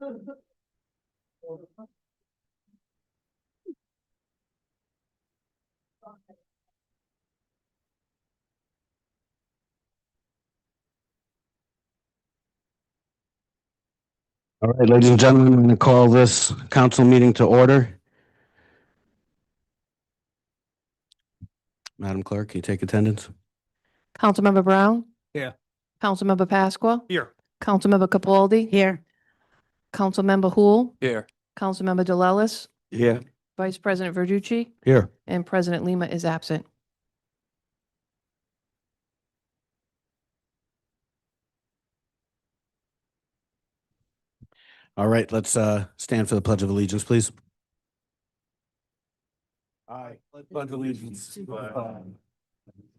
All right, ladies and gentlemen, I'm going to call this council meeting to order. Madam Clerk, can you take attendance? Councilmember Brown? Here. Councilmember Pasqua? Here. Councilmember Capaldi? Here. Councilmember Hul? Here. Councilmember DeLellis? Here. Vice President Verducci? Here. And President Lima is absent. All right, let's stand for the Pledge of Allegiance, please. I pledge allegiance to the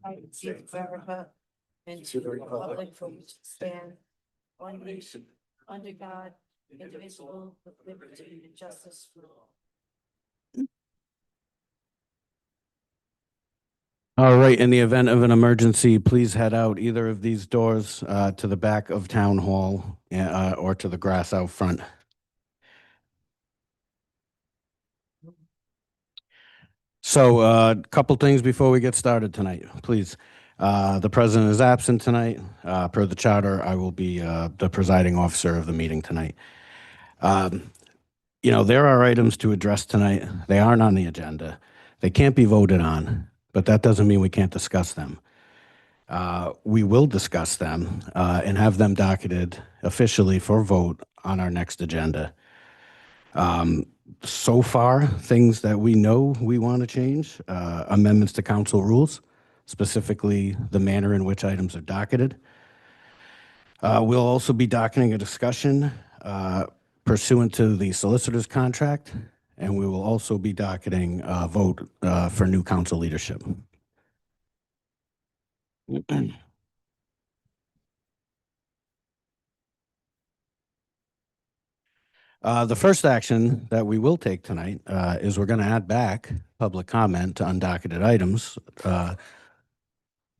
flag States of America and to the republic for which it stands, one nation, under God, indivisible, with liberty and justice for all. All right, in the event of an emergency, please head out either of these doors to the back of Town Hall or to the grass out front. So a couple things before we get started tonight, please. The president is absent tonight. Per the charter, I will be the presiding officer of the meeting tonight. You know, there are items to address tonight. They aren't on the agenda. They can't be voted on, but that doesn't mean we can't discuss them. We will discuss them and have them docketed officially for vote on our next agenda. So far, things that we know we want to change, amendments to council rules, specifically the manner in which items are docketed. We'll also be docketing a discussion pursuant to the solicitor's contract, and we will also be docketing a vote for new council leadership. The first action that we will take tonight is we're going to add back public comment to undocketed items.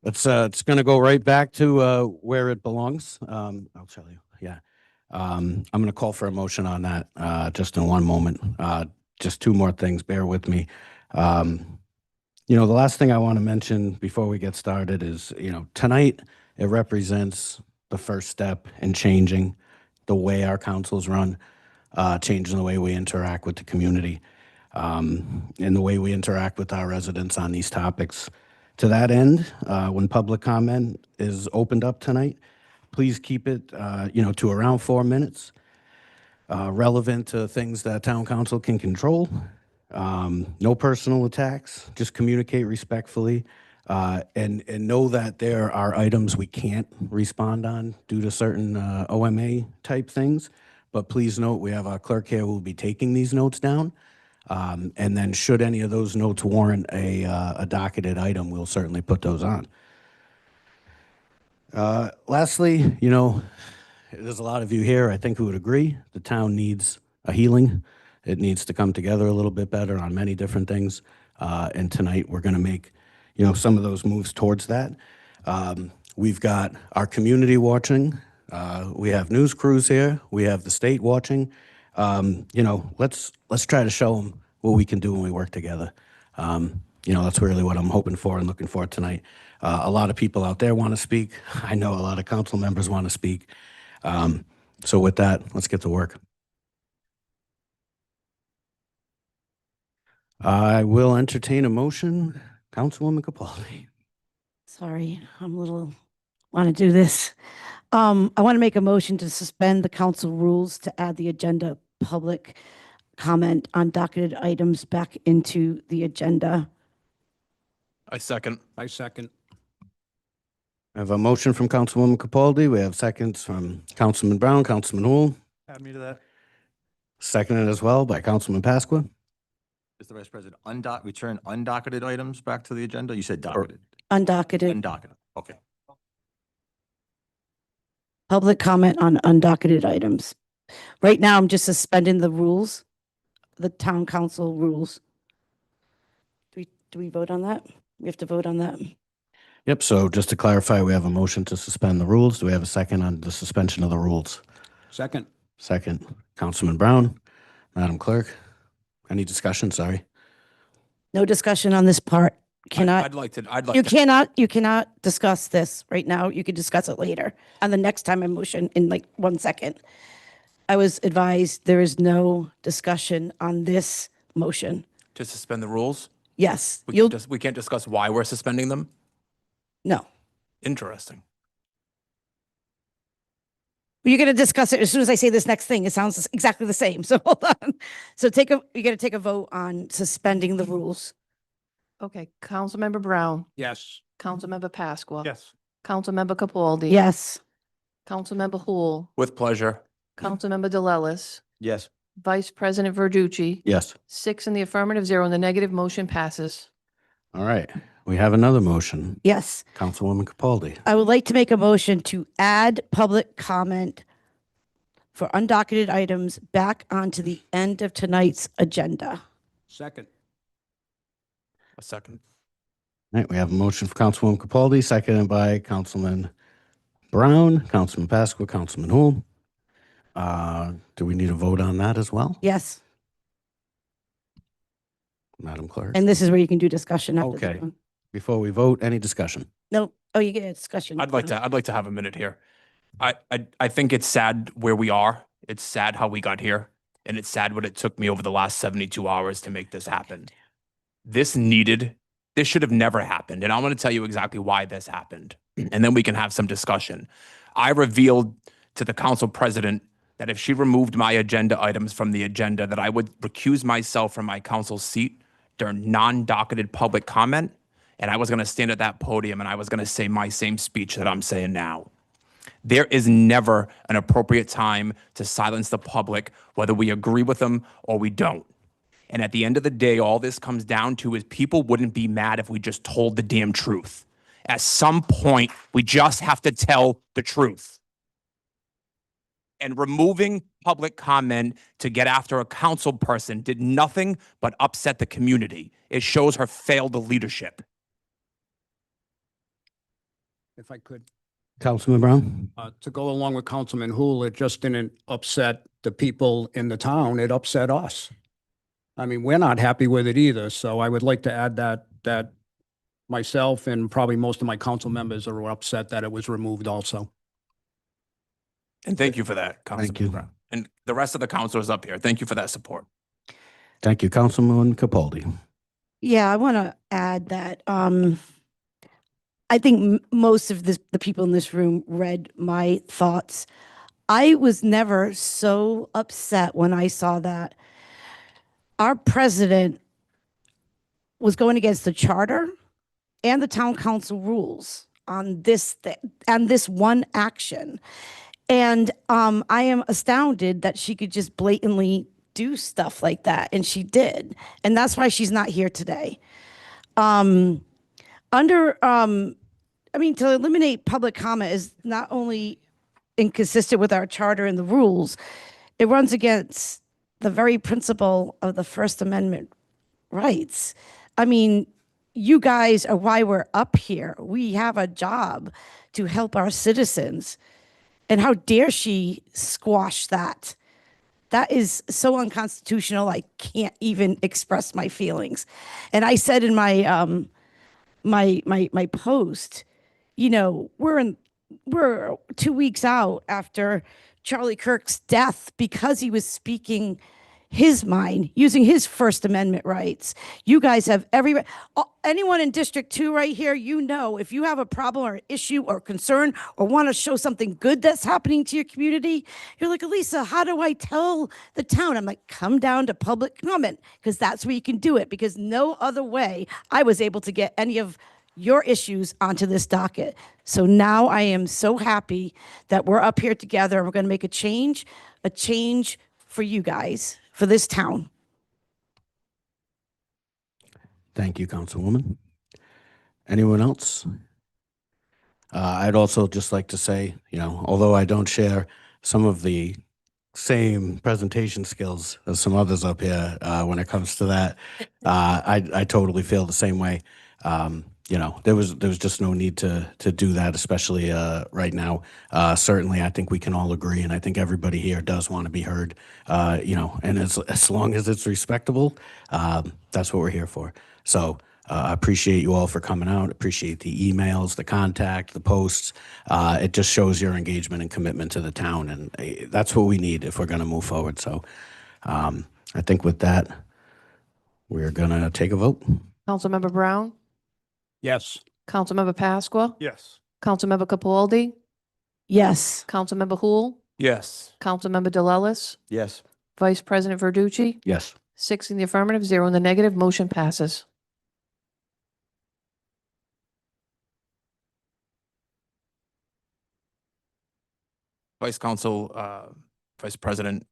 It's going to go right back to where it belongs. I'll tell you. Yeah. I'm going to call for a motion on that just in one moment. Just two more things. Bear with me. You know, the last thing I want to mention before we get started is, you know, tonight it represents the first step in changing the way our councils run, changing the way we interact with the community, and the way we interact with our residents on these topics. To that end, when public comment is opened up tonight, please keep it, you know, to around 4 minutes, relevant to things that town council can control. No personal attacks, just communicate respectfully, and know that there are items we can't respond on due to certain OMA type things. But please note, we have our clerk here who will be taking these notes down. And then should any of those notes warrant a docketed item, we'll certainly put those on. Lastly, you know, there's a lot of you here, I think, who would agree the town needs a healing. It needs to come together a little bit better on many different things. And tonight we're going to make, you know, some of those moves towards that. We've got our community watching. We have news crews here. We have the state watching. You know, let's try to show them what we can do when we work together. You know, that's really what I'm hoping for and looking for tonight. A lot of people out there want to speak. I know a lot of council members want to speak. So with that, let's get to work. I will entertain a motion. Councilwoman Capaldi. Sorry, I'm a little, want to do this. I want to make a motion to suspend the council rules to add the agenda public comment on docketed items back into the agenda. I second. I second. I have a motion from Councilwoman Capaldi. We have seconds from Councilman Brown, Councilman Hul. Add me to that. Seconded as well by Councilman Pasqua. Mr. Vice President, return undocketed items back to the agenda? You said docketed. Undocketed, Undocketed, okay. public comment on undocketed items. Right now, I'm just suspending the rules, the town council rules. Do we vote on that? We have to vote on that. Yep, so just to clarify, we have a motion to suspend the rules. Do we have a second on the suspension of the rules? Second. Second, Councilman Brown. Madam Clerk, any discussion? Sorry. No discussion on this part. Cannot, I'd like you to, cannot discuss this right now. You can discuss it later. And the next time I motion in like 1 second. I was advised there is no discussion on this motion. to suspend the rules. Yes, you'll, We can't discuss why we're suspending them. no. Interesting. You're going to discuss it as soon as I say this next thing. It sounds exactly the same. So hold on. So you're going to take a vote on suspending the rules. Okay, Councilmember Brown, Yes. Councilmember Pasqua. Yes. Councilmember Capaldi. Yes. Councilmember Hul, With pleasure. Councilmember DeLellis, Yes. Vice President Verducci. Yes. 6 in the affirmative, 0 in the negative, motion passes. All right. We have another motion. Yes. Councilwoman Capaldi. I would like to make a motion to add public comment for undocketed items back onto the end of tonight's agenda. Second. A second. All right, we have a motion for Councilwoman Capaldi, seconded by Councilman Brown, Councilman Pasqua, Councilman Hul. Do we need a vote on that as well, Yes. Madam Clerk? And this is where you can do discussion after. this Okay. one. Before we vote, any discussion? No. Oh, you get a discussion. I'd like to have a minute here. I think it's sad where we are. It's sad how we got here. And it's sad what it took me over the last 72 hours to make this happen. This should have never happened. And I'm going to tell you exactly why this happened. And then we can have some discussion. I revealed to the council president that if she removed my agenda items from the agenda, that I would recuse myself from my council seat during non-docketed public comment. And I was going to stand at that podium and I was going to say my same speech that I'm saying now. There is never an appropriate time to silence the public, whether we agree with them or we don't. And at the end of the day, all this comes down to is people wouldn't be mad if we just told the damn truth. At some point, we just have to tell the truth. And removing public comment to get after a council person did nothing but upset the community. It shows her failed leadership. If I could, Councilman Brown? to go along with Councilman Hul, it just didn't upset the people in the town, it upset us. I mean, we're not happy with it either, so I would like to add that myself and probably most of my council members are upset that it was removed also. And thank you for that, Councilman you. Brown. And the rest of the councilors up here, thank you for that support. Thank you, Councilman Capaldi. Yeah, I want to add that I think most of the people in this room read my thoughts. I was never so upset when I saw that our president was going against the charter and the town council rules on this one action. And I am astounded that she could just blatantly do stuff like that. And she did. And that's why she's not here today. To eliminate public comment is not only inconsistent with our charter and the rules, it runs against the very principle of the First Amendment rights. I mean, you guys are why we're up here. We have a job to help our citizens. And how dare she squash that? That is so unconstitutional. I can't even express my feelings. And I said in my my post, you know, we're 2 weeks out after Charlie Kirk's death because he was speaking his mind, using his First Amendment rights. You guys have anyone in District 2 right here, you know, if you have a problem or issue or concern or want to show something good that's happening to your community, you're like, Elisa, how do I tell the town? I'm like, come down to public comment, because that's where you can do it, because no other way I was able to get any of your issues onto this docket. So now I am so happy that we're up here together and we're going to make a change for you guys, for this town. Thank you, Councilwoman. Anyone else? I'd also just like to say, you know, although I don't share some of the same presentation skills as some others up here when it comes to that, I totally feel the same way. there was just no need to do that, especially right now. Certainly, I think we can all agree, and I think everybody here does want to be heard. And as long as it's respectable, that's what we're here for. So I appreciate you all for coming out. Appreciate the emails, the contact, the posts. It just shows your engagement and commitment to the town, and that's what we need if we're going to move forward. So I think with that, we're going to take a vote. Councilmember Brown, Yes. Councilmember Pasqua, Yes. Councilmember Capaldi, Yes. Councilmember Hul, Yes. Councilmember DeLellis, Yes. Vice President Verducci, Yes. 6 in the affirmative, 0 in the negative, motion passes. Vice President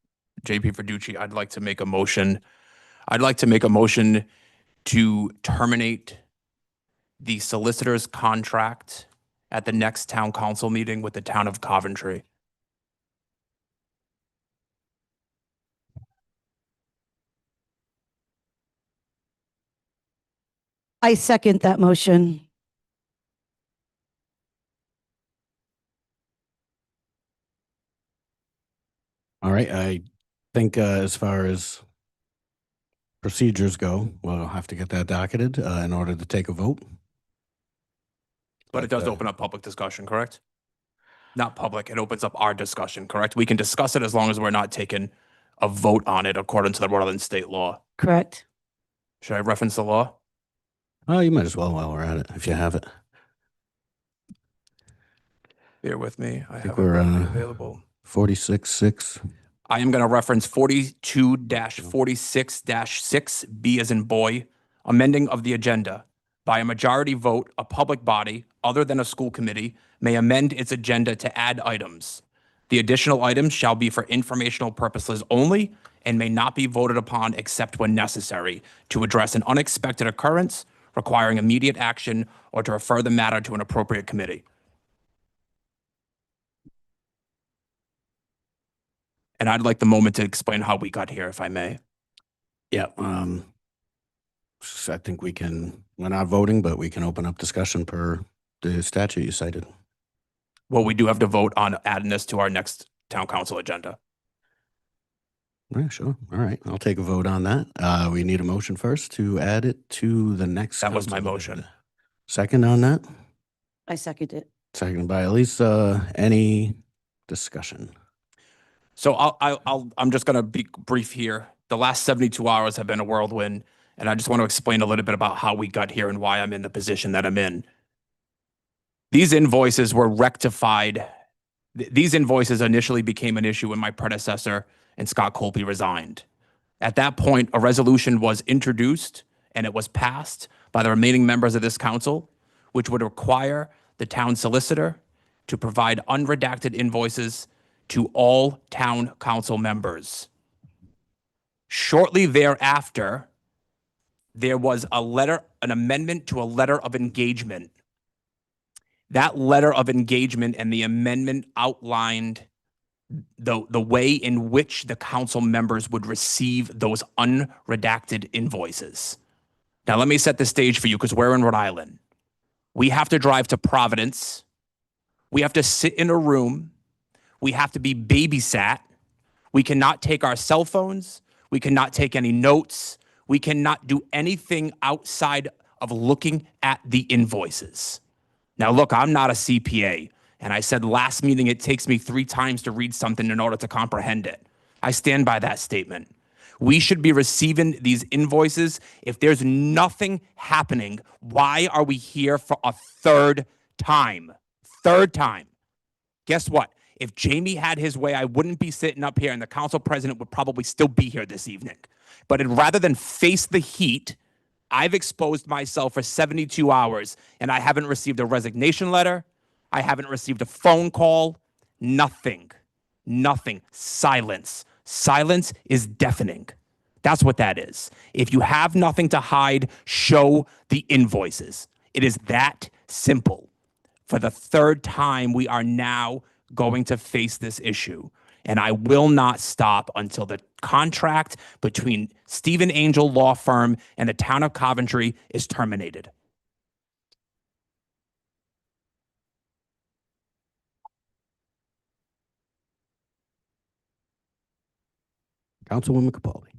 JP Verducci, I'd like to make a motion. I'd like to make a motion to terminate the solicitor's contract at the next town council meeting with the town of Coventry. I second that motion. All right. I think as far as procedures go, we'll have to get that docketed in order to take a vote. But it does open up public discussion, correct? Not public, it opens up our discussion, correct? We can discuss it as long as we're not taking a vote on it according to the Rhode Island state law. Correct. Should I reference the law? Oh, you might as well while we're at it, if you have it. Bear with me, I think have it we're, readily available. 46-6. I am going to reference 42-46-6, B as in boy, amending of the agenda. By a majority vote, a public body, other than a school committee, may amend its agenda to add items. The additional items shall be for informational purposes only and may not be voted upon except when necessary to address an unexpected occurrence requiring immediate action or to refer the matter to an appropriate committee. And I'd like the moment to explain how we got here, if I may. Yeah. I think we're not voting, but we can open up discussion per the statute you cited. Well, we do have to vote on adding this to our next town council agenda. Yeah, sure. All right. I'll take a vote on that. We need a motion first to add it to the next. That was my council motion. agenda. Second on that? I second it. Seconded by Elisa. Any discussion? So I'm just going to be brief here. The last 72 hours have been a whirlwind, and I just want to explain a little bit about how we got here and why I'm in the position that I'm in. These invoices were rectified. These invoices initially became an issue when my predecessor and Scott Colby resigned. At that point, a resolution was introduced and it was passed by the remaining members of this council, which would require the town solicitor to provide unredacted invoices to all town council members. Shortly thereafter, there was an amendment to a letter of engagement. That letter of engagement and the amendment outlined the way in which the council members would receive those unredacted invoices. Now, let me set the stage for you because we're in Rhode Island. We have to drive to Providence. We have to sit in a room. We have to be babysat. We cannot take our cell phones. We cannot take any notes. We cannot do anything outside of looking at the invoices. Now, look, I'm not a CPA. And I said last meeting, it takes me 3 times to read something in order to comprehend it. I stand by that statement. We should be receiving these invoices. If there's nothing happening, why are we here for a third time? Third time. Guess what? If Jamie had his way, I wouldn't be sitting up here and the council president would probably still be here this evening. But rather than face the heat, I've exposed myself for 72 hours and I haven't received a resignation letter. I haven't received a phone call. Nothing. Nothing. Silence. Silence is deafening. That's what that is. If you have nothing to hide, show the invoices. It is that simple. For the third time, we are now going to face this issue. And I will not stop until the contract between Stephen Angel Law Firm and the town of Coventry is terminated. Councilwoman Capaldi.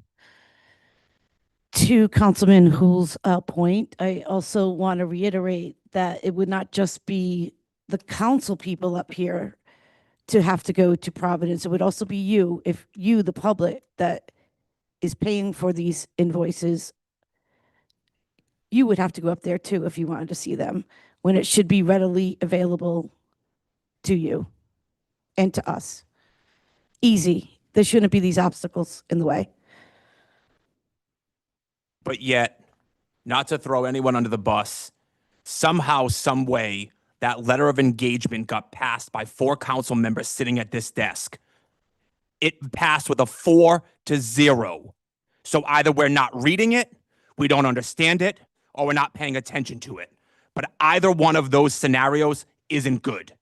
To Councilman Hoole's point, I also want to reiterate that it would not just be the council people up here to have to go to Providence. It would also be you, if you, the public, that is paying for these invoices. You would have to go up there too if you wanted to see them, when it should be readily available to you and to us. Easy. There shouldn't be these obstacles in the way. But yet, not to throw anyone under the bus, somehow, some way, that letter of engagement got passed by 4 council members sitting at this desk. It passed with a 4-0. So either we're not reading it, we don't understand it, or we're not paying attention to it. But either one of those scenarios isn't good.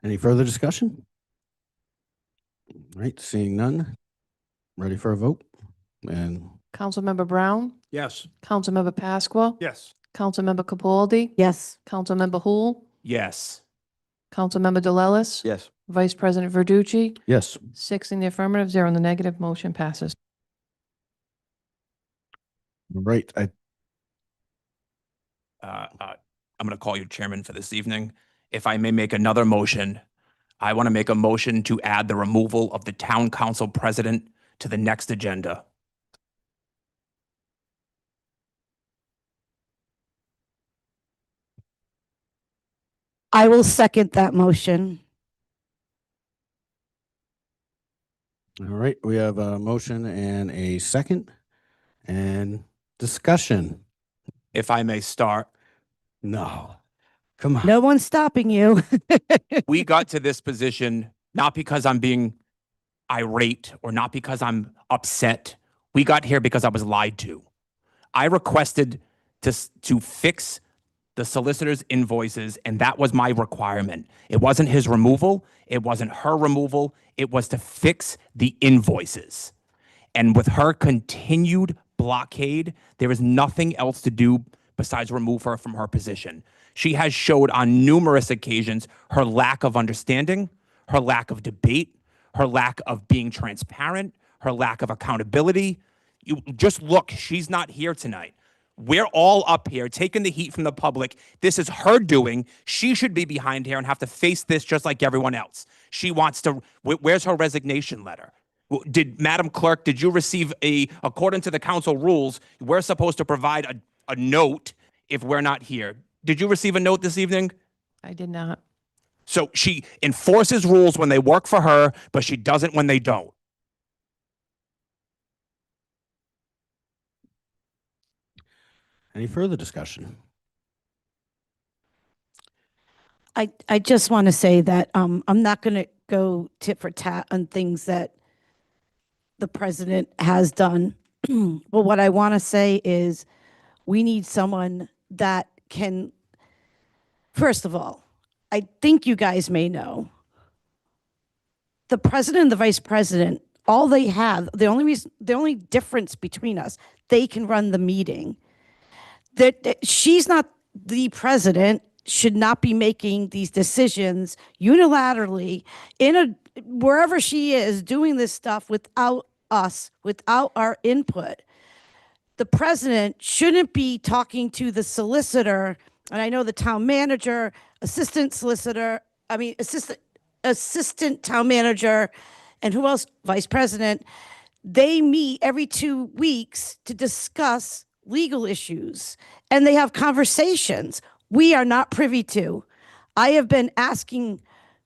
Any further discussion? All right, seeing none. Ready for a vote? And Councilmember Brown, Yes. Councilmember Pasqua, Yes. Councilmember Capaldi, Yes. Councilmember Hul, Yes. Councilmember DeLellis, Yes. Vice President Verducci, yes, 6 in the affirmative, 0 in the negative, motion passes. right. I'm going to call you chairman for this evening. If I may make another motion, I want to make a motion to add the removal of the town council president to the next agenda. I will second that motion. All right, we have a motion and a second and discussion. If I may start, No, come on. No one's stopping you. we got to this position not because I'm being irate or not because I'm upset. We got here because I was lied to. I requested to fix the solicitor's invoices, and that was my requirement. It wasn't his removal. It wasn't her removal. It was to fix the invoices. And with her continued blockade, there is nothing else to do besides remove her from her position. She has showed on numerous occasions her lack of understanding, her lack of debate, her lack of being transparent, her lack of accountability. You just look, she's not here tonight. We're all up here taking the heat from the public. This is her doing. She should be behind here and have to face this just like everyone else. She wants to, where's her resignation letter? Madam Clerk, did you receive according to the council rules, we're supposed to provide a note if we're not here. Did you receive a note this evening? I did not. So she enforces rules when they work for her, but she doesn't when they don't. Any further discussion? I just want to say that I'm not going to go tit for tat on things that the president has done. But what I want to say is we need someone that can, first of all, I think you guys may know, the president and the vice president, all they have, the only difference between us, they can run the meeting. That she's not the president, should not be making these decisions unilaterally wherever she is doing this stuff without us, without our input. The president shouldn't be talking to the solicitor, and I know the town manager, assistant town manager, and who else? Vice president. They meet every 2 weeks to discuss legal issues, and they have conversations we are not privy to. I have been asking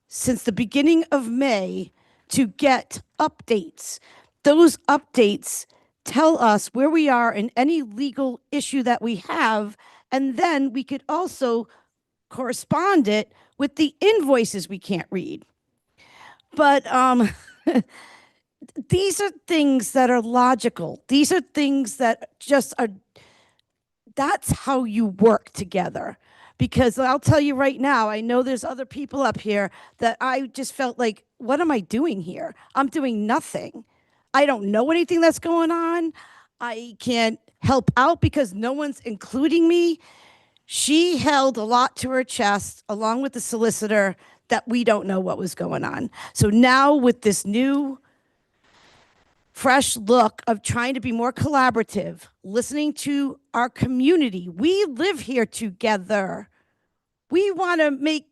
since the beginning of May to get updates. Those updates tell us where we are in any legal issue that we have, and then we could also correspond it with the invoices we can't read. But these are things that are logical. These are things that just are, that's how you work together. Because I'll tell you right now, I know there's other people up here that I just felt like, what am I doing here? I'm doing nothing. I don't know anything that's going on. I can't help out because no one's including me. She held a lot to her chest, along with the solicitor, that we don't know what was going on. So now with this new fresh look of trying to be more collaborative, listening to our community, we live here together. We want to make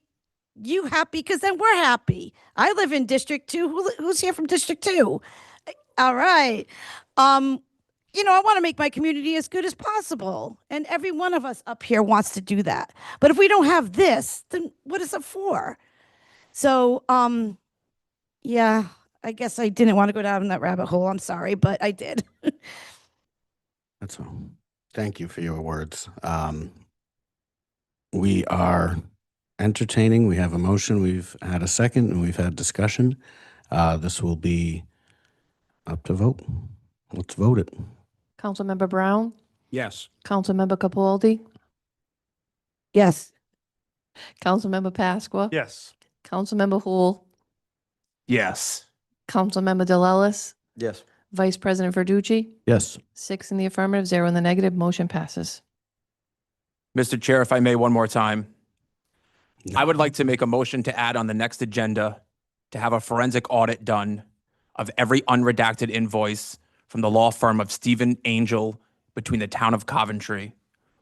you happy because then we're happy. I live in District 2. Who's here from District 2? All right. I want to make my community as good as possible. And every one of us up here wants to do that. But if we don't have this, then what is it for? So, yeah, I guess I didn't want to go down that rabbit hole. I'm sorry, but I did. That's all. Thank you for your words. We are entertaining. We have a motion. We've had a second and we've had discussion. This will be up to vote. Let's vote it. Councilmember Brown, Yes. Councilmember Capaldi, Yes. Councilmember Pasqua. Yes. Councilmember Hul, Yes. Councilmember DeLellis, Yes. Vice President Verducci, Yes. 6 in the affirmative, 0 in the negative, motion passes. Mr. Chair, if I may, one more time. I would like to make a motion to add on the next agenda to have a forensic audit done of every unredacted invoice from the law firm of Stephen Angel between the town of Coventry.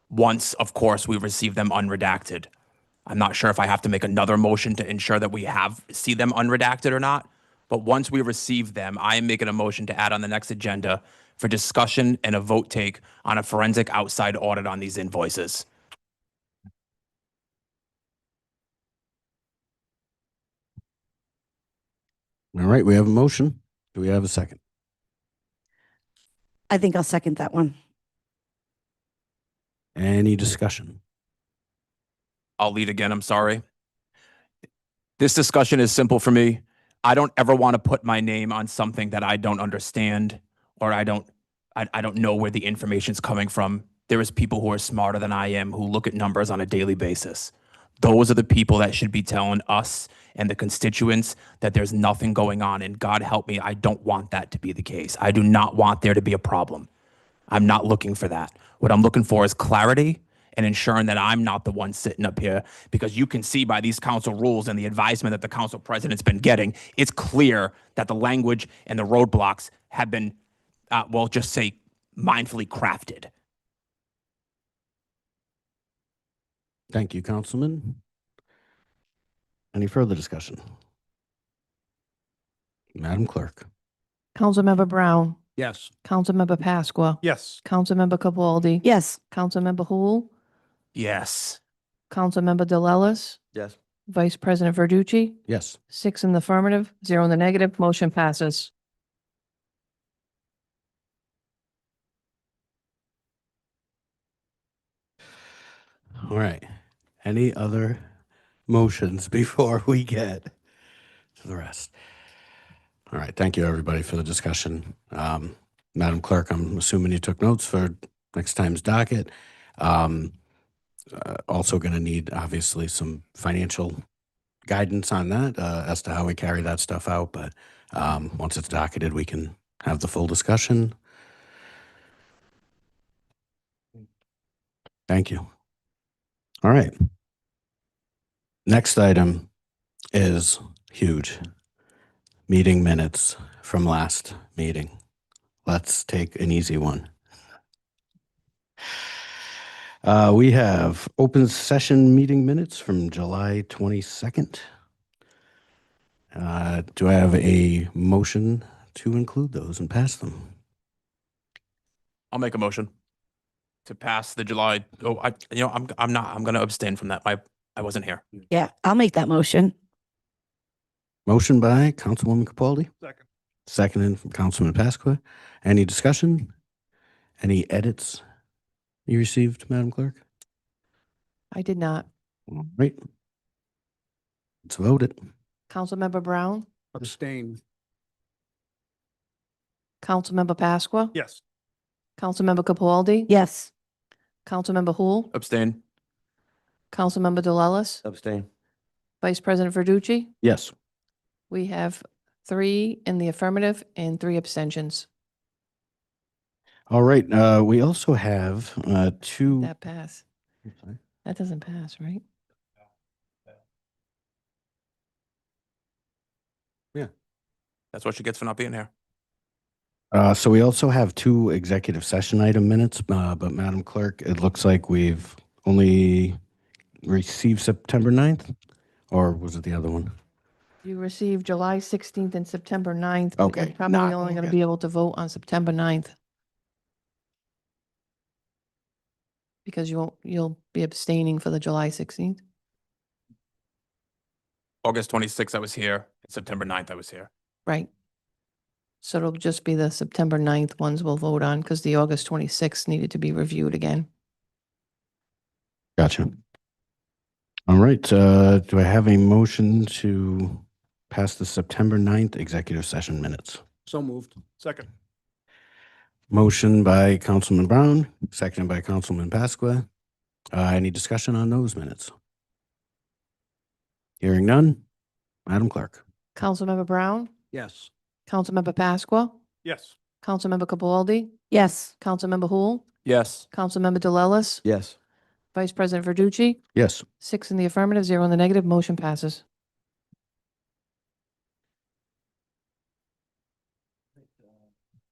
Once, of course, we receive them unredacted. I'm not sure if I have to make another motion to ensure that we see them unredacted or not. But once we receive them, I am making a motion to add on the next agenda for discussion and a vote take on a forensic outside audit on these invoices. All right, we have a motion. Do we have a second? I think I'll second that one. Any discussion? I'll lead again, I'm sorry. This discussion is simple for me. I don't ever want to put my name on something that I don't understand or I don't know where the information's coming from. There is people who are smarter than I am who look at numbers on a daily basis. Those are the people that should be telling us and the constituents that there's nothing going on. And God help me, I don't want that to be the case. I do not want there to be a problem. I'm not looking for that. What I'm looking for is clarity and ensuring that I'm not the one sitting up here, because you can see by these council rules and the advisement that the council president's been getting, it's clear that the language and the roadblocks have been, just say, mindfully crafted. Thank you, Councilman. Any further discussion? Madam Clerk? Councilmember Brown, Yes. Councilmember Pasqua, Yes. Councilmember Capaldi, Yes. Councilmember Hul, Yes. Councilmember DeLellis, Yes. Vice President Verducci, Yes. 6 in the affirmative, 0 in the negative, motion passes. All right. Any other motions before we get to the rest? All right. Thank you, everybody, for the discussion. Madam Clerk, I'm assuming you took notes for next time's docket. Also going to need, obviously, some financial guidance on that as to how we carry that stuff out. But once it's docketed, we can have the full discussion. Thank you. All right. Next item is huge. Meeting minutes from last meeting. Let's take an easy one. We have open session meeting minutes from July 22nd. Do I have a motion to include those and pass them? I'll make a motion to pass the July. I'm going to abstain from that. I wasn't here. Yeah, I'll make that motion. Motion by Councilwoman Capaldi. Second. Seconded from Councilman Pasqua. Any discussion? Any edits you received, Madam Clerk? I did not. All right. Let's vote it. Councilmember Brown, Abstain. Councilmember Pasqua, Yes. Councilmember Capaldi, Yes. Councilmember Hul, Abstain. Councilmember DeLellis, Abstain. Vice President Verducci. Yes. We have 3 in the affirmative and 3 abstentions. All right. We also have 2. That pass. That doesn't pass, right? That's what she gets for not being here. So we also have 2 executive session item minutes, but Madam Clerk, it looks like we've only received September 9th, or was it the other one? You received July 16th and September 9th. but you're Okay, Probably not- only going to okay. be able to vote on September 9th. Because you'll be abstaining for the July 16th. August 26th, I was here. September 9th, I was here. Right. So it'll just be the September 9th ones we'll vote on because the August 26th needed to be reviewed again. Gotcha. All right, do I have a motion to pass the September 9th executive session minutes? So moved. Second. Motion by Councilman Brown, seconded by Councilman Pasqua. Any discussion on those minutes? Hearing none. Madam Clerk. Councilmember Brown, Yes. Councilmember Pasqua, Yes. Councilmember Capaldi, Yes. Councilmember Hul, Yes. Councilmember DeLellis, Yes. Vice President Verducci, Yes. 6 in the affirmative, 0 in the negative, motion passes.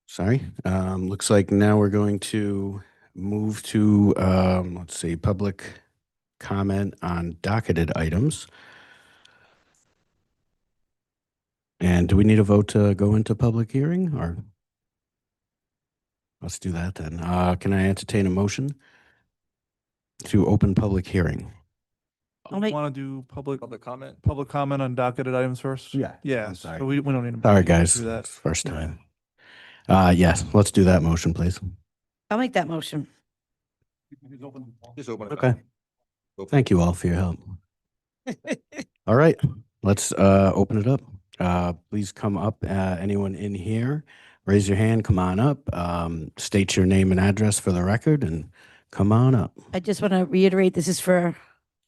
Sorry. Looks like now we're going to move to, let's see, public comment on docketed items. And do we need a vote to go into public hearing or? Let's do that then. Can I entertain a motion to open public hearing? I'll make- Want to do public comment? comment on docketed items first? Yeah, Yeah, I'm sorry. so we don't need to. Sorry, guys. do that. It's the first Yeah. time. Yes, let's do that motion, please. I'll make that motion. Just open it. Okay. Thank you all for your help. All right, let's open it up. Please come up, anyone in here, raise your hand, come on up, state your name and address for the record and come on up. I just want to reiterate, this is for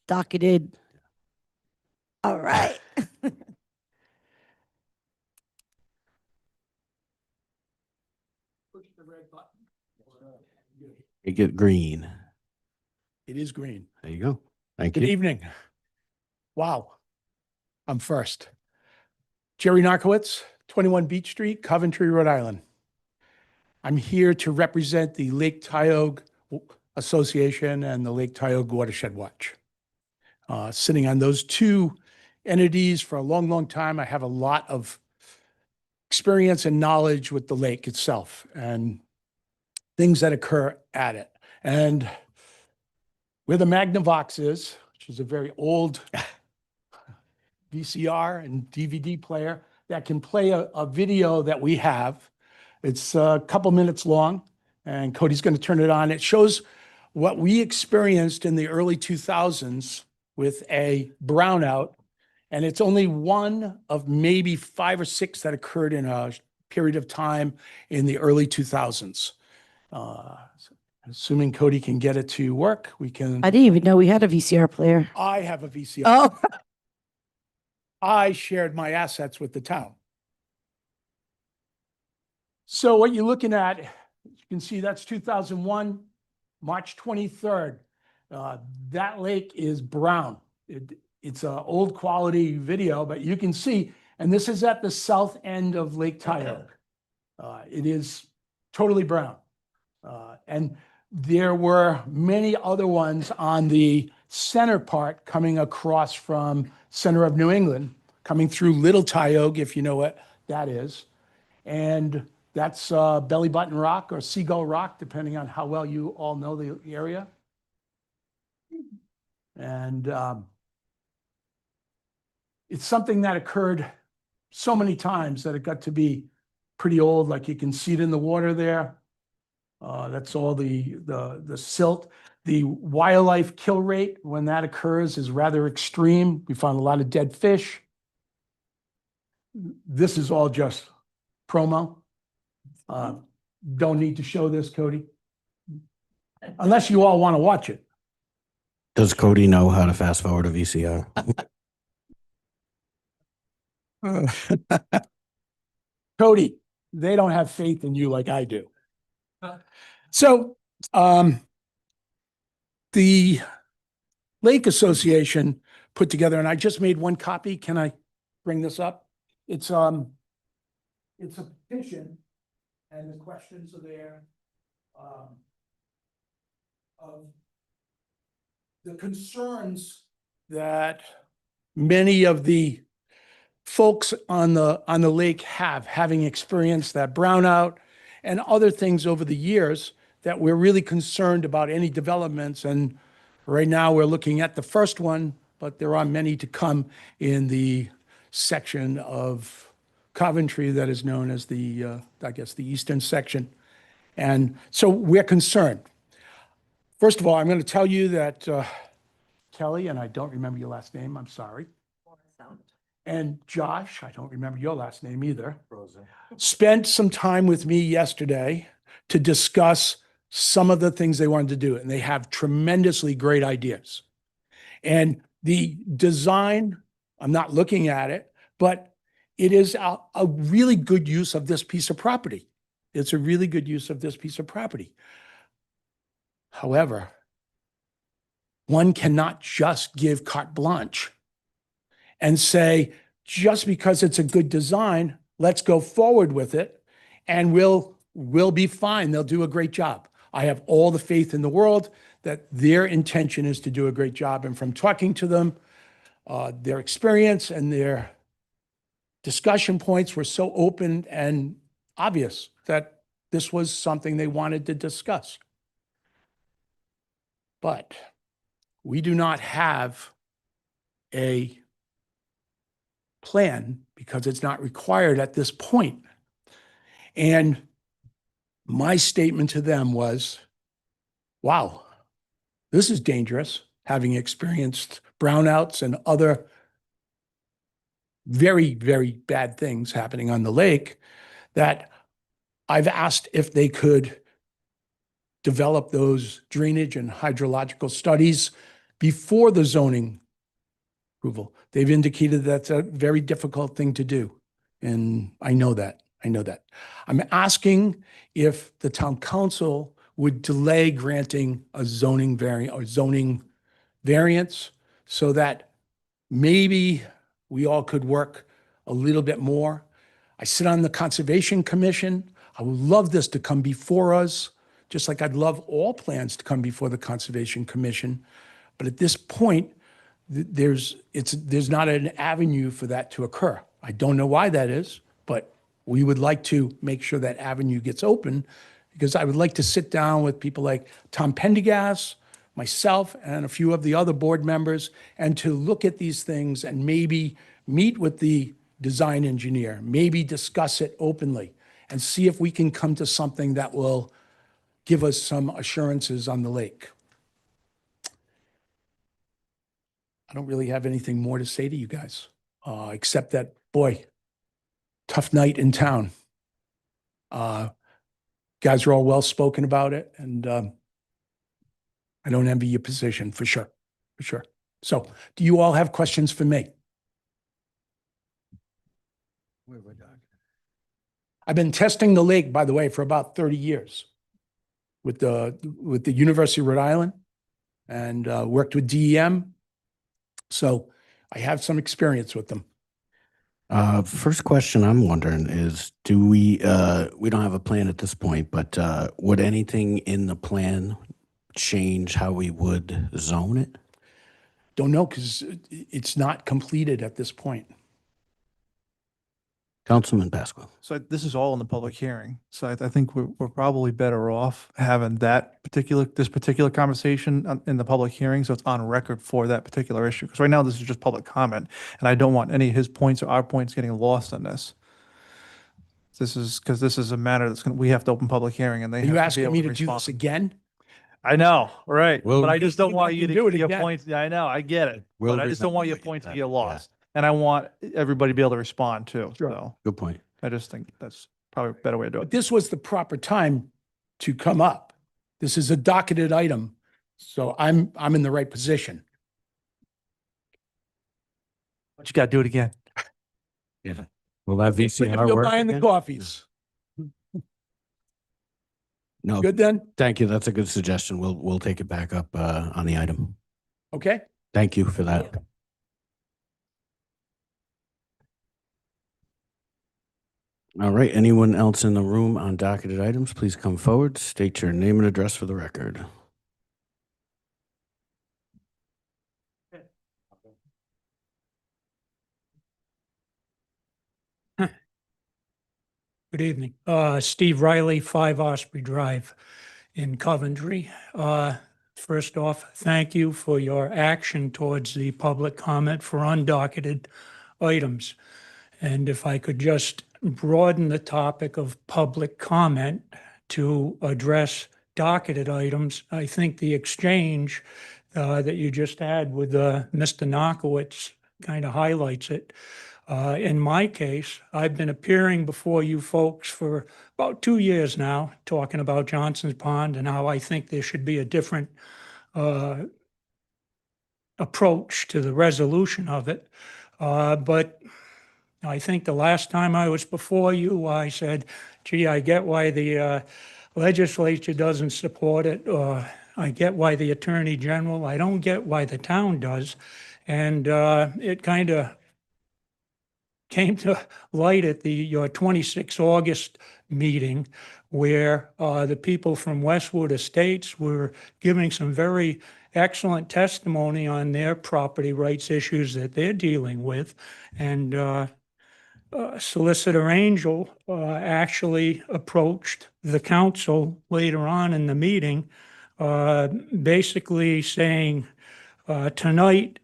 docketed. All right. You get green. It is green. There you go. Thank Good you. evening. Wow. I'm first. Jerry Narkowitz, 21 Beach Street, Coventry, Rhode Island. I'm here to represent the Lake Tioga Association and the Lake Tioga Watershed Watch. Sitting on those 2 entities for a long, long time, I have a lot of experience and knowledge with the lake itself and things that occur at it. And where the Magnavox is, which is a very old VCR and DVD player that can play a video that we have. It's a couple minutes long, and Cody's going to turn it on. It shows what we experienced in the early 2000s with a brownout, and it's only one of maybe 5 or 6 that occurred in a period of time in the early 2000s. Assuming Cody can get it to work, we can. I didn't even know we had a VCR player. I have a VCR. Oh, I shared my assets with the town. So what you're looking at, you can see that's 2001, March 23rd. That lake is brown. It's an old quality video, but you can see, and this is at the south end of Lake Tioga. It is totally brown. And there were many other ones on the center part coming across from center of New England, coming through Little Tioga, if you know what that is. And that's Belly Button Rock or Seagull Rock, depending on how well you all know the area. And it's something that occurred so many times that it got to be pretty old, like you can see it in the water there. That's all the silt. The wildlife kill rate when that occurs is rather extreme. We found a lot of dead fish. This is all just promo. Don't need to show this, Cody. Unless you all want to watch it. Does Cody know how to fast forward a VCR? Cody, they don't have faith in you like I do. So, the Lake Association put together, and I just made one copy. Can I bring this up? it's a petition and the questions are there. Of the concerns that many of the folks on the lake having experienced that brownout and other things over the years, that we're really concerned about any developments. And right now we're looking at the first one, but there are many to come in the section of Coventry that is known as the, I guess, the eastern section. And so we're concerned. First of all, I'm going to tell you that Kelly, and I don't remember your last name, I'm sorry. And Josh, I don't remember your last name either, spent some time with me yesterday to discuss some of the things they wanted to do. And they have tremendously great ideas. And the design, I'm not looking at it, but it is a really good use of this piece of property. It's a really good use of this piece of property. However, one cannot just give carte blanche and say, just because it's a good design, let's go forward with it and we'll be fine. They'll do a great job. I have all the faith in the world that their intention is to do a great job. And from talking to them, their experience and their discussion points were so open and obvious that this was something they wanted to discuss. But we do not have a plan because it's not required at this point. And my statement to them was, wow, this is dangerous, having experienced brownouts and other very, very bad things happening on the lake, that I've asked if they could develop those drainage and hydrological studies before the zoning approval. They've indicated that's a very difficult thing to do. And I know that. I'm asking if the town council would delay granting a zoning variance so that maybe we all could work a little bit more. I sit on the Conservation Commission. I would love this to come before us, just like I'd love all plans to come before the Conservation Commission. But at this point, there's not an avenue for that to occur. I don't know why that is, but we would like to make sure that avenue gets open, because I would like to sit down with people like Tom Pendergast, myself, and a few of the other board members, and to look at these things and maybe meet with the design engineer, maybe discuss it openly, and see if we can come to something that will give us some assurances on the lake. I don't really have anything more to say to you guys, except that, boy, tough night in town. Guys are all well-spoken about it, and I don't envy your position, for sure. So, do you all have questions for me? I've been testing the lake, by the way, for about 30 years with the University of Rhode Island, and worked with DEM. So I have some experience with them. First question I'm wondering is, do we don't have a plan at this point, but would anything in the plan change how we would zone it? Don't know, because it's not completed at this point. Councilman Pasqua. So this is all in the public hearing. So I think we're probably better off having this particular conversation in the public hearing, so it's on record for that particular issue. Because right now this is just public comment, and I don't want any of his points or our points getting lost in this. This is a matter we have to open public hearing, and they Are have you to be asking able me to to do respond. this again? I know, right? Well, But I just don't I want can you to do it your again. points. Yeah, I know, I get it. We'll But I just don't want your remember points to that, get yeah. lost. And I want everybody to be able to respond too. Sure. So Good point. I just think that's probably a better way to do But it. this was the proper time to come up. This is a docketed item, so I'm in the right position. But you got to do it again. Yeah. Will that If VCR you're work buying the again? coffees, No, good then? thank you. That's a good suggestion. We'll take it back up on the item. Okay. Thank you for that. All right, anyone else in the room on docketed items, please come forward, state your name and address for the record. Good evening. Steve Riley, 5 Osprey Drive in Coventry. First off, thank you for your action towards the public comment for undocketed items. And if I could just broaden the topic of public comment to address docketed items, I think the exchange that you just had with Mr. Knockowitz kind of highlights it. In my case, I've been appearing before you folks for about 2 years now, talking about Johnson's Pond and how I think there should be a different approach to the resolution of it. But I think the last time I was before you, I said, gee, I get why the legislature doesn't support it, or I get why the Attorney General, I don't get why the town does. And it kind of came to light at your 26 August meeting, where the people from Westwood Estates were giving some very excellent testimony on their property rights issues that they're dealing with. And Solicitor Angel actually approached the council later on in the meeting, basically saying, tonight,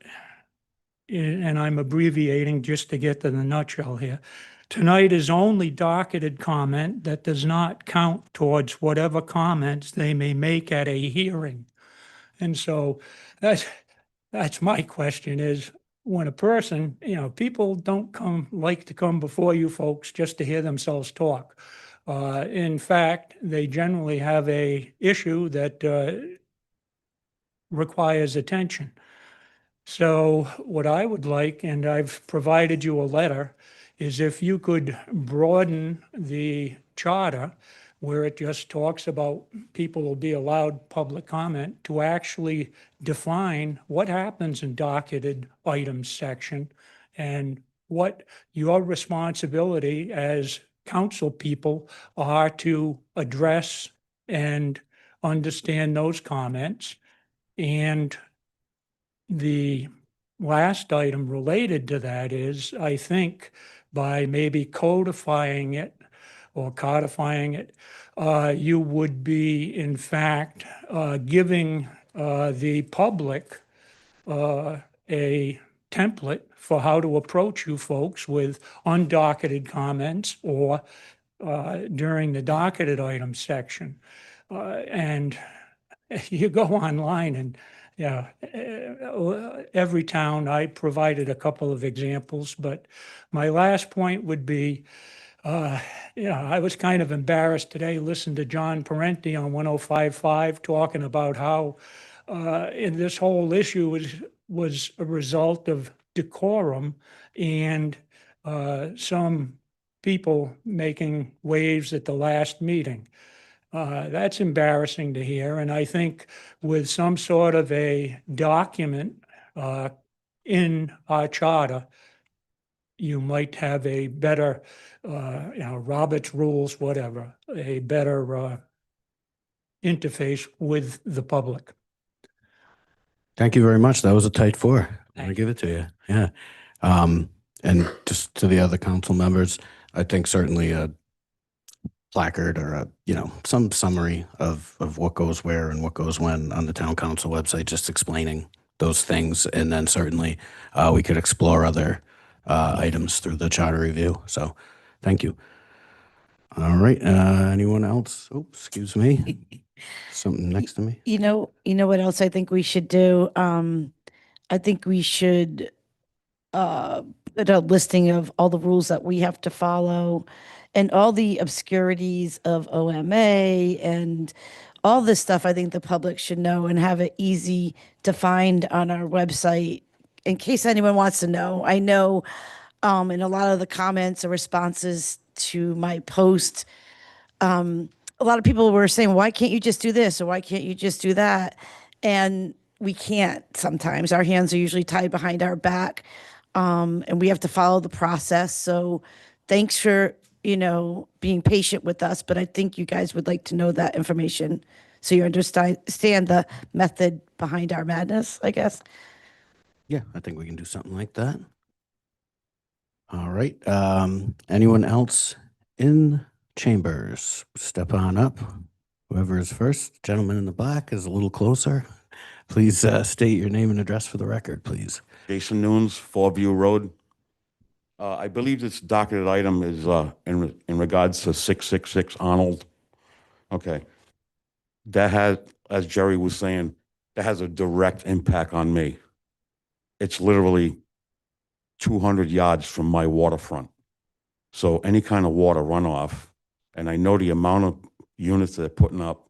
and I'm abbreviating just to get to the nutshell here, tonight is only docketed comment that does not count towards whatever comments they may make at a hearing. And so that's my question is, when a person, people don't like to come before you folks just to hear themselves talk. In fact, they generally have a issue that requires attention. So what I would like, and I've provided you a letter, is if you could broaden the charter where it just talks about people will be allowed public comment to actually define what happens in docketed items section and what your responsibility as council people are to address and understand those comments. And the last item related to that is, I think, by maybe codifying it or codifying it, you would be, in fact, giving the public a template for how to approach you folks with undocketed comments or during the docketed items section. And you go online and every town, I provided a couple of examples, but my last point would be, I was kind of embarrassed today, listening to John Parenti on 105.5 talking about how in this whole issue was a result of decorum and some people making waves at the last meeting. That's embarrassing to hear. And I think with some sort of a document in our charter, you might have a better, Robert's rules, whatever, a better interface with the public. Thank you very much. That was a tight 4. I'm going to Thank give it to you. Yeah. And just to the other council members, I think certainly a placard or some summary of what goes where and what goes when on the town council website, just explaining those things. And then certainly we could explore other items through the charter review. So thank you. All right. Anyone else? Oh, excuse me. Something next to me. You know what else I think we should do? I think we should put a listing of all the rules that we have to follow and all the obscurities of OMA and all this stuff. I think the public should know and have it easy to find on our website in case anyone wants to know. I know in a lot of the comments or responses to my post, a lot of people were saying, why can't you just do this? Or why can't you just do that? And we can't sometimes. Our hands are usually tied behind our back. And we have to follow the process. So thanks for, being patient with us, but I think you guys would like to know that information so you understand the method behind our madness, I guess. Yeah, I think we can do something like that. All right. Anyone else in chambers? Step on up. Whoever is first, gentleman in the black is a little closer. Please state your name and address for the record, please. Jason Nunes, Fourview Road. I believe this docketed item is in regards to 666 Arnold. Okay. That has, as Jerry was saying, that has a direct impact on me. It's literally 200 yards from my waterfront. So any kind of water runoff, and I know the amount of units they're putting up,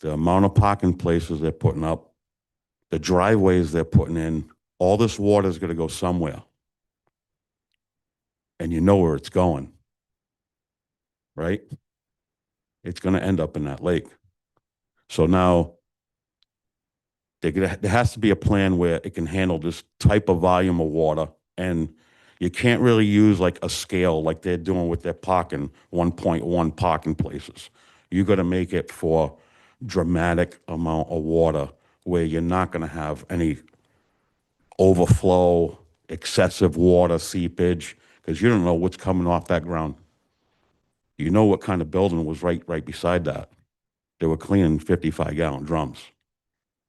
the amount of parking places they're putting up, the driveways they're putting in, all this water is going to go somewhere. And you know where it's going, right? It's going to end up in that lake. So now there has to be a plan where it can handle this type of volume of water. And you can't really use like a scale like they're doing with their parking, 1.1 parking places. You got to make it for dramatic amount of water where you're not going to have any overflow, excessive water seepage, because you don't know what's coming off that ground. You know what kind of building was right beside that. They were cleaning 55-gallon drums.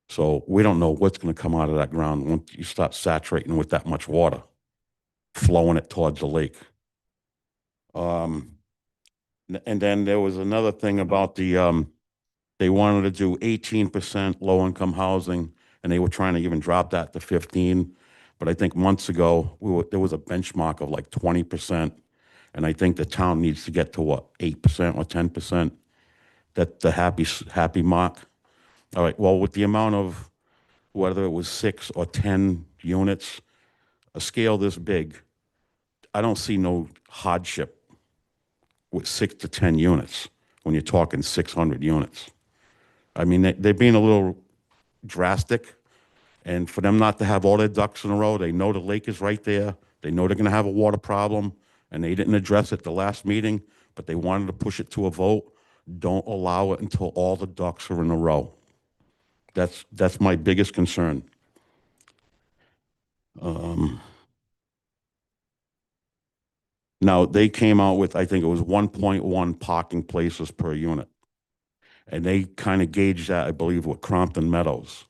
So we don't know what's going to come out of that ground once you start saturating with that much water, flowing it towards the lake. And then there was another thing about the, they wanted to do 18% low-income housing, and they were trying to even drop that to 15. But I think months ago, there was a benchmark of like 20%. And I think the town needs to get to what, 8% or 10%? That the happy mark. All right, well, with the amount of, whether it was 6 or 10 units, a scale this big, I don't see no hardship with 6 to 10 units when you're talking 600 units. I mean, they're being a little drastic, and for them not to have all their ducks in a row, they know the lake is right there, they know they're gonna have a water problem, and they didn't address it the last meeting, but they wanted to push it to a vote. Don't allow it until all the ducks are in a row. That's my biggest concern. Now, they came out with, I think it was 1.1 parking places per unit. And they kind of gauged that, I believe, with Crompton Meadows.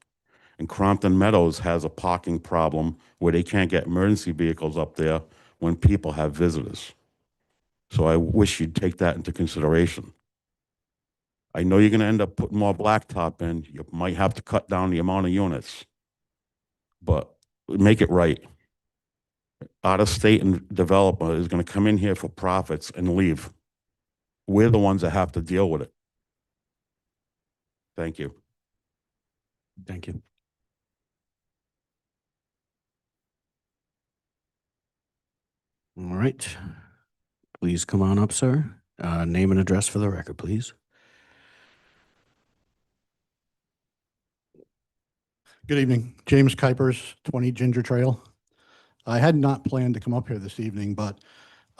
And Crompton Meadows has a parking problem where they can't get emergency vehicles up there when people have visitors. So I wish you'd take that into consideration. I know you're going to end up putting more blacktop in. You might have to cut down the amount of units, but make it right. Out-of-state and developer is going to come in here for profits and leave. We're the ones that have to deal with it. Thank you. Thank you. All right. Please come on up, sir. Name and address for the record, please. Good evening. James Kuipers, 20 Ginger Trail. I had not planned to come up here this evening, but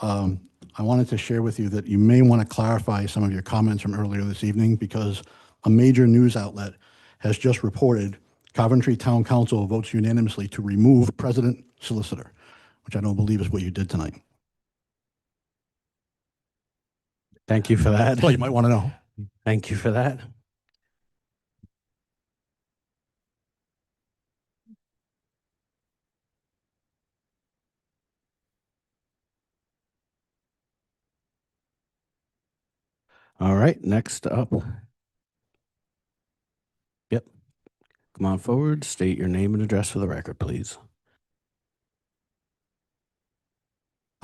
I wanted to share with you that you may want to clarify some of your comments from earlier this evening, because a major news outlet has just reported Coventry Town Council votes unanimously to remove President Solicitor, which I don't believe is what you did tonight. Thank you for that. That's all you might want to know. Thank you for that. All right, next up. Yep. Come on forward, state your name and address for the record, please.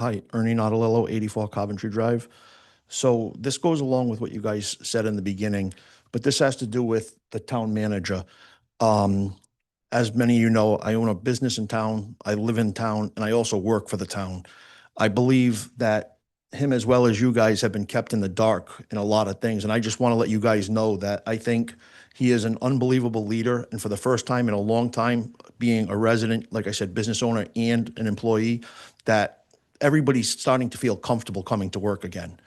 Hi, Ernie Nautilillo, 84 Coventry Drive. So this goes along with what you guys said in the beginning, but this has to do with the town manager. As many of you know, I own a business in town, I live in town, and I also work for the town. I believe that him, as well as you guys, have been kept in the dark in a lot of things, and I just want to let you guys know that I think he is an unbelievable leader, and for the first time in a long time, being a resident, like I said, business owner and an employee, that everybody's starting to feel comfortable coming to work again.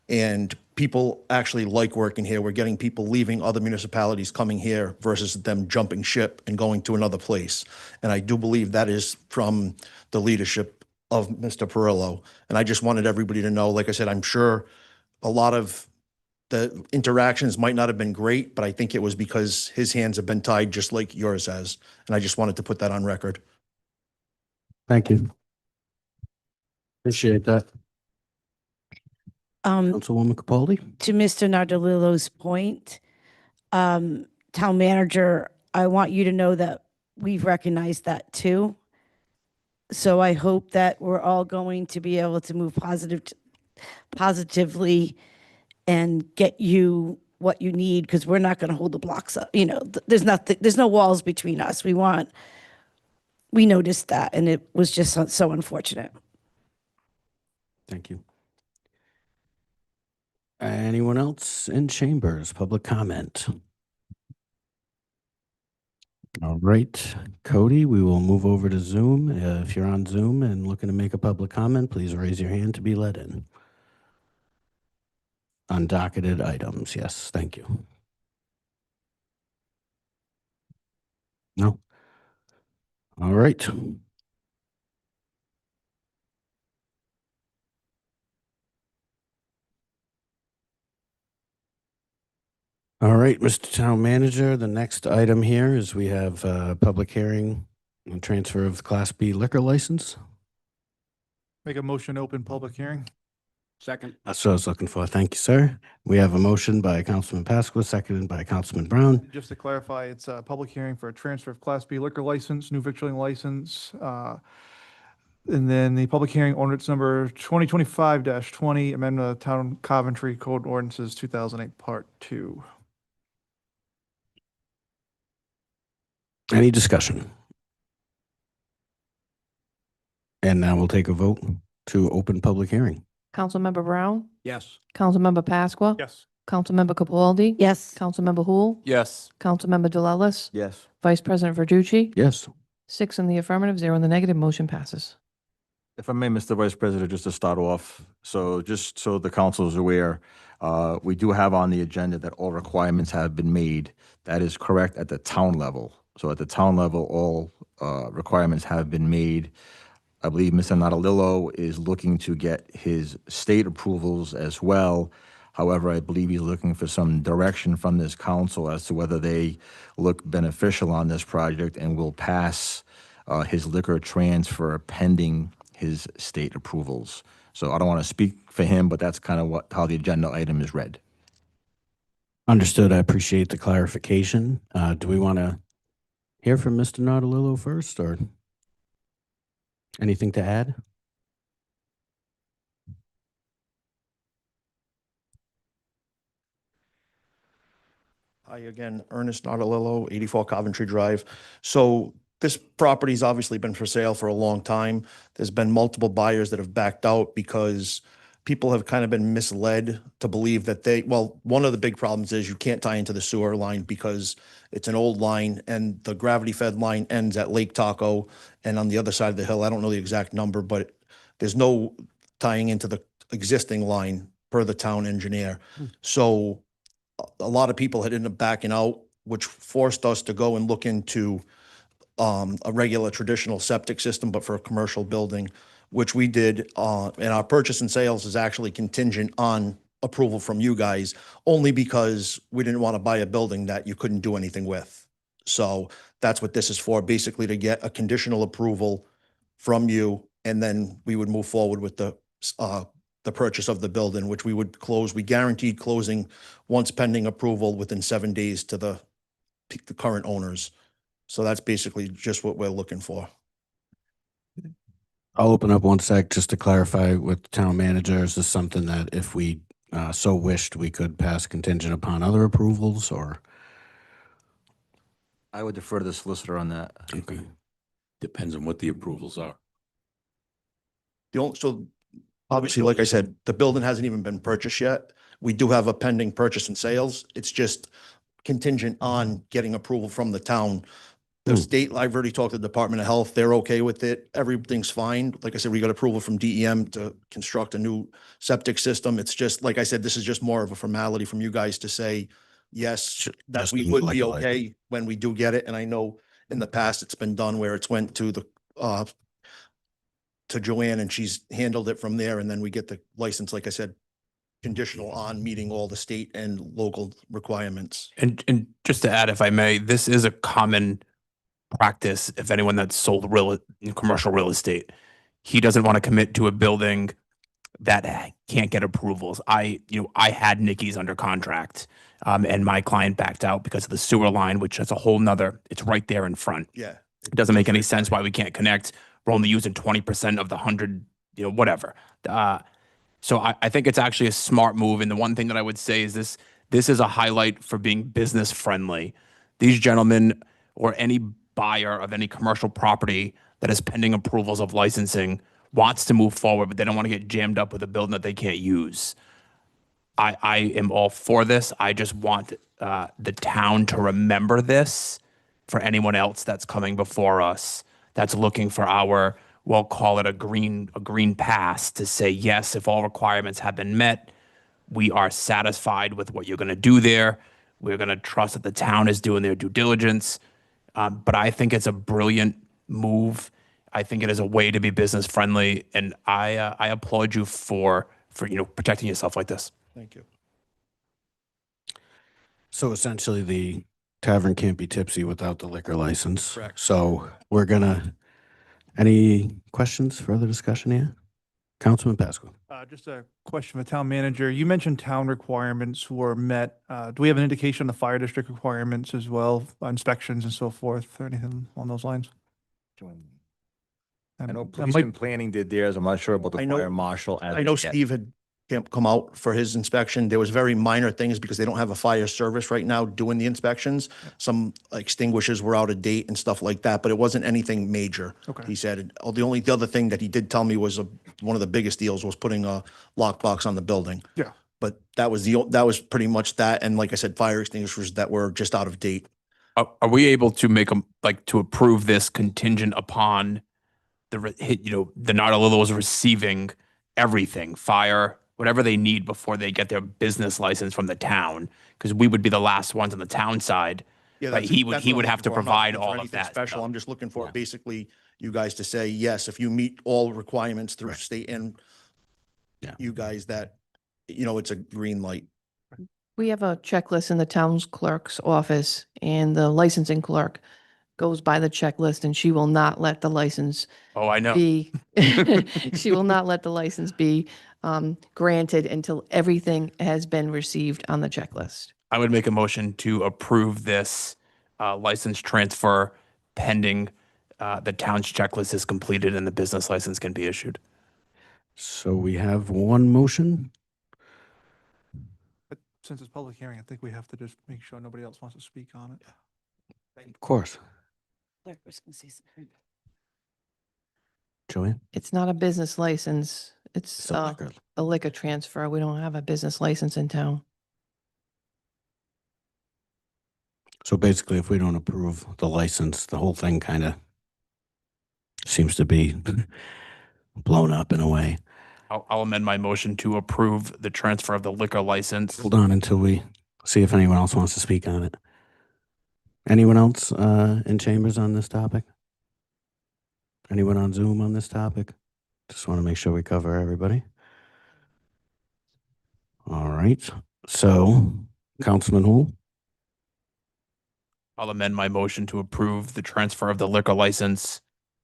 And people actually like working here. We're getting people leaving other municipalities coming here versus them jumping ship and going to another place. And I do believe that is from the leadership of Mr. Perillo. And I just wanted everybody to know, like I said, I'm sure a lot of the interactions might not have been great, but I think it was because his hands have been tied just like yours has. And I just wanted to put that on record. Thank you. Appreciate that. Councilwoman Capaldi? To Mr. Nardolillo's point, town manager, I want you to know that we've recognized that too. So I hope that we're all going to be able to move positively and get you what you need, because we're not going to hold the blocks up. You know, there's no walls between us. We noticed that, and it was just so unfortunate. Thank you. Anyone else in chambers? Public comment? All right, Cody, we will move over to Zoom. If you're on Zoom and looking to make a public comment, please raise your hand to be let in. Undocketed items, yes, thank you. No? All right. All right, Mr. Town Manager, the next item here is we have a public hearing on transfer of the Class B liquor license. Make a motion to open public hearing. Second. That's what I was looking for. Thank you, sir. We have a motion by Councilman Pasqua, seconded by Councilman Brown. Just to clarify, it's a public hearing for a transfer of Class B liquor license, new victualling license. And then the public hearing ordinance number 2025-20, amendment of Town Coventry Code Ordinances 2008, Part 2. Any discussion? And now we'll take a vote to open public hearing. Councilmember Brown, Yes. Councilmember Pasqua. Yes. Councilmember Capaldi. Yes. Councilmember Hul. Yes. Councilmember DeLellis. Yes. Vice President Verducci. Yes. 6 in the affirmative, 0 in the negative, motion passes. If I may, Mr. Vice President, just to start off, so just so the council is aware, we do have on the agenda that all requirements have been made. That is correct at the town level. So at the town level, all requirements have been made. I believe Mr. Natalillo is looking to get his state approvals as well. However, I believe he's looking for some direction from this council as to whether they look beneficial on this project and will pass his liquor transfer pending his state approvals. So I don't want to speak for him, but that's kind of how the agenda item is read. Understood. I appreciate the clarification. Do we want to hear from Mr. Natalillo first, or anything to add? Hi again, Ernest Natalillo, 84 Coventry Drive. So this property's obviously been for sale for a long time. There's been multiple buyers that have backed out because people have kind of been misled to believe that one of the big problems is you can't tie into the sewer line because it's an old line and the gravity fed line ends at Lake Taco and on the other side of the hill. I don't know the exact number, but there's no tying into the existing line per the town engineer. So a lot of people had ended up backing out, which forced us to go and look into a regular traditional septic system, but for a commercial building, which we did. And our purchase and sales is actually contingent on approval from you guys, only because we didn't want to buy a building that you couldn't do anything with. So that's what this is for, basically to get a conditional approval from you, and then we would move forward with the purchase of the building, which we would close. We guaranteed closing once pending approval within 7 days to the current owners. So that's basically just what we're looking for. I'll open up one sec just to clarify with the town manager. Is this something that if we so wished, we could pass contingent upon other approvals, or? I would defer to the solicitor on that. Okay. Depends on what the approvals are. So obviously, like I said, the building hasn't even been purchased yet. We do have a pending purchase and sales. It's just contingent on getting approval from the town The state, I've already talked to the Department of Health. They're okay with it. Everything's fine. Like I said, we got approval from DEM to construct a new septic system. It's just, like I said, this is just more of a formality from you guys to say, yes, that Just we the would be liquor license. okay when we do get it. And I know in the past it's been done where it's went to to Joanne and she's handled it from there. And then we get the license, like I said, conditional on meeting all the state and local requirements. And just to add, if I may, this is a common practice. If anyone that's sold commercial real estate, he doesn't want to commit to a building that can't get approvals. I had Nikki's under contract, and my client backed out because of the sewer line, which is a whole nother. It's right there in front. Yeah. It doesn't make any sense why we can't connect. We're only using 20% of the 100, whatever. So I think it's actually a smart move. And the one thing that I would say is this is a highlight for being business friendly. These gentlemen or any buyer of any commercial property that is pending approvals of licensing wants to move forward, but they don't want to get jammed up with a building that they can't use. I am all for this. I just want the town to remember this for anyone else that's coming before us that's looking for our, we'll call it a green pass to say, yes, if all requirements have been met, we are satisfied with what you're going to do there. We're going to trust that the town is doing their due diligence. But I think it's a brilliant move. I think it is a way to be business friendly, and I applaud you for protecting yourself like this. Thank you. So essentially, the tavern can't be tipsy without the liquor license. Correct. So we're gonna, any questions, further discussion here? Councilman Pasqua. Just a question for the town manager. You mentioned town requirements were met. Do we have an indication on the fire district requirements as well, inspections and so forth, or anything along those lines? I know That police might- and planning did theirs. I'm not sure about the I know- fire marshal. as I know of yet. Steve had come out for his inspection. There was very minor things because they don't have a fire service right now doing the inspections. Some extinguishers were out of date and stuff like that, but it wasn't anything major. Okay. He said, the other thing that he did tell me was one of the biggest deals was putting a lockbox on the building. Yeah. But that was pretty much that. And like I said, fire extinguishers that were just out of date. Are we able to make them to approve this contingent upon the Nautilillos receiving everything, fire, whatever they need before they get their business license from the town? Because we would be the last ones on the town side. Yeah, Right, that's- he would- that's he what would I'm have to looking for. I'm not provide looking for all of anything that Special. stuff. I'm just looking for Yeah. basically you guys to say, yes, if you meet all requirements through state and Yeah. you guys that, it's a green light. We have a checklist in the town's clerk's office, and the licensing clerk goes by the checklist, and she will not let the license Oh, I know. be, she will not let the license be granted until everything has been received on the checklist. I would make a motion to approve this license transfer pending the town's checklist is completed and the business license can be issued. So we have one motion. But since it's public hearing, I think we have to just make sure nobody else wants to speak on it. Of course. Clerk was gonna say something. Joanne? It's not a business license. It's It's a liquor. a liquor transfer. We don't have a business license in town. So basically, if we don't approve the license, the whole thing kind of seems to be blown up in a way. I'll amend my motion to approve the transfer of the liquor license. Hold on until we see if anyone else wants to speak on it. Anyone else in chambers on this topic? Anyone on Zoom on this topic? Just want to make sure we cover everybody. All right. So, Councilman Hool, I'll amend my motion to approve the transfer of the liquor license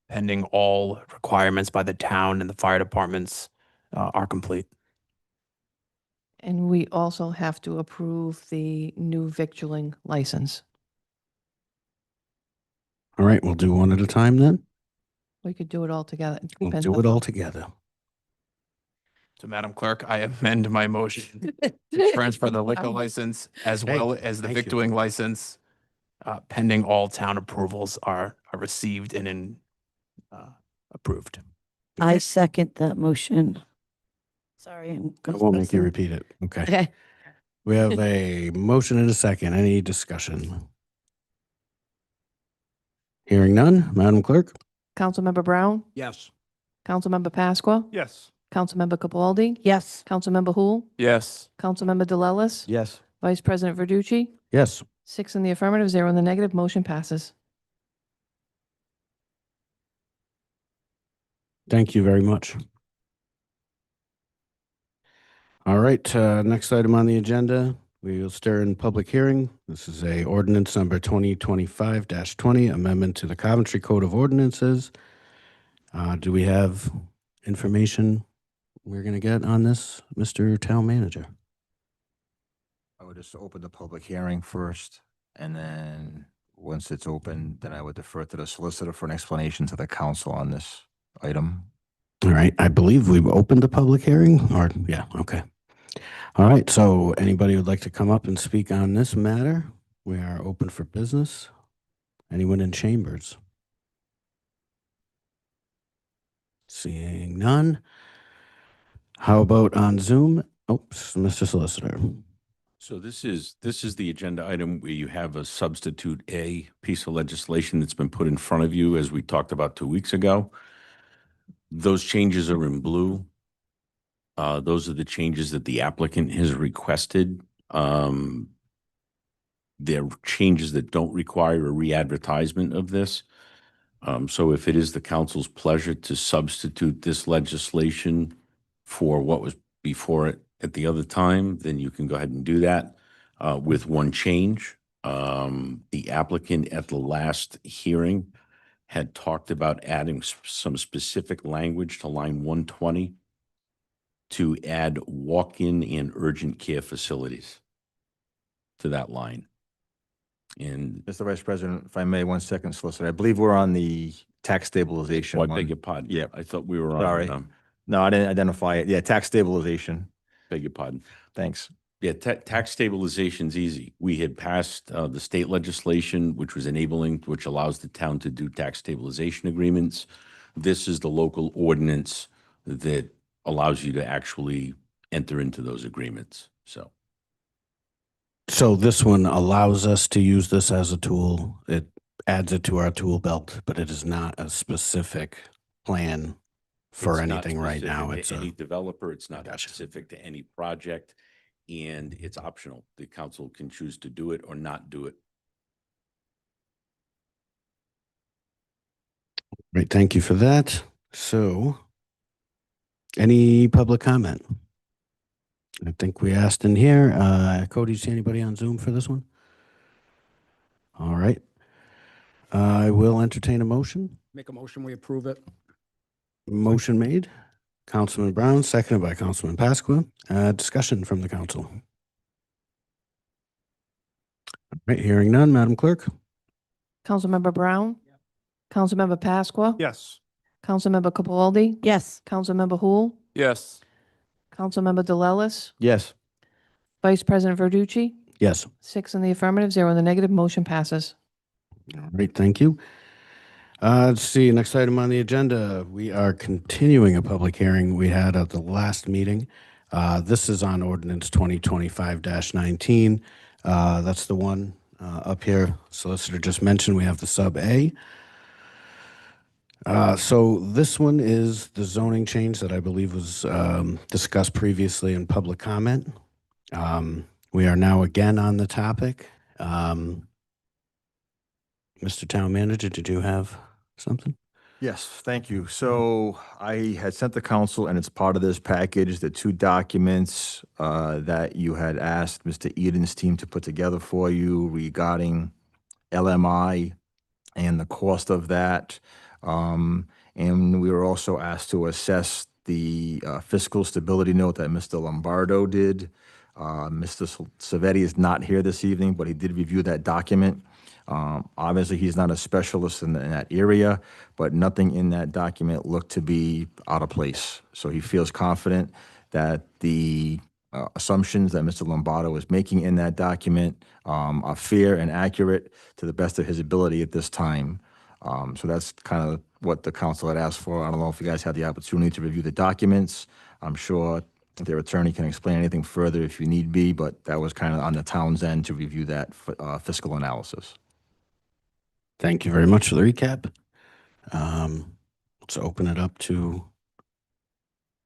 pending all requirements by the town and the fire departments are complete. And we also have to approve the new victualling license. all right, we'll do one at a time then. We could do it all together. It We'll depends do on- it all together. So Madam Clerk, I amend my motion to transfer the liquor Um, license as Hey, well as the thank you. victualling license pending all town approvals are received and approved. I second that motion. Sorry. I won't make you repeat it. Okay. Okay. We have a motion and a second. Any discussion? Hearing none, Madam Clerk? Councilmember Brown, Yes. Councilmember Pasqua, Yes. Councilmember Capaldi, Yes. Councilmember Hul, Yes. Councilmember DeLellis, Yes. Vice President Verducci, Yes. 6 in the affirmative, 0 in the negative, motion passes. Thank you very much. All right, next item on the agenda, we will start in public hearing. This is a ordinance number 2025-20, amendment to the Coventry Code of Ordinances. Do we have information we're going to get on this, Mr. Town Manager? I would just open the public hearing first, and then once it's open, then I would defer to the solicitor for an explanation to the council on this item. All right, I believe we've opened the public hearing, or, yeah, okay. All right, so anybody would like to come up and speak on this matter? We are open for business. Anyone in chambers? Seeing none. How about on Zoom? Oops, Mr. Solicitor. So this is the agenda item where you have a substitute A piece of legislation that's been put in front of you, as we talked about 2 weeks ago. Those changes are in blue. Those are the changes that the applicant has requested. They're changes that don't require a re-advertisement of this. So if it is the council's pleasure to substitute this legislation for what was before it at the other time, then you can go ahead and do that with one change. The applicant at the last hearing had talked about adding some specific language to line 120 to add walk-in and urgent care facilities to that line. And Mr. Vice President, if I may, 1 second, solicitor. I believe we're on the tax stabilization oh, I one. beg your pardon. Yeah. I thought we were on. Sorry. No, I didn't identify it. Yeah, tax stabilization. Beg your pardon. Thanks. Yeah, tax stabilization's easy. We had passed the state legislation, which was enabling, which allows the town to do tax stabilization agreements. This is the local ordinance that allows you to actually enter into those agreements. So this one allows us to use this as a tool. It adds it to our tool belt, but it is not a specific plan for It's not anything right specific now. to It's any developer. It's not Gotcha. specific to any project, and it's optional. The council can choose to do it or not do it. Great, thank you for that. So, any public comment? I think we asked in here. Cody, do you see anybody on Zoom for this one? All right. I will entertain a motion. Make a motion, we approve it. Motion made. Councilman Brown, seconded by Councilman Pasqua. Discussion from the council. All right, hearing none, Madam Clerk? Councilmember Brown, Councilmember Pasqua, Yes. Councilmember Capaldi, Yes. Councilmember Hul, Yes. Councilmember DeLellis, Yes. Vice President Verducci, Yes. 6 in the affirmative, 0 in the negative, motion passes. All right, thank you. Let's see, next item on the agenda. We are continuing a public hearing we had at the last meeting. This is on ordinance 2025-19. That's the one up here. Solicitor just mentioned we have the sub A. So this one is the zoning change that I believe was discussed previously in public comment. We are now again on the topic. Mr. Town Manager, did you have something? Yes, thank you. So I had sent the council, and it's part of this package, the 2 documents that you had asked Mr. Eden's team to put together for you regarding LMI and the cost of that. And we were also asked to assess the fiscal stability note that Mr. Lombardo did. Mr. Savetti is not here this evening, but he did review that document. Obviously, he's not a specialist in that area, but nothing in that document looked to be out of place. So he feels confident that the assumptions that Mr. Lombardo is making in that document are fair and accurate to the best of his ability at this time. So that's kind of what the council had asked for. I don't know if you guys had the opportunity to review the documents. I'm sure their attorney can explain anything further if you need be, but that was kind of on the town's end to review that fiscal analysis. Thank you very much for the recap. Let's open it up to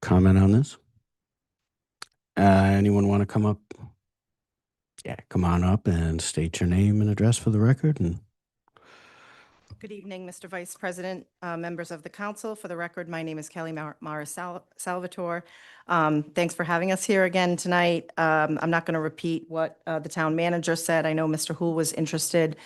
comment on this. Anyone want to come up? Yeah, come on up and state your name and address for the record. And Good evening, Mr. Vice President, members of the council. For the record, my name is Kelly Mara Salvatore. Thanks for having us here again tonight. I'm not going to repeat what the town manager said. I know Mr. Hool was interested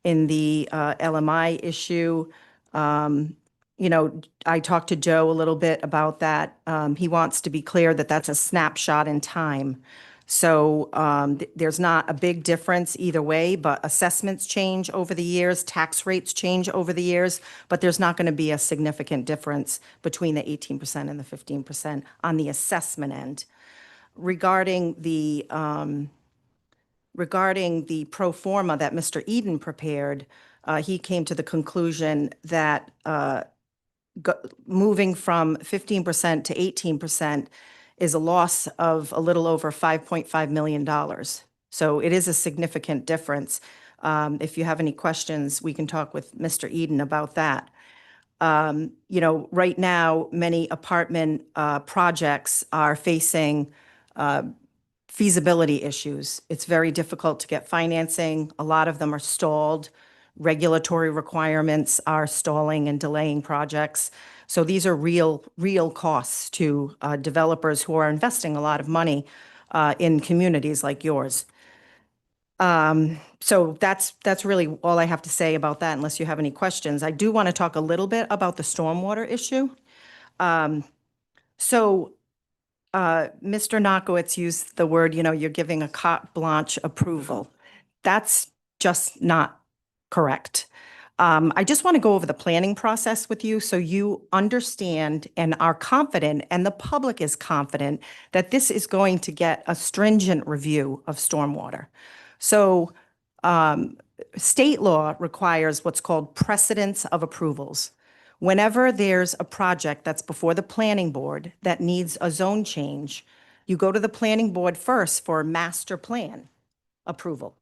in the LMI issue. You know, I talked to Joe a little bit about that. He wants to be clear that that's a snapshot in time. So there's not a big difference either way, but assessments change over the years, tax rates change over the years, but there's not going to be a significant difference between the 18% and the 15% on the assessment end. Regarding the pro forma that Mr. Eden prepared, he came to the conclusion that moving from 15% to 18% is a loss of a little over $5.5 million. So it is a significant difference. If you have any questions, we can talk with Mr. Eden about that. You know, right now, many apartment projects are facing feasibility issues. It's very difficult to get financing. A lot of them are stalled. Regulatory requirements are stalling and delaying projects. So these are real costs to developers who are investing a lot of money in communities like yours. So that's really all I have to say about that, unless you have any questions. I do want to talk a little bit about the stormwater issue. Mr. Knockowitz used the word, you know, you're giving a carte blanche approval. That's just not correct. I just want to go over the planning process with you so you understand and are confident, and the public is confident, that this is going to get a stringent review of stormwater. So state law requires what's called precedence of approvals. Whenever there's a project that's before the planning board that needs a zone change, you go to the planning board first for master plan approval.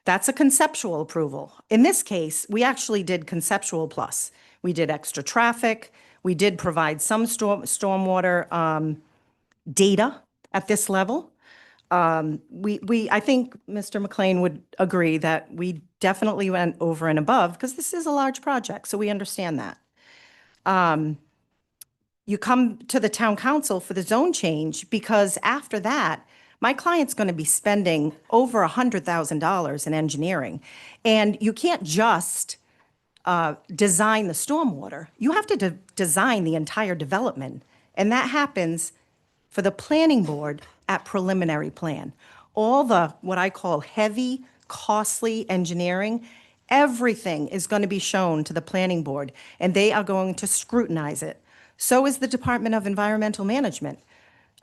That's a conceptual approval. In this case, we actually did conceptual plus. We did extra traffic. We did provide some stormwater data at this level. I think Mr. McLean would agree that we definitely went over and above, because this is a large project, so we understand that. You come to the town council for the zone change, because after that, my client's going to be spending over $100,000 in engineering. And you can't just design the stormwater. You have to design the entire development. And that happens for the planning board at preliminary plan. All the, what I call heavy, costly engineering, everything is going to be shown to the planning board, and they are going to scrutinize it. So is the Department of Environmental Management.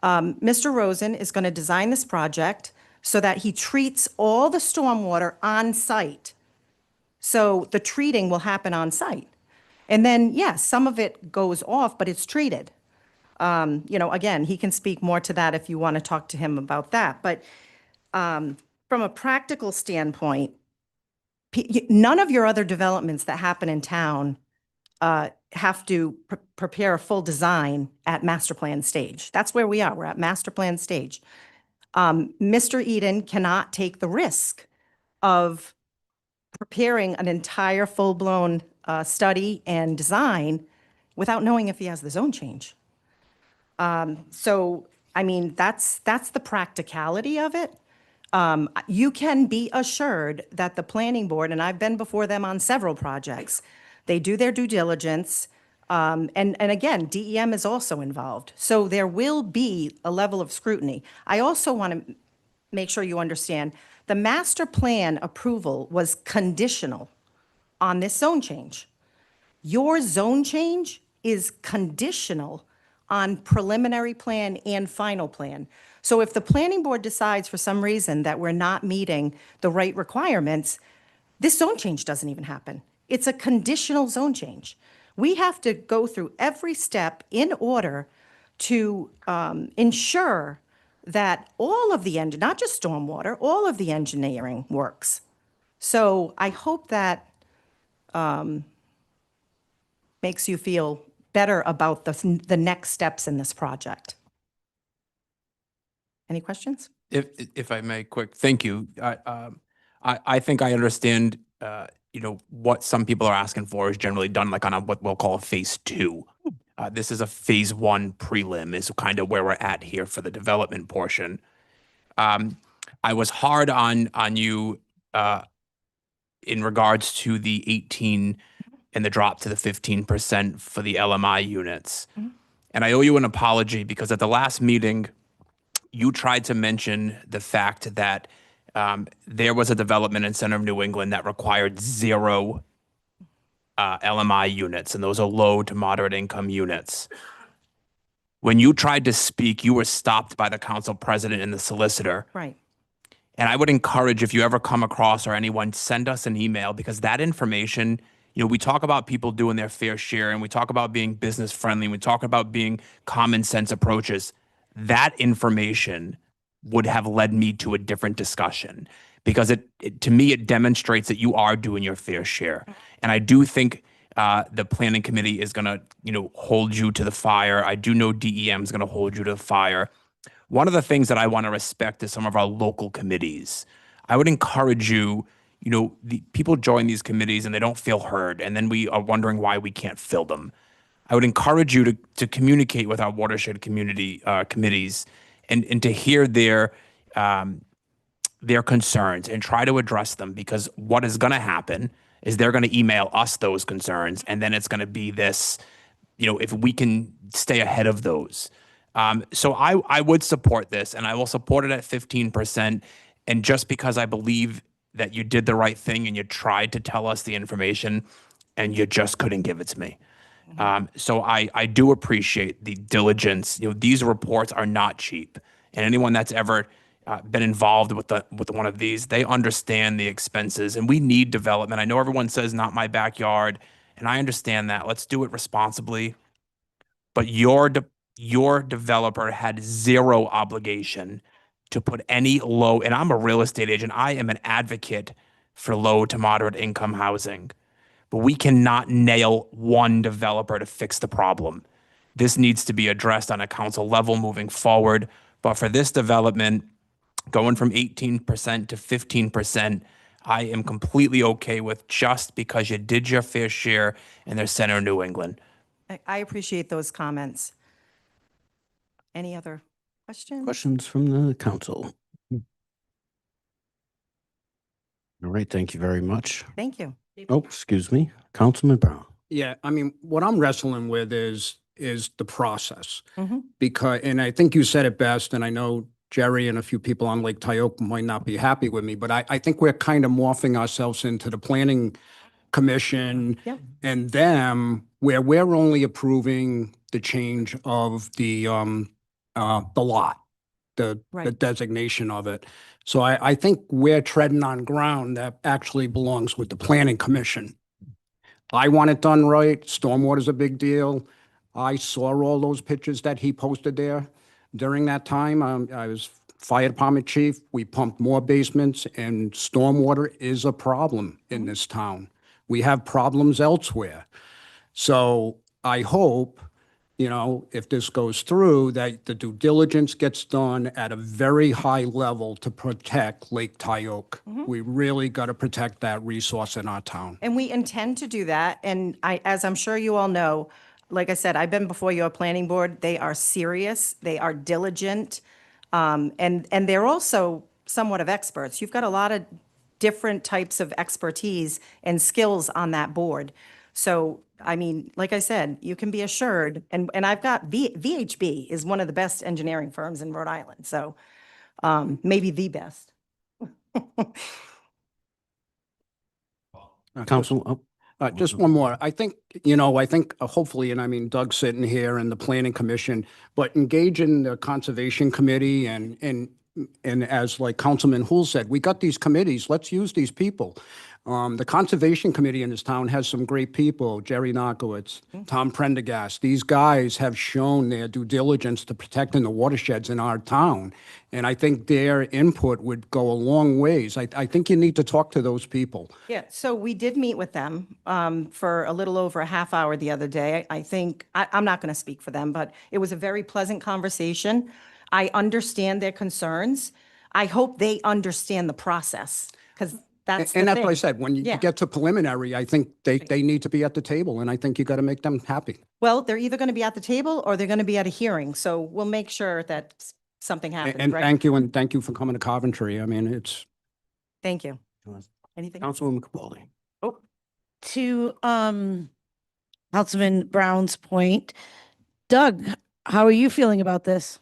Mr. Rosen is going to design this project so that he treats all the stormwater on site. So the treating will happen on site. And then, yes, some of it goes off, but it's treated. You know, again, he can speak more to that if you want to talk to him about that. But from a practical standpoint, none of your other developments that happen in town have to prepare a full design at master plan stage. That's where we are. We're at master plan stage. Mr. Eden cannot take the risk of preparing an entire full-blown study and design without knowing if he has the zone change. So, I mean, that's the practicality of it. You can be assured that the planning board, and I've been before them on several projects, they do their due diligence. And again, DEM is also involved. So there will be a level of scrutiny. I also want to make sure you understand, the master plan approval was conditional on this zone change. Your zone change is conditional on preliminary plan and final plan. So if the planning board decides for some reason that we're not meeting the right requirements, this zone change doesn't even happen. It's a conditional zone change. We have to go through every step in order to ensure that all of the not just stormwater, all of the engineering works. So I hope that makes you feel better about the next steps in this project. Any questions? If I may, quick, thank you. I think I understand, what some people are asking for is generally done like on a, what we'll call a phase 2. This is a phase 1 prelim is kind of where we're at here for the development portion. I was hard on you, in regards to the 18 and the drop to the 15% for the LMI units. And I owe you an apology because at the last meeting, you tried to mention the fact that there was a development in center of New England that required 0 LMI units, and those are low to moderate income units. When you tried to speak, you were stopped by the council president and the solicitor. Right. And I would encourage, if you ever come across or anyone, send us an email, because that information, we talk about people doing their fair share, and we talk about being business friendly, and we talk about being common sense approaches. That information would have led me to a different discussion, because to me, it demonstrates that you are doing your fair share. And I do think the planning committee is going to, hold you to the fire. I do know DEM is going to hold you to the fire. One of the things that I want to respect is some of our local committees. I would encourage you, the people join these committees and they don't feel heard, and then we are wondering why we can't fill them. I would encourage you to communicate with our watershed community committees and to hear their concerns and try to address them, because what is going to happen is they're going to email us those concerns, and then it's going to be this, if we can stay ahead of those. So I would support this, and I will support it at 15%. And just because I believe that you did the right thing and you tried to tell us the information and you just couldn't give it to me. So I do appreciate the diligence. These reports are not cheap, and anyone that's ever been involved with one of these, they understand the expenses, and we need development. I know everyone says not my backyard, and I understand that. Let's do it responsibly. But your developer had 0 obligation to put any low, and I'm a real estate agent. I am an advocate for low to moderate income housing. But we cannot nail one developer to fix the problem. This needs to be addressed on a council level moving forward. But for this development, going from 18% to 15%, I am completely okay with, just because you did your fair share in their center of New England. I appreciate those comments. Any other questions? Questions from the council? All right, thank you very much. Thank you. Oh, excuse me, Councilman Brown. Yeah, I mean, what I'm wrestling with is the process. Mhm. Because, and I think you said it best, and I know Jerry and a few people on Lake Tioga might not be happy with me, but I think we're kind of morphing ourselves into the planning commission Yep. and them, where we're only approving the change of the lot, the Right. designation of it. So I think we're treading on ground that actually belongs with the planning commission. I want it done right. Stormwater's a big deal. I saw all those pictures that he posted there. During that time, I was fire department chief. We pumped more basements, and stormwater is a problem in this town. We have problems elsewhere. So I hope, if this goes through, that the due diligence gets done at a very high level to protect Lake Tioga. We really got to protect that resource in our town. And we intend to do that. And as I'm sure you all know, like I said, I've been before your planning board. They are serious. They are diligent. And they're also somewhat of experts. You've got a lot of different types of expertise and skills on that board. So, I mean, like I said, you can be assured, and I've got VHB is one of the best engineering firms in Rhode Island. So maybe the best. Council, Just one more. I think, hopefully, and I mean, Doug's sitting here and the planning commission, but engage in the conservation committee and And as like Councilman Hool said, we got these committees, let's use these people. The Conservation Committee in this town has some great people, Jerry Narkowitz, Tom Prendergast. These guys have shown their due diligence to protecting the watersheds in our town. And I think their input would go a long ways. I think you need to talk to those people. Yeah, so we did meet with them for a little over a half hour the other day. I think, I'm not going to speak for them, but it was a very pleasant conversation. I understand their concerns. I hope they understand the process, because that's the And that's what I thing. said, when you Yeah. get to preliminary, I think they need to be at the table, and I think you got to make them happy. Well, they're either going to be at the table or they're going to be at a hearing, so we'll make sure that something happens, And right? thank you for coming to Coventry. I mean, it's. Thank you. Anything? Councilwoman Capaldi. To Councilman Brown's point, Doug, how are you feeling about this?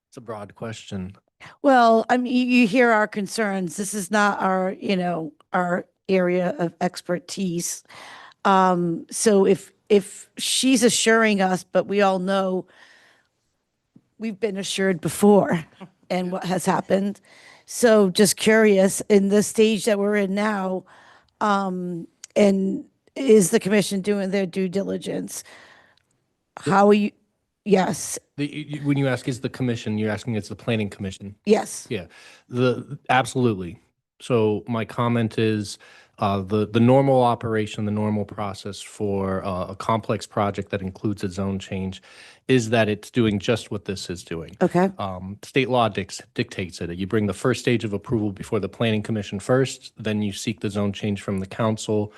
It's a broad question. Well, I mean, you hear our concerns. This is not our, our area of expertise. So if she's assuring us, but we all know we've been assured before and what has happened. So just curious, in the stage that we're in now, and is the commission doing their due diligence? How are you? Yes, When you ask is the commission, you're asking it's the planning commission. yes. Yeah, absolutely. So my comment is the normal operation, the normal process for a complex project that includes a zone change is that it's doing just what this is doing. Okay. State law dictates it. You bring the first stage of approval before the planning commission first, then you seek the zone change from the council.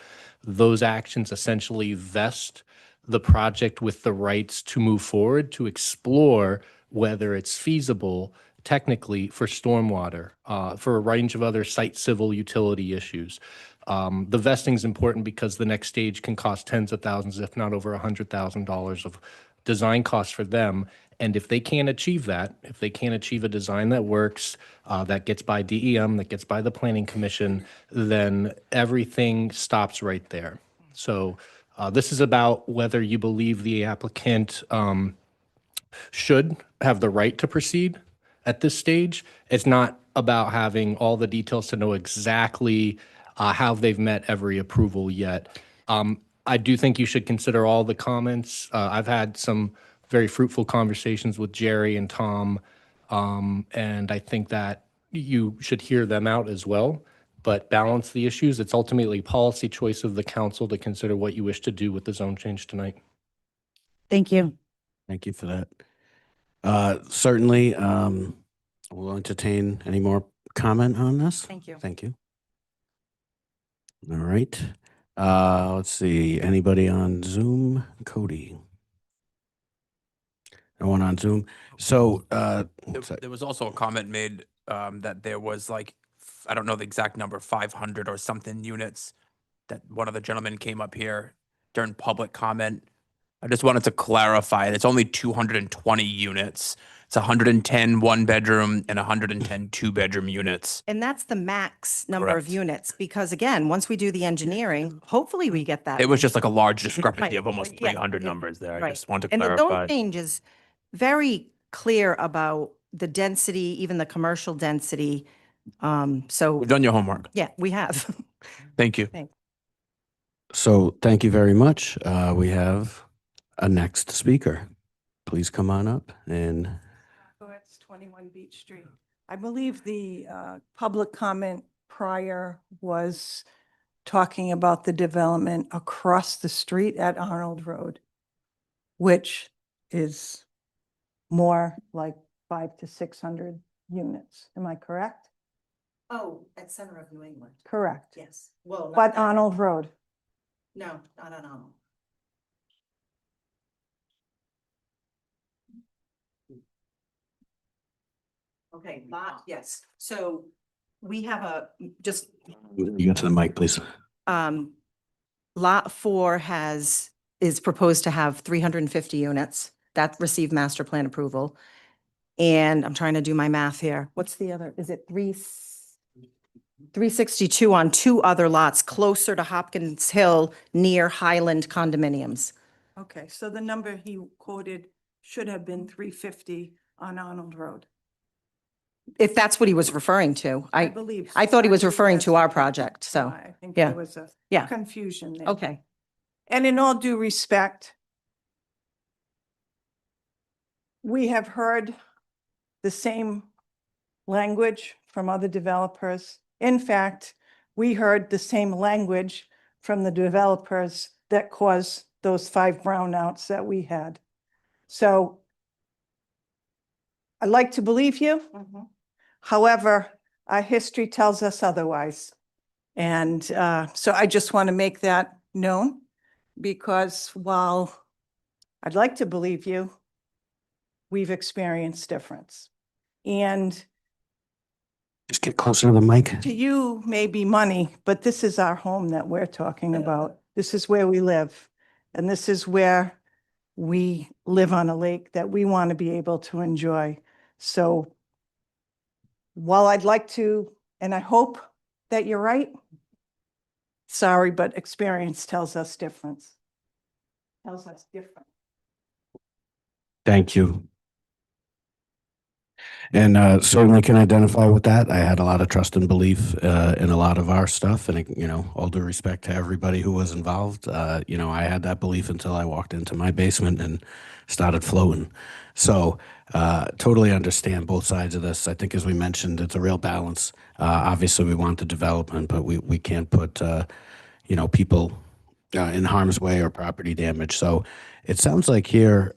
Those actions essentially vest the project with the rights to move forward, to explore whether it's feasible technically for stormwater, for a range of other site civil utility issues. The vesting is important because the next stage can cost tens of thousands, if not over $100,000 of design costs for them. And if they can't achieve that, if they can't achieve a design that works, that gets by DEM, that gets by the Planning Commission, then everything stops right there. So this is about whether you believe the applicant should have the right to proceed at this stage. It's not about having all the details to know exactly how they've met every approval yet. I do think you should consider all the comments. I've had some very fruitful conversations with Jerry and Tom, and I think that you should hear them out as well, but balance the issues. It's ultimately a policy choice of the council to consider what you wish to do with the zone change tonight. Thank you. Thank you for that. Certainly, we'll entertain any more comment on this. Thank you. Thank you. All right. Let's see. Anybody on Zoom? Cody. No one on Zoom. So There was also a comment made that there was like, I don't know the exact number, 500 or something units that one of the gentlemen came up here during public comment. I just wanted to clarify, it's only 220 units. It's 110 one bedroom and 110 two bedroom units. And that's the max number Correct. of units, because again, once we do the engineering, hopefully we get that. It was just like a large discrepancy Right. of almost Yeah. 300 numbers there. I Right. just wanted to And the clarify. zone change is very clear about the density, even the commercial density. So, We've done your homework. yeah, we have. Thank you. So thank you very much. We have a next speaker. Please come on up and It's 21 Beach Street. I believe the public comment prior was talking about the development across the street at Arnold Road, which is more like 500 to 600 units. Am I correct? Oh, at Center of New England. Correct. Yes. Well, not But that- Arnold Road. No, not on Arnold. Okay, lot, yes. So we have just, you get to the mic, please. lot 4 is proposed to have 350 units that received master plan approval. And I'm trying to do my math here. What's the other? Is it 362 on 2 other lots closer to Hopkins Hill near Highland condominiums? Okay, so the number he quoted should have been 350 on Arnold Road. If that's what he was referring to, I believe. I thought he was believe referring that's to our what- project, so, I think yeah. there was a Yeah. confusion there. okay. And in all due respect, we have heard the same language from other developers. In fact, we heard the same language from the developers that caused those 5 brownouts that we had. So I'd like to believe you. However, our history tells us otherwise. And so I just want to make that known, because while I'd like to believe you, we've experienced difference. And Just get closer to the mic. to you, maybe money, but this is our home that we're talking about. This is where we live. And this is where we live on a lake that we want to be able to enjoy. So while I'd like to, and I hope that you're right, sorry, but experience tells us difference. Tells us different. Thank you. And certainly can identify with that. I had a lot of trust and belief in a lot of our stuff, and you know, all due respect to everybody who was involved. You know, I had that belief until I walked into my basement and started floating. So totally understand both sides of this. I think, as we mentioned, it's a real balance. Obviously, we want the development, but we can't put you know, people in harm's way or property damage. So it sounds like here,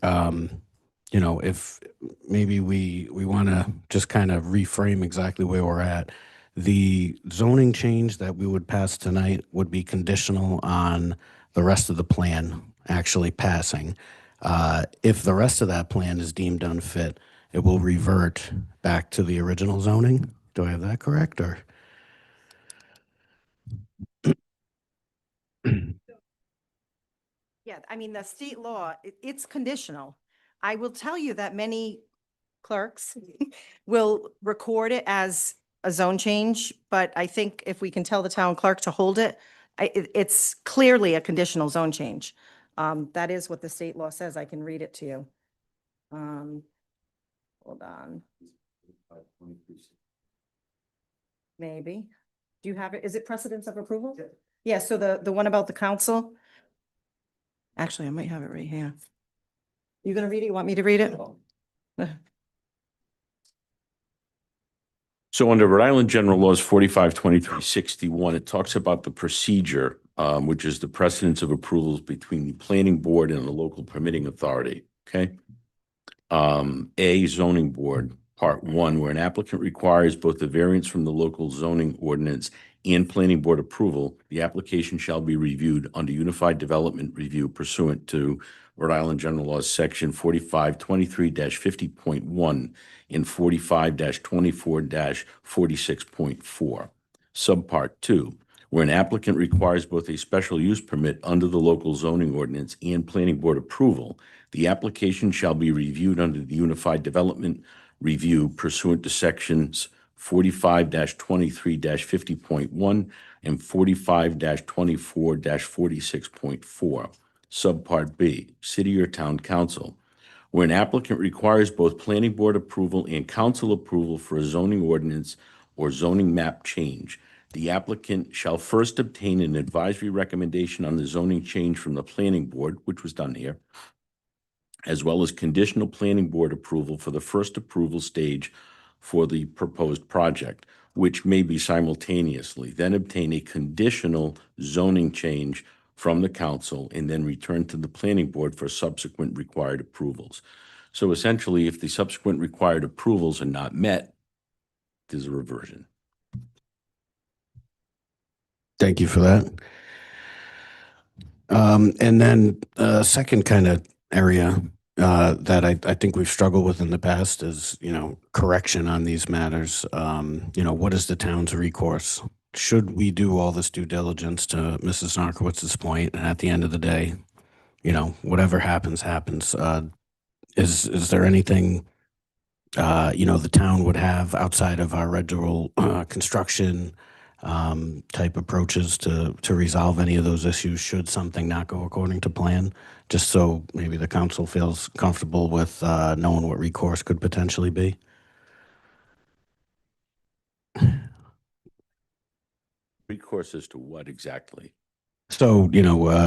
you know, if maybe we want to just kind of reframe exactly where we're at. The zoning change that we would pass tonight would be conditional on the rest of the plan actually passing. If the rest of that plan is deemed unfit, it will revert back to the original zoning. Do I have that correct, or? Yeah, I mean, the state law, it's conditional. I will tell you that many clerks will record it as a zone change, but I think if we can tell the town clerk to hold it, it's clearly a conditional zone change. That is what the state law says. I can read it to you. Hold on. Maybe. Do you have it? Is it precedence of approval? Yeah, so the one about the council. Actually, I might have it right here. You gonna read it? You want me to read it? So under Rhode Island General Laws 452361, it talks about the procedure, which is the precedence of approvals between the planning board and the local permitting authority, okay? A, zoning board, part 1, where an applicant requires both the variance from the local zoning ordinance and planning board approval, the application shall be reviewed under Unified Development Review pursuant to Rhode Island General Laws Section 4523-50.1 and 45-24-46.4. Subpart 2, where an applicant requires both a special use permit under the local zoning ordinance and planning board approval, the application shall be reviewed under the Unified Development Review pursuant to Sections 45-23-50.1 and 45-24-46.4. Subpart B, City or Town Council, where an applicant requires both planning board approval and council approval for a zoning ordinance or zoning map change, the applicant shall first obtain an advisory recommendation on the zoning change from the planning board, which was done here, as well as conditional planning board approval for the first approval stage for the proposed project, which may be simultaneously, then obtain a conditional zoning change from the council and then return to the planning board for subsequent required approvals. So essentially, if the subsequent required approvals are not met, there's a reversion. Thank you for that. And then second kind of area that I think we've struggled with in the past is, you know, correction on these matters. You know, what is the town's recourse? Should we do all this due diligence, to Mrs. Narkowitz's point, and at the end of the day, you know, whatever happens, happens. Is there anything, you know, the town would have outside of our regular construction, type approaches to resolve any of those issues should something not go according to plan, just so maybe the council feels comfortable with knowing what recourse could potentially be. Recourse as to what exactly? So,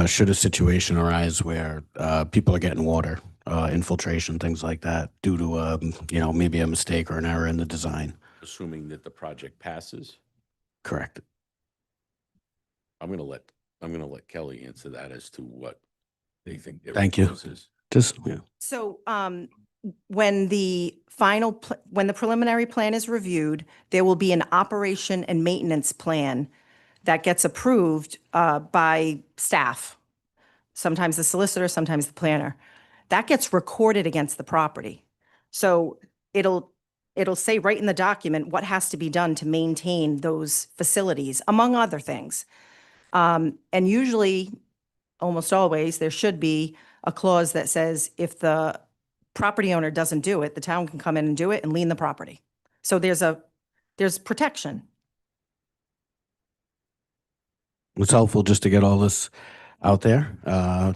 should a situation arise where people are getting water, infiltration, things like that, due to, maybe a mistake or an error in the design? Assuming that the project passes? Correct. I'm gonna let Kelly answer that as to what they think their Thank you. recourse is. Just, yeah. So when the when the preliminary plan is reviewed, there will be an operation and maintenance plan that gets approved by staff. Sometimes the solicitor, sometimes the planner. That gets recorded against the property. So it'll say right in the document what has to be done to maintain those facilities, among other things. And usually, almost always, there should be a clause that says if the property owner doesn't do it, the town can come in and do it and lien the property. So there's protection. It's helpful just to get all this out there.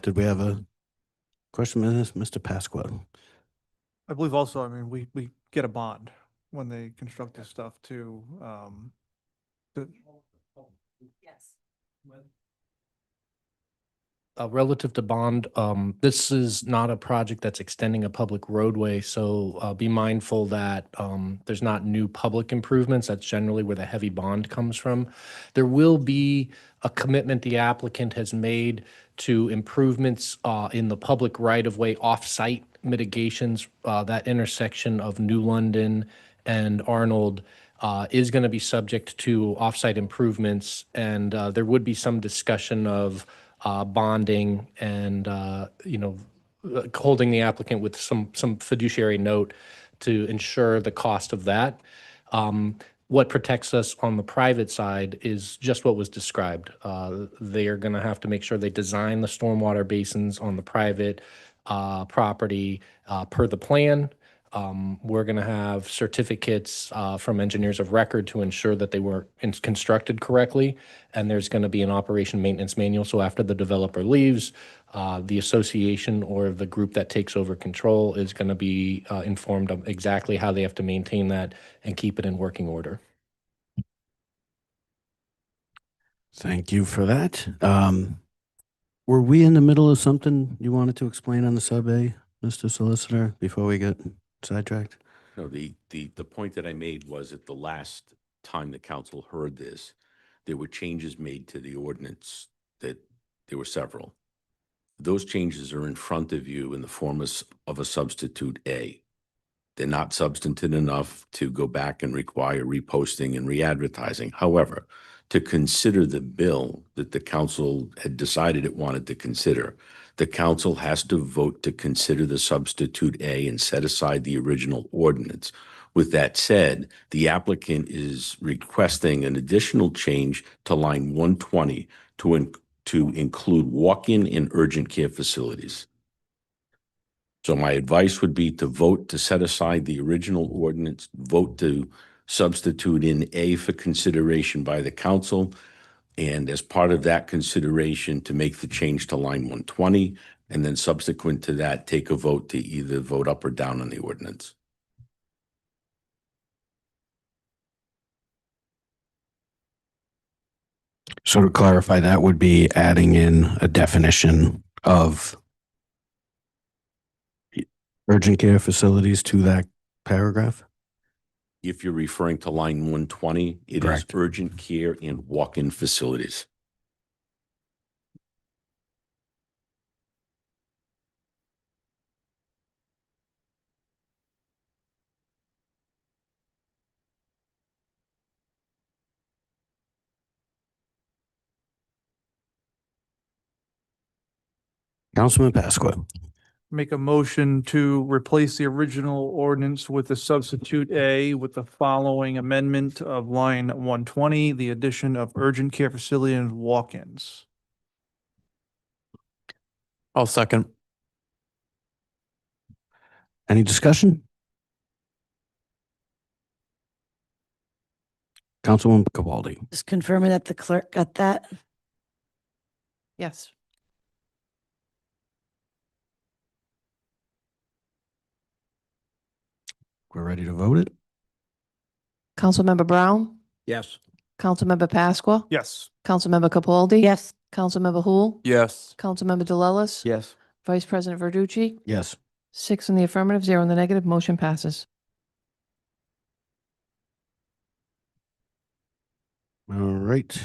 Did we have a question, Mr. Pasqua? I believe also, I mean, we get a bond when they construct this stuff too. Yes. Relative to bond, this is not a project that's extending a public roadway, so be mindful that there's not new public improvements. That's generally where the heavy bond comes from. There will be a commitment the applicant has made to improvements in the public right-of-way off-site mitigations. That intersection of New London and Arnold is going to be subject to off-site improvements, and there would be some discussion of bonding and, holding the applicant with some fiduciary note to ensure the cost of that. What protects us on the private side is just what was described. They are going to have to make sure they design the stormwater basins on the private property per the plan. We're going to have certificates from engineers of record to ensure that they were constructed correctly. And there's going to be an operation maintenance manual. So after the developer leaves, the association or the group that takes over control is going to be informed of exactly how they have to maintain that and keep it in working order. Thank you for that. Were we in the middle of something you wanted to explain on the sub-A, Mr. Solicitor, before we get sidetracked? No, the point that I made was at the last time the council heard this, there were changes made to the ordinance, that there were several. Those changes are in front of you in the form of a substitute A. They're not substantive enough to go back and require reposting and re-advertising. However, to consider the bill that the council had decided it wanted to consider, the council has to vote to consider the substitute A and set aside the original ordinance. With that said, the applicant is requesting an additional change to line 120 to include walk-in and urgent care facilities. So my advice would be to vote to set aside the original ordinance, vote to substitute in A for consideration by the council, and as part of that consideration, to make the change to line 120, and then subsequent to that, take a vote to either vote up or down on the ordinance. So to clarify, that would be adding in a definition of urgent care facilities to that paragraph? If you're referring to line 120, it Correct. is urgent care and walk-in facilities. Councilman Pasqua. Make a motion to replace the original ordinance with the substitute A with the following amendment of line 120, the addition of urgent care facility and walk-ins. I'll second. Any discussion? Councilwoman Capaldi. Just confirming that the clerk got that. Yes. We're ready to vote it? Councilmember Brown, Yes. Councilmember Pasqua, Yes. Councilmember Capaldi. Yes. Councilmember Hul, Yes. Councilmember DeLellis, Yes. Vice President Verducci, Yes. 6 in the affirmative, 0 in the negative, motion passes. All right.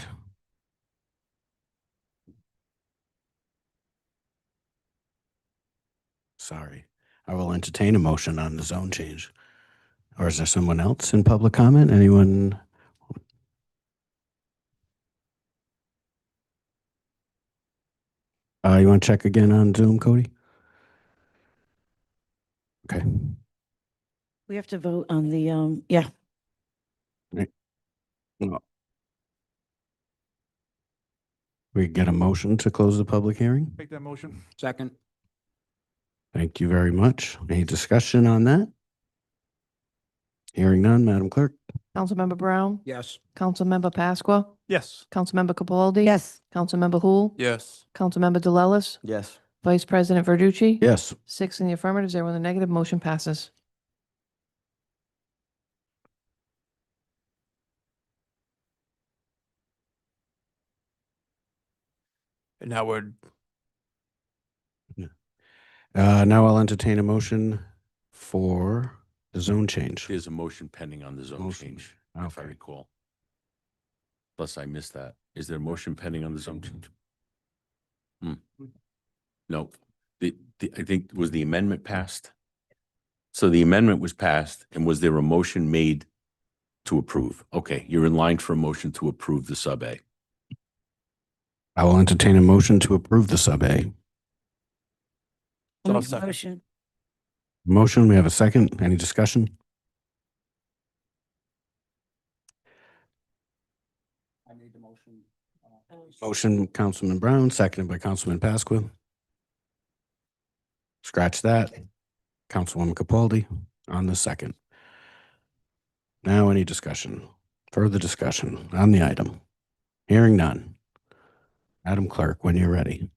Sorry. I will entertain a motion on the zone change. Or is there someone else in public comment? Anyone? You want to check again on Zoom, Cody? Okay. We have to vote on the, yeah. No. We get a motion to close the public hearing? Make that motion. Second. Thank you very much. Any discussion on that? Hearing none, Madam Clerk? Councilmember Brown, Yes. Councilmember Pasqua, Yes. Councilmember Capaldi. Yes. Councilmember Hul, Yes. Councilmember DeLellis, Yes. Vice President Verducci. Yes. 6 in the affirmative, 0 in the negative, motion passes. And now we're Now I'll entertain a motion for the zone change. There's a motion pending on the zone Motion. change, if I Okay. recall. Plus, I missed that. Is there a motion pending on the zone change? No, I think, was the amendment passed? So the amendment was passed, and was there a motion made to approve? Okay, you're in line for a motion to approve the sub A. I will entertain a motion to approve the sub A. So I'll Make the second. motion. Motion, we have a second. Any discussion? I made the motion. Motion, Councilman Brown, seconded by Councilman Pasqua. Scratch that. Councilwoman Capaldi on the second. Now any discussion? Further discussion on the item? Hearing none. Madam Clerk, when you're ready.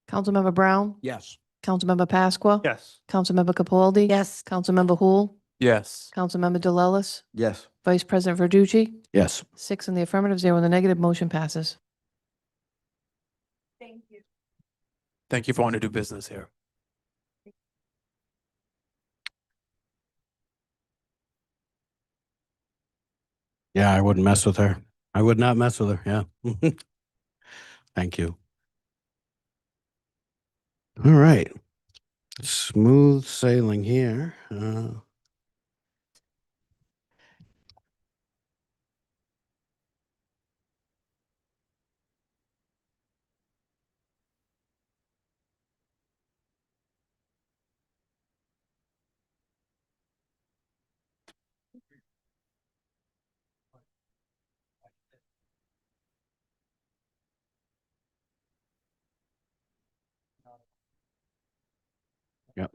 Councilmember Brown, Yes. Councilmember Pasqua. Yes. Councilmember Capaldi. Yes. Councilmember Hul, Yes. Councilmember DeLellis, Yes. Vice President Verducci. Yes. 6 in the affirmative, 0 in the negative, motion passes. Thank you for wanting to do business here. Yeah, I wouldn't mess with her. I would not mess with her. Yeah. Thank you. All right. Smooth sailing here. Yep.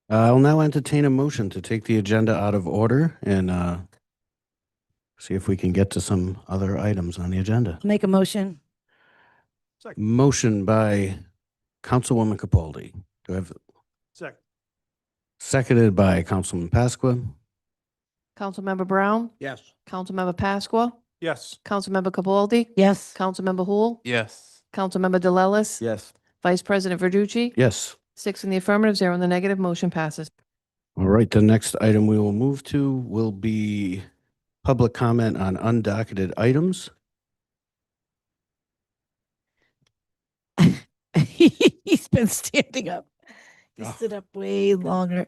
I'll now entertain a motion to take the agenda out of order and see if we can get to some other items on the agenda. Make a motion. Motion by Councilwoman Capaldi. Do I have Second. seconded by Councilman Pasqua? Councilmember Brown, Yes. Councilmember Pasqua, Yes. Councilmember Capaldi. Yes. Councilmember Hul, Yes. Councilmember DeLellis, Yes. Vice President Verducci. Yes. 6 in the affirmative, 0 in the negative, motion passes. All right, the next item we will move to will be public comment on undocketed items. He's been standing up. He Oh. stood up way longer.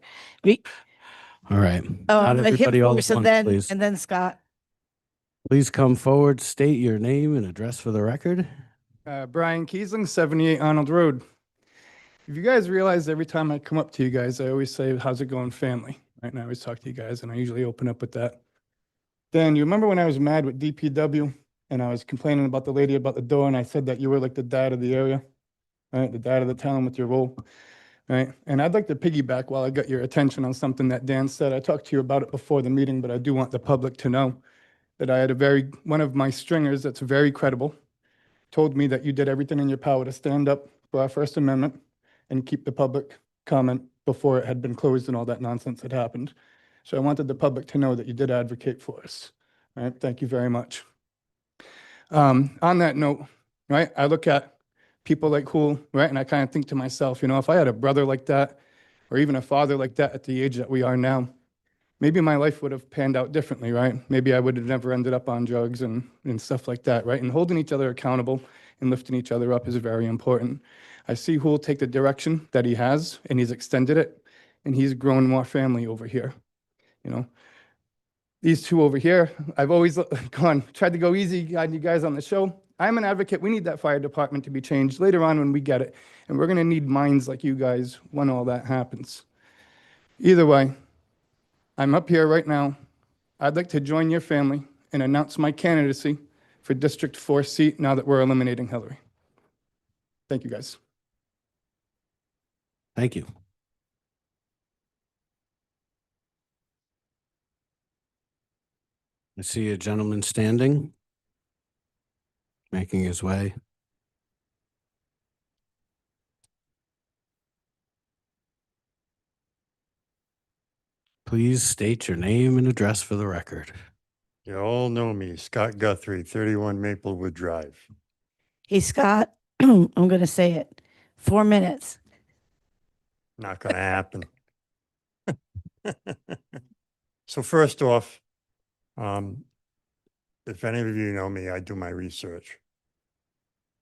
All right. Not Him everybody all at first, and once, then, please. and then Scott. Please come forward, state your name and address for the record. Brian Kiesling, 78 Arnold Road. If you guys realize every time I come up to you guys, I always say, how's it going, family? Right? And I always talk to you guys, and I usually open up with that. Then you remember when I was mad with DPW and I was complaining about the lady about the door, and I said that you were like the dad of the area, right? The dad of the town with your role, right? And I'd like to piggyback while I got your attention on something that Dan said. I talked to you about it before the meeting, but I do want the public to know that I had one of my stringers that's very credible, told me that you did everything in your power to stand up for our First Amendment and keep the public comment before it had been closed and all that nonsense had happened. So I wanted the public to know that you did advocate for us. All right, thank you very much. On that note, right, I look at people like Hool, right, and I kind of think to myself, you know, if I had a brother like that, or even a father like that at the age that we are now, maybe my life would have panned out differently, right? Maybe I would have never ended up on drugs and stuff like that, right? And holding each other accountable and lifting each other up is very important. I see Hool take the direction that he has, and he's extended it, and he's grown more family over here, you know? These two over here, I've always tried to go easy on you guys on the show. I'm an advocate. We need that fire department to be changed later on when we get it. And we're going to need minds like you guys when all that happens. Either way, I'm up here right now. I'd like to join your family and announce my candidacy for District 4 seat now that we're eliminating Hillary. Thank you, guys. Thank you. I see a gentleman standing, making his way. Please state your name and address for the record. You all know me, Scott Guthrie, 31 Maplewood Drive. Hey, Scott, I'm going to say it. 4 minutes. Not going to happen. So first off, if any of you know me, I do my research.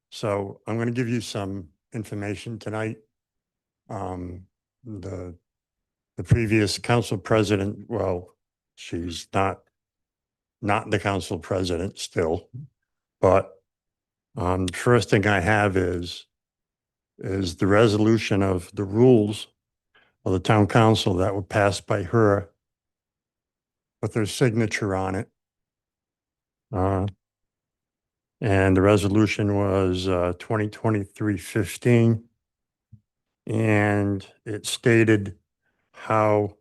So I'm going to give you some information tonight. The previous council president, well, she's not the council president still, but first thing I have is the resolution of the rules of the town council that were passed by her with her signature on it. And the resolution was 2023-15. And it stated how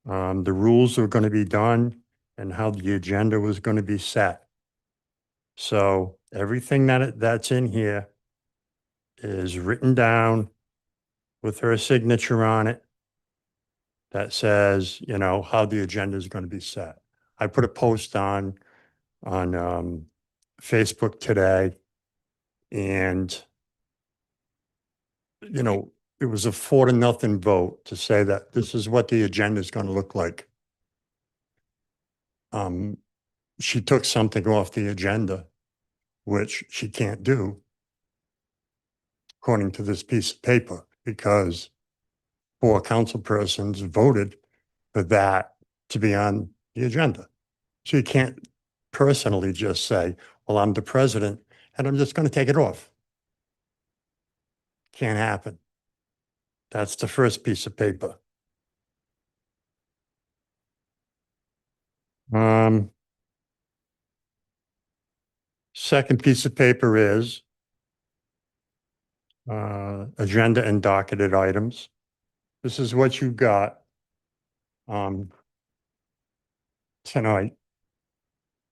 the rules were going to be done and how the agenda was going to be set. So everything that's in here is written down with her signature on it that says, you know, how the agenda is going to be set. I put a post on Facebook today, and, you know, it was a 4-0 vote to say that this is what the agenda is going to look like. She took something off the agenda, which she can't do, according to this piece of paper, because 4 council persons voted for that to be on the agenda. So you can't personally just say, well, I'm the president and I'm just going to take it off. Can't happen. That's the first piece of paper. Second piece of paper is agenda and docketed items. This is what you got tonight.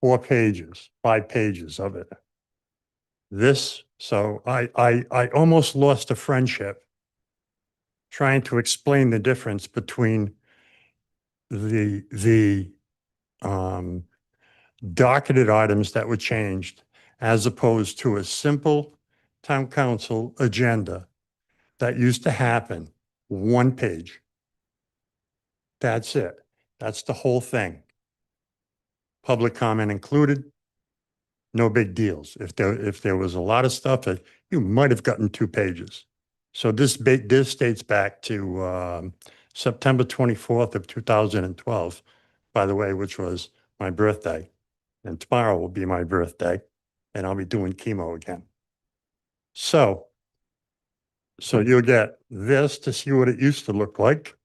4 pages, 5 pages of it. So I almost lost a friendship trying to explain the difference between the docketed items that were changed as opposed to a simple town council agenda that used to happen 1 page. That's it. That's the whole thing. Public comment included. No big deals. If there was a lot of stuff that you might have gotten 2 pages. So this dates back to September 24th of 2012, by the way, which was my birthday. And tomorrow will be my birthday, and I'll be doing chemo again. So you'll get this to see what it used to look like.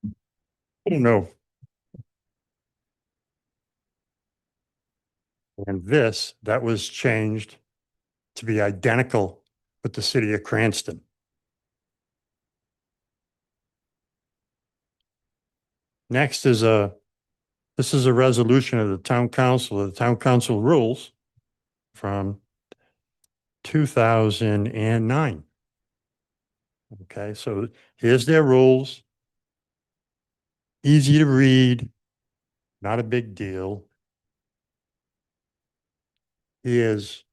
I don't know. And this, that was changed to be identical with the city of Cranston. Next is a This is a resolution of the town council rules from 2009. Okay, so here's their rules. Easy to read, not a big deal. Here's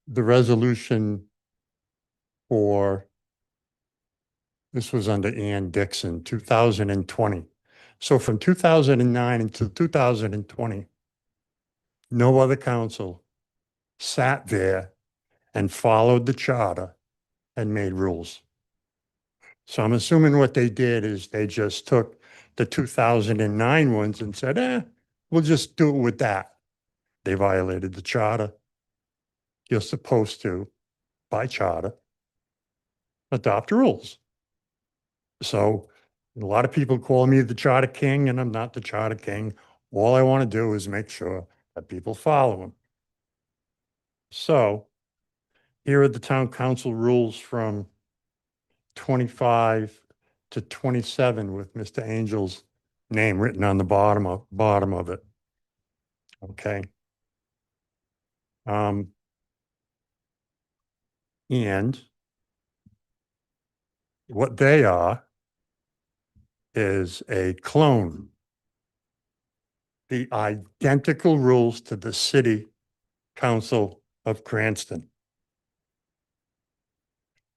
the resolution for, this was under Ann Dixon, 2020. So from 2009 until 2020, no other council sat there and followed the charter and made rules. So I'm assuming what they did is they just took the 2009 ones and said, we'll just do it with that. They violated the charter. You're supposed to, by charter, adopt rules. So a lot of people call me the charter king, and I'm not the charter king. All I want to do is make sure that people follow them. So here are the town council rules from 25 to 27 with Mr. Angel's name written on the bottom of it. Okay. And what they are is a clone. The identical rules to the City Council of Cranston.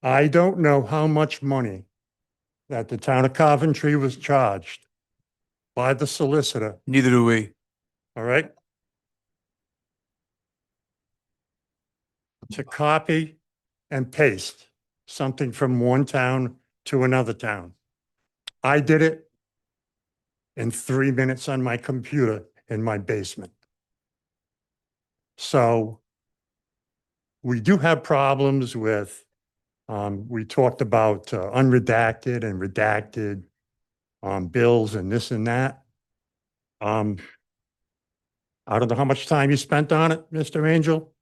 I don't know how much money that the town of Coventry was charged by the solicitor. Neither do we. All right. To copy and paste something from one town to another town. I did it in 3 minutes on my computer in my basement. So we do have problems with, we talked about unredacted and redacted bills and this and that. I don't know how much time you spent on it, Mr. Angel.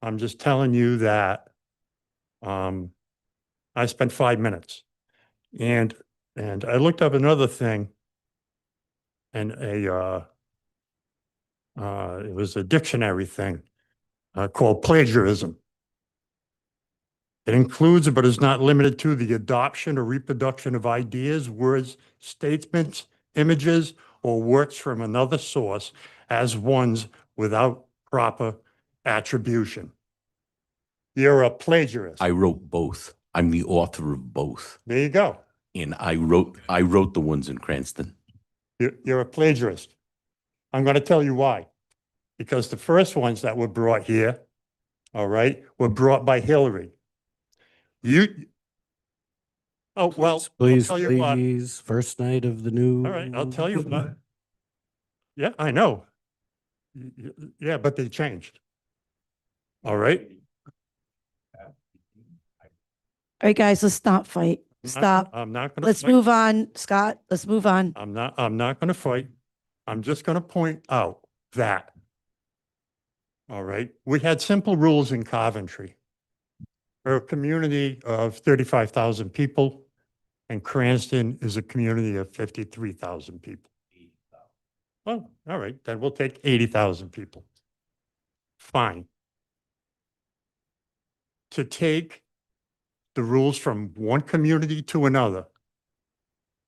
I'm just telling you that I spent 5 minutes. And I looked up another thing, and it was a dictionary thing called plagiarism. It includes, but is not limited to, the adoption or reproduction of ideas, words, statements, images, or works from another source as one's without proper attribution. You're a plagiarist. I wrote both. I'm the author of both. There you go. And I wrote the ones in Cranston. You're a plagiarist. I'm going to tell you why. Because the first ones that were brought here, all right, were brought by Hillary. Oh, well, Please, I'll tell you what. please, first night of the new. All right, I'll tell you what. Yeah, I know. Yeah, but they changed. All right. All right, guys, let's not fight. Stop. I'm not going to. Let's move on, Scott. Let's move on. I'm not going to fight. I'm just going to point out that. All right. We had simple rules in Coventry. We're a community of 35,000 people, and Cranston is a community of 53,000 people. Well, all right, then we'll take 80,000 people. Fine. To take the rules from one community to another,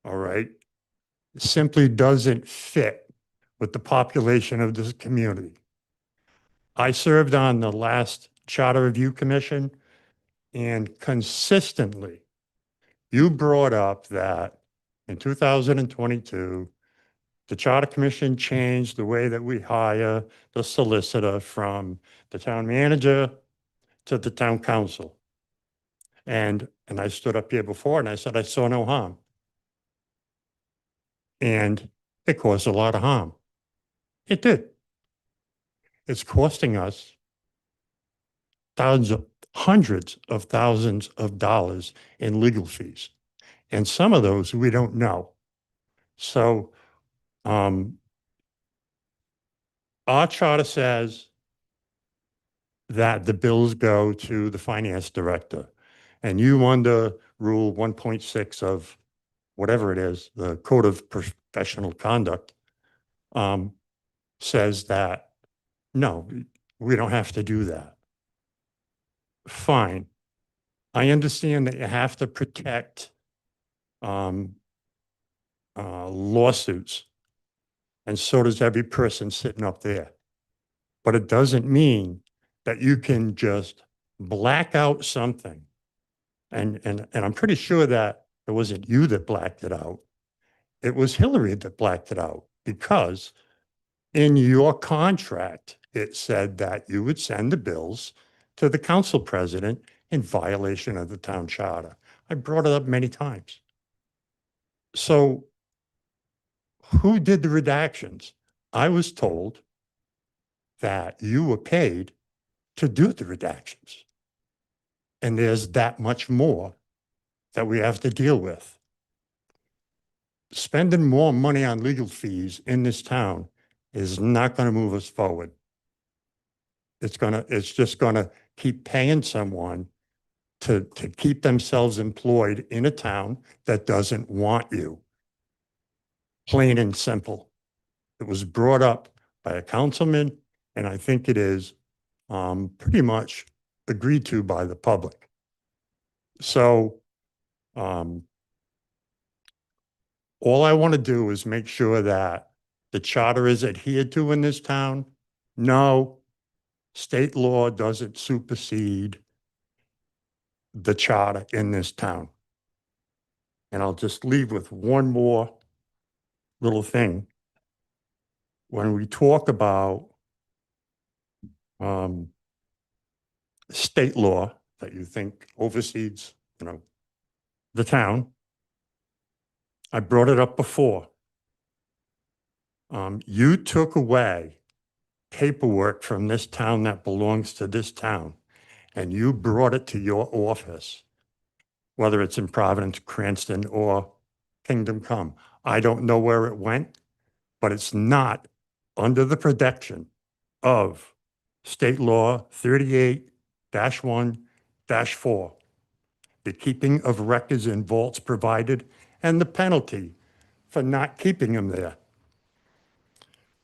all right, simply doesn't fit with the population of this community. I served on the last Charter Review Commission, and consistently, you brought up that in 2022, the Charter Commission changed the way that we hire the solicitor from the town manager to the town council. And I stood up here before and I said, I saw no harm. And it caused a lot of harm. It did. It's costing us hundreds of thousands of dollars in legal fees. And some of those we don't know. So our charter says that the bills go to the finance director. And you under Rule 1.6 of whatever it is, the Code of Professional Conduct, says that, no, we don't have to do that. Fine. I understand that you have to protect lawsuits, and so does every person sitting up there. But it doesn't mean that you can just black out something. And I'm pretty sure that it wasn't you that blacked it out. It was Hillary that blacked it out, because in your contract, it said that you would send the bills to the council president in violation of the town charter. I brought it up many times. So who did the redactions? I was told that you were paid to do the redactions. And there's that much more that we have to deal with. Spending more money on legal fees in this town is not going to move us forward. It's just going to keep paying someone to keep themselves employed in a town that doesn't want you. Plain and simple. It was brought up by a councilman, and I think it is pretty much agreed to by the public. So all I want to do is make sure that the charter is adhered to in this town. No, state law doesn't supersede the charter in this town. And I'll just leave with one more little thing. When we talk about state law that you think oversees, the town, I brought it up before. You took away paperwork from this town that belongs to this town, and you brought it to your office, whether it's in Providence, Cranston, or Kingdom Come. I don't know where it went, but it's not under the protection of State Law 38-1-4, the keeping of records in vaults provided, and the penalty for not keeping them there.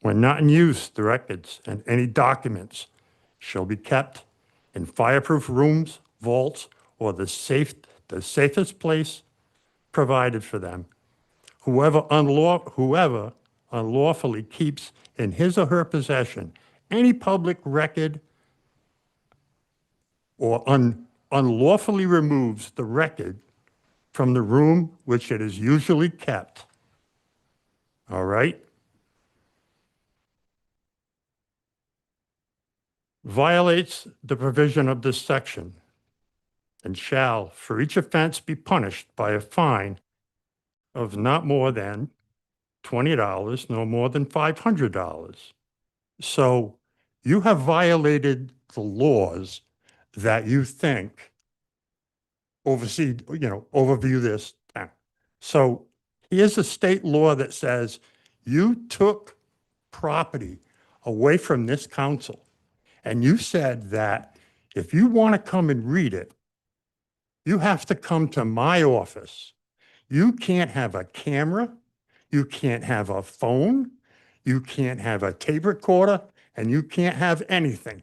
When not in use, the records and any documents shall be kept in fireproof rooms, vaults, or the safest place provided for them. Whoever unlawfully keeps in his or her possession any public record or unlawfully removes the record from the room which it is usually kept. All right? Violates the provision of this section and shall, for each offense, be punished by a fine of not more than $20, no more than $500. So you have violated the laws that you think overview this town. So here's a state law that says you took property away from this council, and you said that if you want to come and read it, you have to come to my office. You can't have a camera. You can't have a phone. You can't have a tape recorder, and you can't have anything.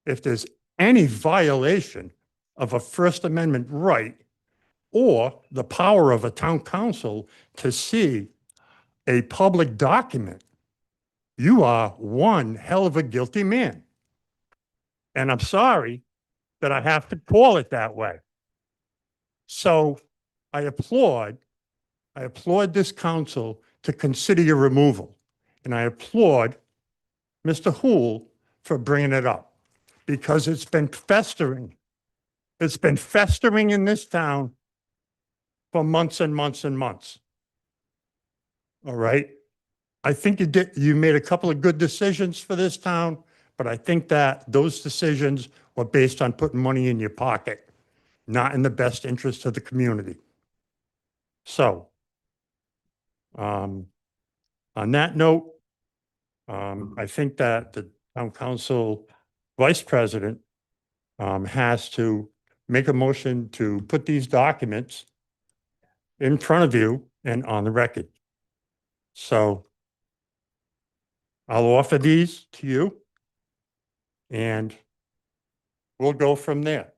If there's any violation of a First Amendment right or the power of a town council to see a public document, you are one hell of a guilty man. And I'm sorry that I have to call it that way. So I applaud this council to consider your removal. And I applaud Mr. Hool for bringing it up, because it's been festering. It's been festering in this town for months and months and months. All right? I think you made a couple of good decisions for this town, but I think that those decisions were based on putting money in your pocket, not in the best interest of the community. So, on that note, I think that the town council vice president has to make a motion to put these documents in front of you and on the record. So I'll offer these to you. And we'll go from there.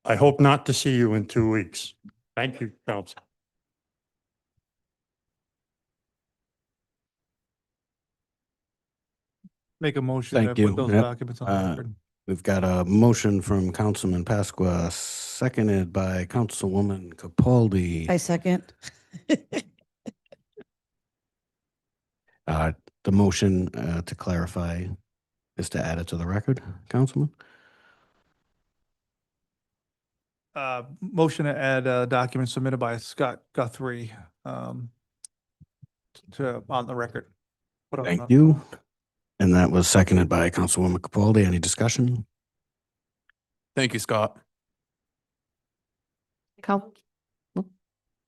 I hope not to see you in 2 weeks. Thank you, Council. Make a motion to Thank you. put those Yep. documents on the record. We've got a motion from Councilman Pasqua, seconded by Councilwoman Capaldi. I second. The motion, to clarify, is to add it to the record, Councilman? Motion to add documents submitted by Scott Guthrie on the record. Put on Thank the- you. And that was seconded by Councilwoman Capaldi. Any discussion? Thank you, Scott.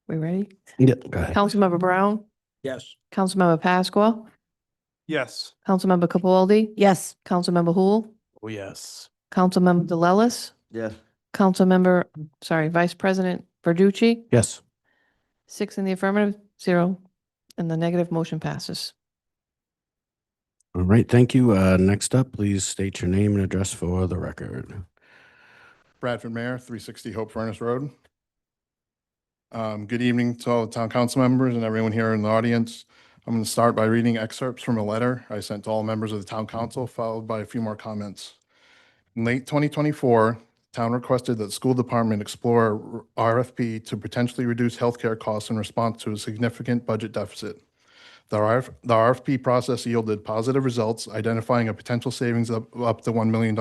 We ready? Yeah, go ahead. Councilmember Brown, Yes. Councilmember Pasqua, Yes. Councilmember Capaldi, Yes. Councilmember Hul, Oh, yes. Councilmember DeLellis, Yes. Vice President Verducci, Yes. 6 in the affirmative, 0 in the negative, motion passes. All right, thank you. Next up, please state your name and address for the record. Bradford Mayor, 360 Hope Furnace Road. Good evening to all the town council members and everyone here in the audience. I'm going to start by reading excerpts from a letter I sent to all members of the town council, followed by a few more comments. In late 2024, the town requested that the school department explore RFP to potentially reduce healthcare costs in response to a significant budget deficit. The RFP process yielded positive results, identifying a potential savings of up to $1 million.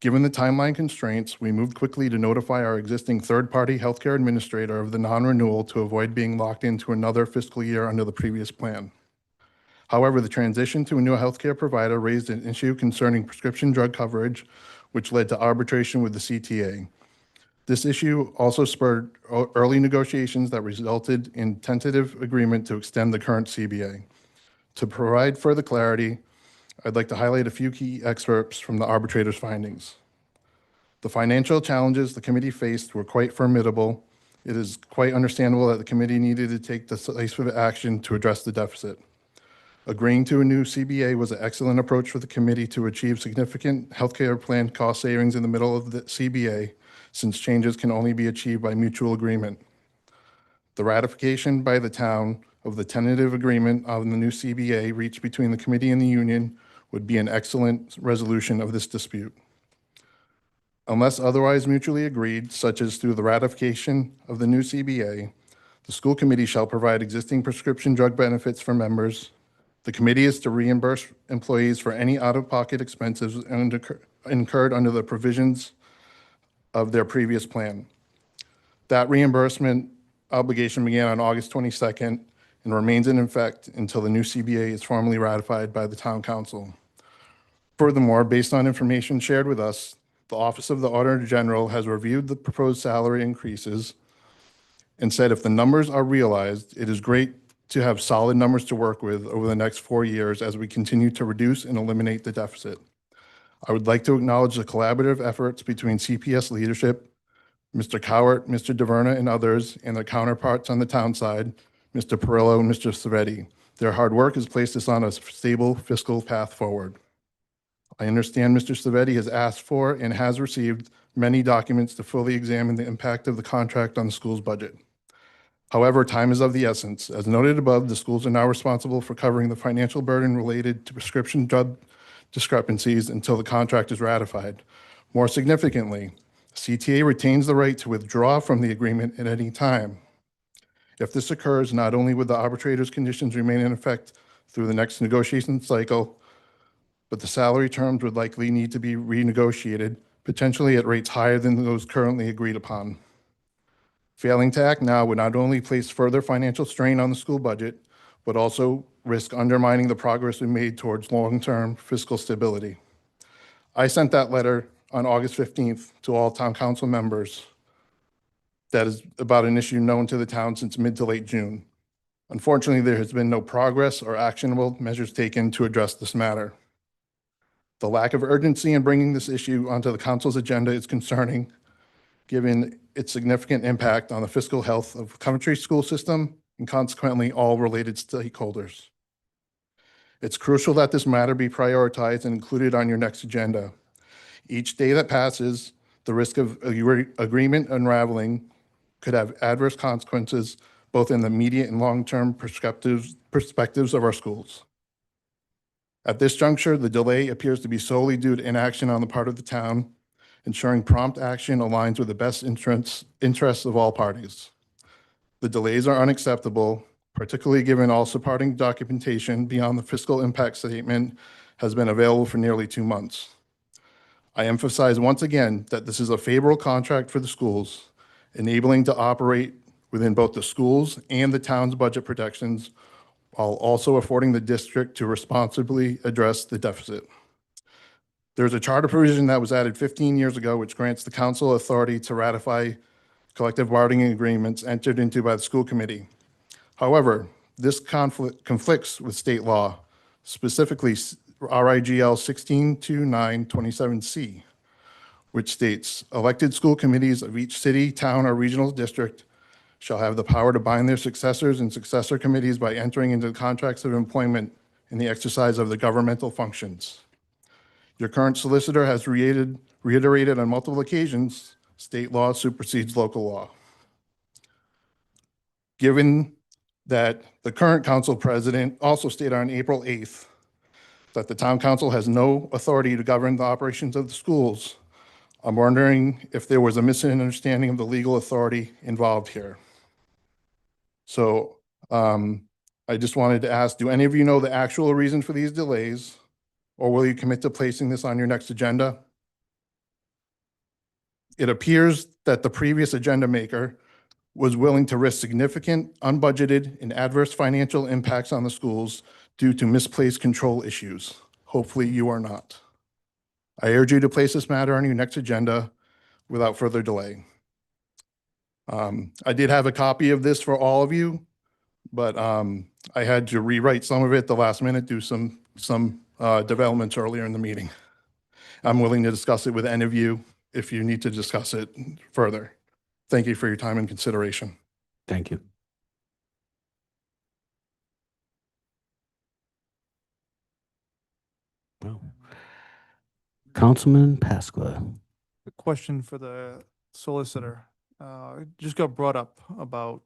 Given the timeline constraints, we moved quickly to notify our existing third-party healthcare administrator of the non-renewal to avoid being locked into another fiscal year under the previous plan. However, the transition to a new healthcare provider raised an issue concerning prescription drug coverage, which led to arbitration with the CTA. This issue also spurred early negotiations that resulted in tentative agreement to extend the current CBA. To provide further clarity, I'd like to highlight a few key excerpts from the arbitrator's findings. The financial challenges the committee faced were quite formidable. It is quite understandable that the committee needed to take decisive action to address the deficit. Agreeing to a new CBA was an excellent approach for the committee to achieve significant healthcare plan cost savings in the middle of the CBA, since changes can only be achieved by mutual agreement. The ratification by the town of the tentative agreement on the new CBA reached between the committee and the union would be an excellent resolution of this dispute. Unless otherwise mutually agreed, such as through the ratification of the new CBA, the school committee shall provide existing prescription drug benefits for members. The committee is to reimburse employees for any out-of-pocket expenses incurred under the provisions of their previous plan. That reimbursement obligation began on August 22nd and remains in effect until the new CBA is formally ratified by the town council. Furthermore, based on information shared with us, the Office of the Auditor General has reviewed the proposed salary increases and said if the numbers are realized, it is great to have solid numbers to work with over the next 4 years as we continue to reduce and eliminate the deficit. I would like to acknowledge the collaborative efforts between CPS leadership, Mr. Cowart, Mr. DeVerna, and others, and their counterparts on the town side, Mr. Perillo and Mr. Savetti. Their hard work has placed us on a stable fiscal path forward. I understand Mr. Savetti has asked for and has received many documents to fully examine the impact of the contract on the school's budget. However, time is of the essence. As noted above, the schools are now responsible for covering the financial burden related to prescription drug discrepancies until the contract is ratified. More significantly, CTA retains the right to withdraw from the agreement at any time. If this occurs, not only would the arbitrator's conditions remain in effect through the next negotiation cycle, but the salary terms would likely need to be renegotiated, potentially at rates higher than those currently agreed upon. Failing to act now would not only place further financial strain on the school budget, but also risk undermining the progress we made towards long-term fiscal stability. I sent that letter on August 15th to all town council members. That is about an issue known to the town since mid to late June. Unfortunately, there has been no progress or actionable measures taken to address this matter. The lack of urgency in bringing this issue onto the council's agenda is concerning, given its significant impact on the fiscal health of Coventry school system and consequently all related stakeholders. It's crucial that this matter be prioritized and included on your next agenda. Each day that passes, the risk of agreement unraveling could have adverse consequences both in the immediate and long-term perspectives of our schools. At this juncture, the delay appears to be solely due to inaction on the part of the town, ensuring prompt action aligns with the best interests of all parties. The delays are unacceptable, particularly given all supporting documentation beyond the fiscal impact statement has been available for nearly 2 months. I emphasize once again that this is a favorable contract for the schools, enabling to operate within both the schools and the town's budget protections, while also affording the district to responsibly address the deficit. There's a charter provision that was added 15 years ago, which grants the council authority to ratify collective bargaining agreements entered into by the school committee. However, this conflicts with state law, specifically RIGL 162927C, which states elected school committees of each city, town, or regional district shall have the power to bind their successors and successor committees by entering into contracts of employment in the exercise of the governmental functions. Your current solicitor has reiterated on multiple occasions, state law supersedes local law. Given that the current council president also stated on April 8th that the town council has no authority to govern the operations of the schools, I'm wondering if there was a misunderstanding of the legal authority involved here. So I just wanted to ask, do any of you know the actual reason for these delays, or will you commit to placing this on your next agenda? It appears that the previous agenda maker was willing to risk significant, unbudgeted, and adverse financial impacts on the schools due to misplaced control issues. Hopefully you are not. I urge you to place this matter on your next agenda without further delay. I did have a copy of this for all of you, but I had to rewrite some of it the last minute, do some developments earlier in the meeting. I'm willing to discuss it with any of you if you need to discuss it further. Thank you for your time and consideration. Thank you. Well, Councilman Pasqua. A question for the solicitor. It just got brought up about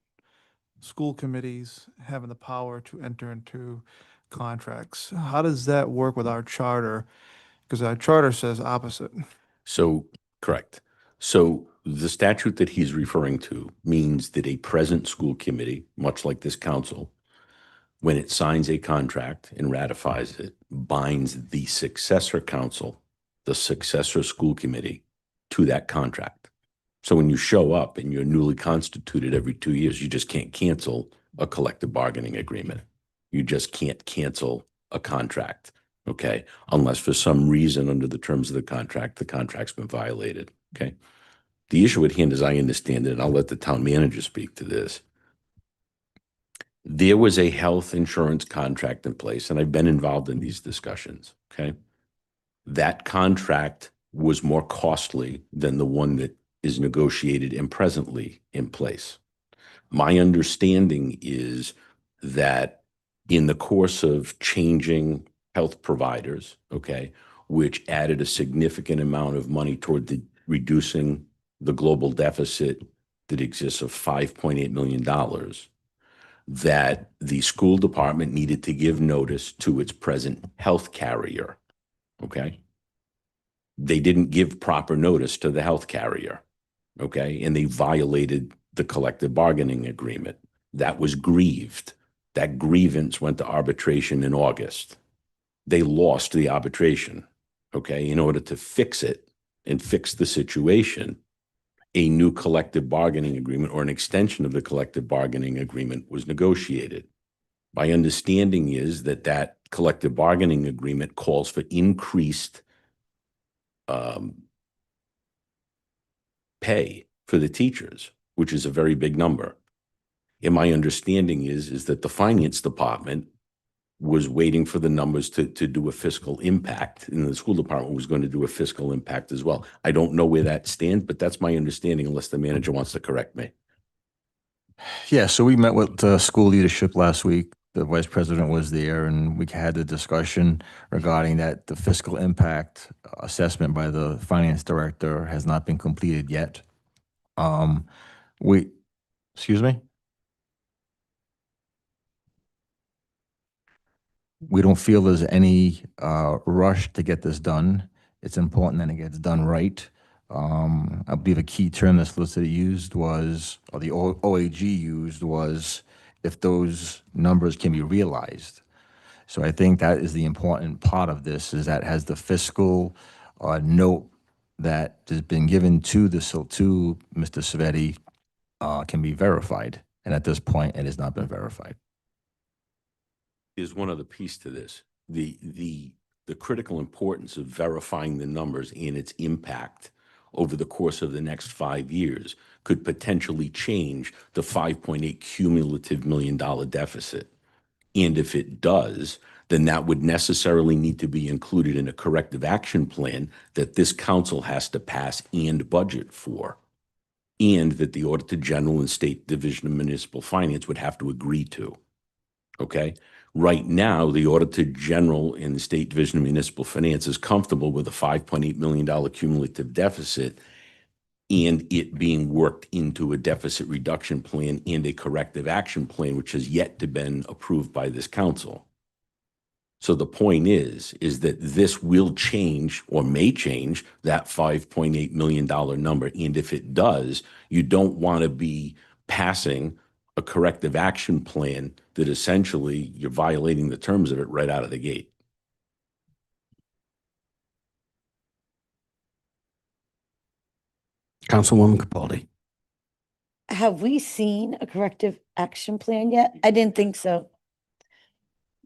school committees having the power to enter into contracts. How does that work with our charter? Because our charter says opposite. So, correct. So the statute that he's referring to means that a present school committee, much like this council, when it signs a contract and ratifies it, binds the successor council, the successor school committee, to that contract. So when you show up and you're newly constituted every 2 years, you just can't cancel a collective bargaining agreement. You just can't cancel a contract, okay? Unless for some reason under the terms of the contract's been violated, okay? The issue at hand, as I understand it, and I'll let the town manager speak to this, there was a health insurance contract in place, and I've been involved in these discussions, okay? That contract was more costly than the one that is negotiated and presently in place. My understanding is that in the course of changing health providers, okay, which added a significant amount of money toward reducing the global deficit that exists of $5.8 million, that the school department needed to give notice to its present health carrier, okay? They didn't give proper notice to the health carrier, okay? And they violated the collective bargaining agreement. That was grieved. That grievance went to arbitration in August. They lost the arbitration, okay? In order to fix it and fix the situation, a new collective bargaining agreement or an extension of the collective bargaining agreement was negotiated. My understanding is that that collective bargaining agreement calls for increased pay for the teachers, which is a very big number. And my understanding is that the finance department was waiting for the numbers to do a fiscal impact, and the school department was going to do a fiscal impact as well. I don't know where that stands, but that's my understanding, unless the manager wants to correct me. Yeah, so we met with school leadership last week. The vice president was there, and we had a discussion regarding that the fiscal impact assessment by the finance director has not been completed yet. We, excuse me? We don't feel there's any rush to get this done. It's important that it gets done right. I believe a key term the solicitor used was, or the OAG used was, if those numbers can be realized. So I think that is the important part of this, is that has the fiscal note that has been given to to Mr. Savetti can be verified. And at this point, it has not been verified. Is one other piece to this. The critical importance of verifying the numbers and its impact over the course of the next 5 years could potentially change the $5.8 cumulative million deficit. And if it does, then that would necessarily need to be included in a corrective action plan that this council has to pass and budget for, and that the Auditor General and State Division of Municipal Finance would have to agree to. Okay? Right now, the Auditor General in the State Division of Municipal Finance is comfortable with a $5.8 million cumulative deficit and it being worked into a deficit reduction plan and a corrective action plan, which has yet to been approved by this council. So the point is that this will change or may change that $5.8 million number. And if it does, you don't want to be passing a corrective action plan that essentially you're violating the terms of it right out of the gate. Councilwoman Capaldi. Have we seen a corrective action plan yet? I didn't think so.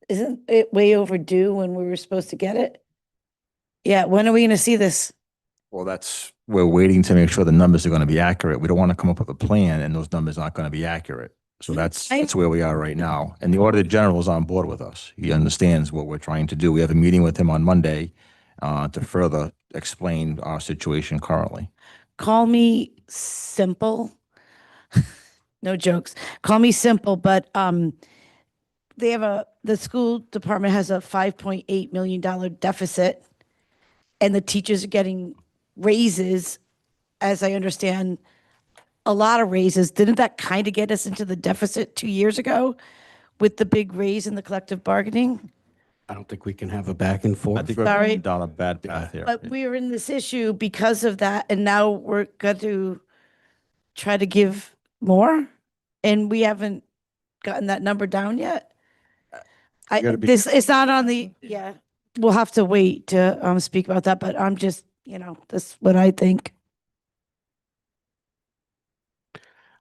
Isn't it way overdue when we were supposed to get it? Yeah, when are we going to see this? Well, we're waiting to make sure the numbers are going to be accurate. We don't want to come up with a plan and those numbers aren't going to be accurate. So that's where we are right now. And the Auditor General is on board with us. He understands what we're trying to do. We have a meeting with him on Monday to further explain our situation currently. Call me simple. No jokes. Call me simple, but the school department has a $5.8 million deficit and the teachers are getting raises, as I understand, a lot of raises. Didn't that kind of get us into the deficit 2 years ago with the big raise in the collective bargaining? I don't think we can have a back and forth. I think Sorry. we're down a bad path here. But we're in this issue because of that, and now we're going to try to give more, and we haven't gotten that number down yet. It's not on the, yeah, we'll have to wait to speak about that, but I'm just, that's what I think.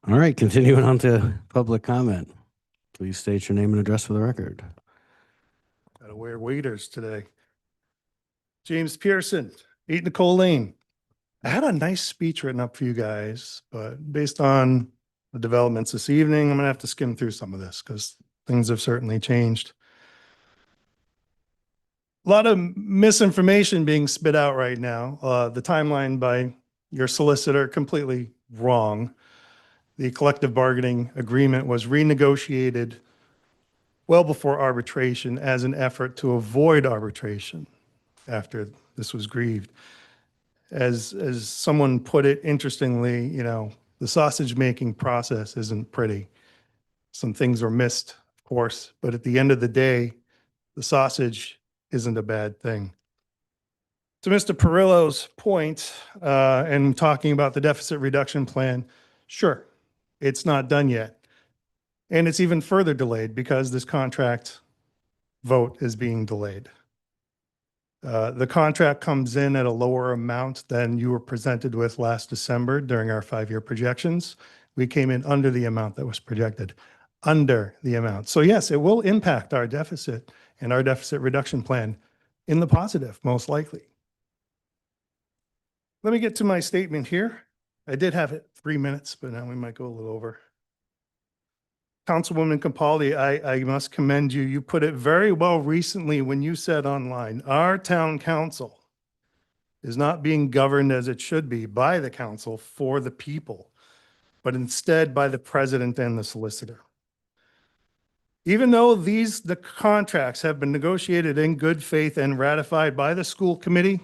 All right, continuing on to public comment. Please state your name and address for the record. Gotta wear waders today. James Pearson, 8 Nicole Lane. I had a nice speech written up for you guys, but based on the developments this evening, I'm gonna have to skim through some of this because things have certainly changed. A lot of misinformation being spit out right now. The timeline by your solicitor, completely wrong. The collective bargaining agreement was renegotiated well before arbitration as an effort to avoid arbitration after this was grieved. As someone put it interestingly, the sausage making process isn't pretty. Some things were missed, of course, but at the end of the day, the sausage isn't a bad thing. To Mr. Perillo's point, and talking about the deficit reduction plan, sure, it's not done yet. And it's even further delayed because this contract vote is being delayed. The contract comes in at a lower amount than you were presented with last December during our 5-year projections. We came in under the amount that was projected, under the amount. So yes, it will impact our deficit and our deficit reduction plan in the positive, most likely. Let me get to my statement here. I did have it 3 minutes, but now we might go a little over. Councilwoman Capaldi, I must commend you. You put it very well recently when you said online, our town council is not being governed as it should be by the council for the people, but instead by the president and the solicitor. Even though the contracts have been negotiated in good faith and ratified by the school committee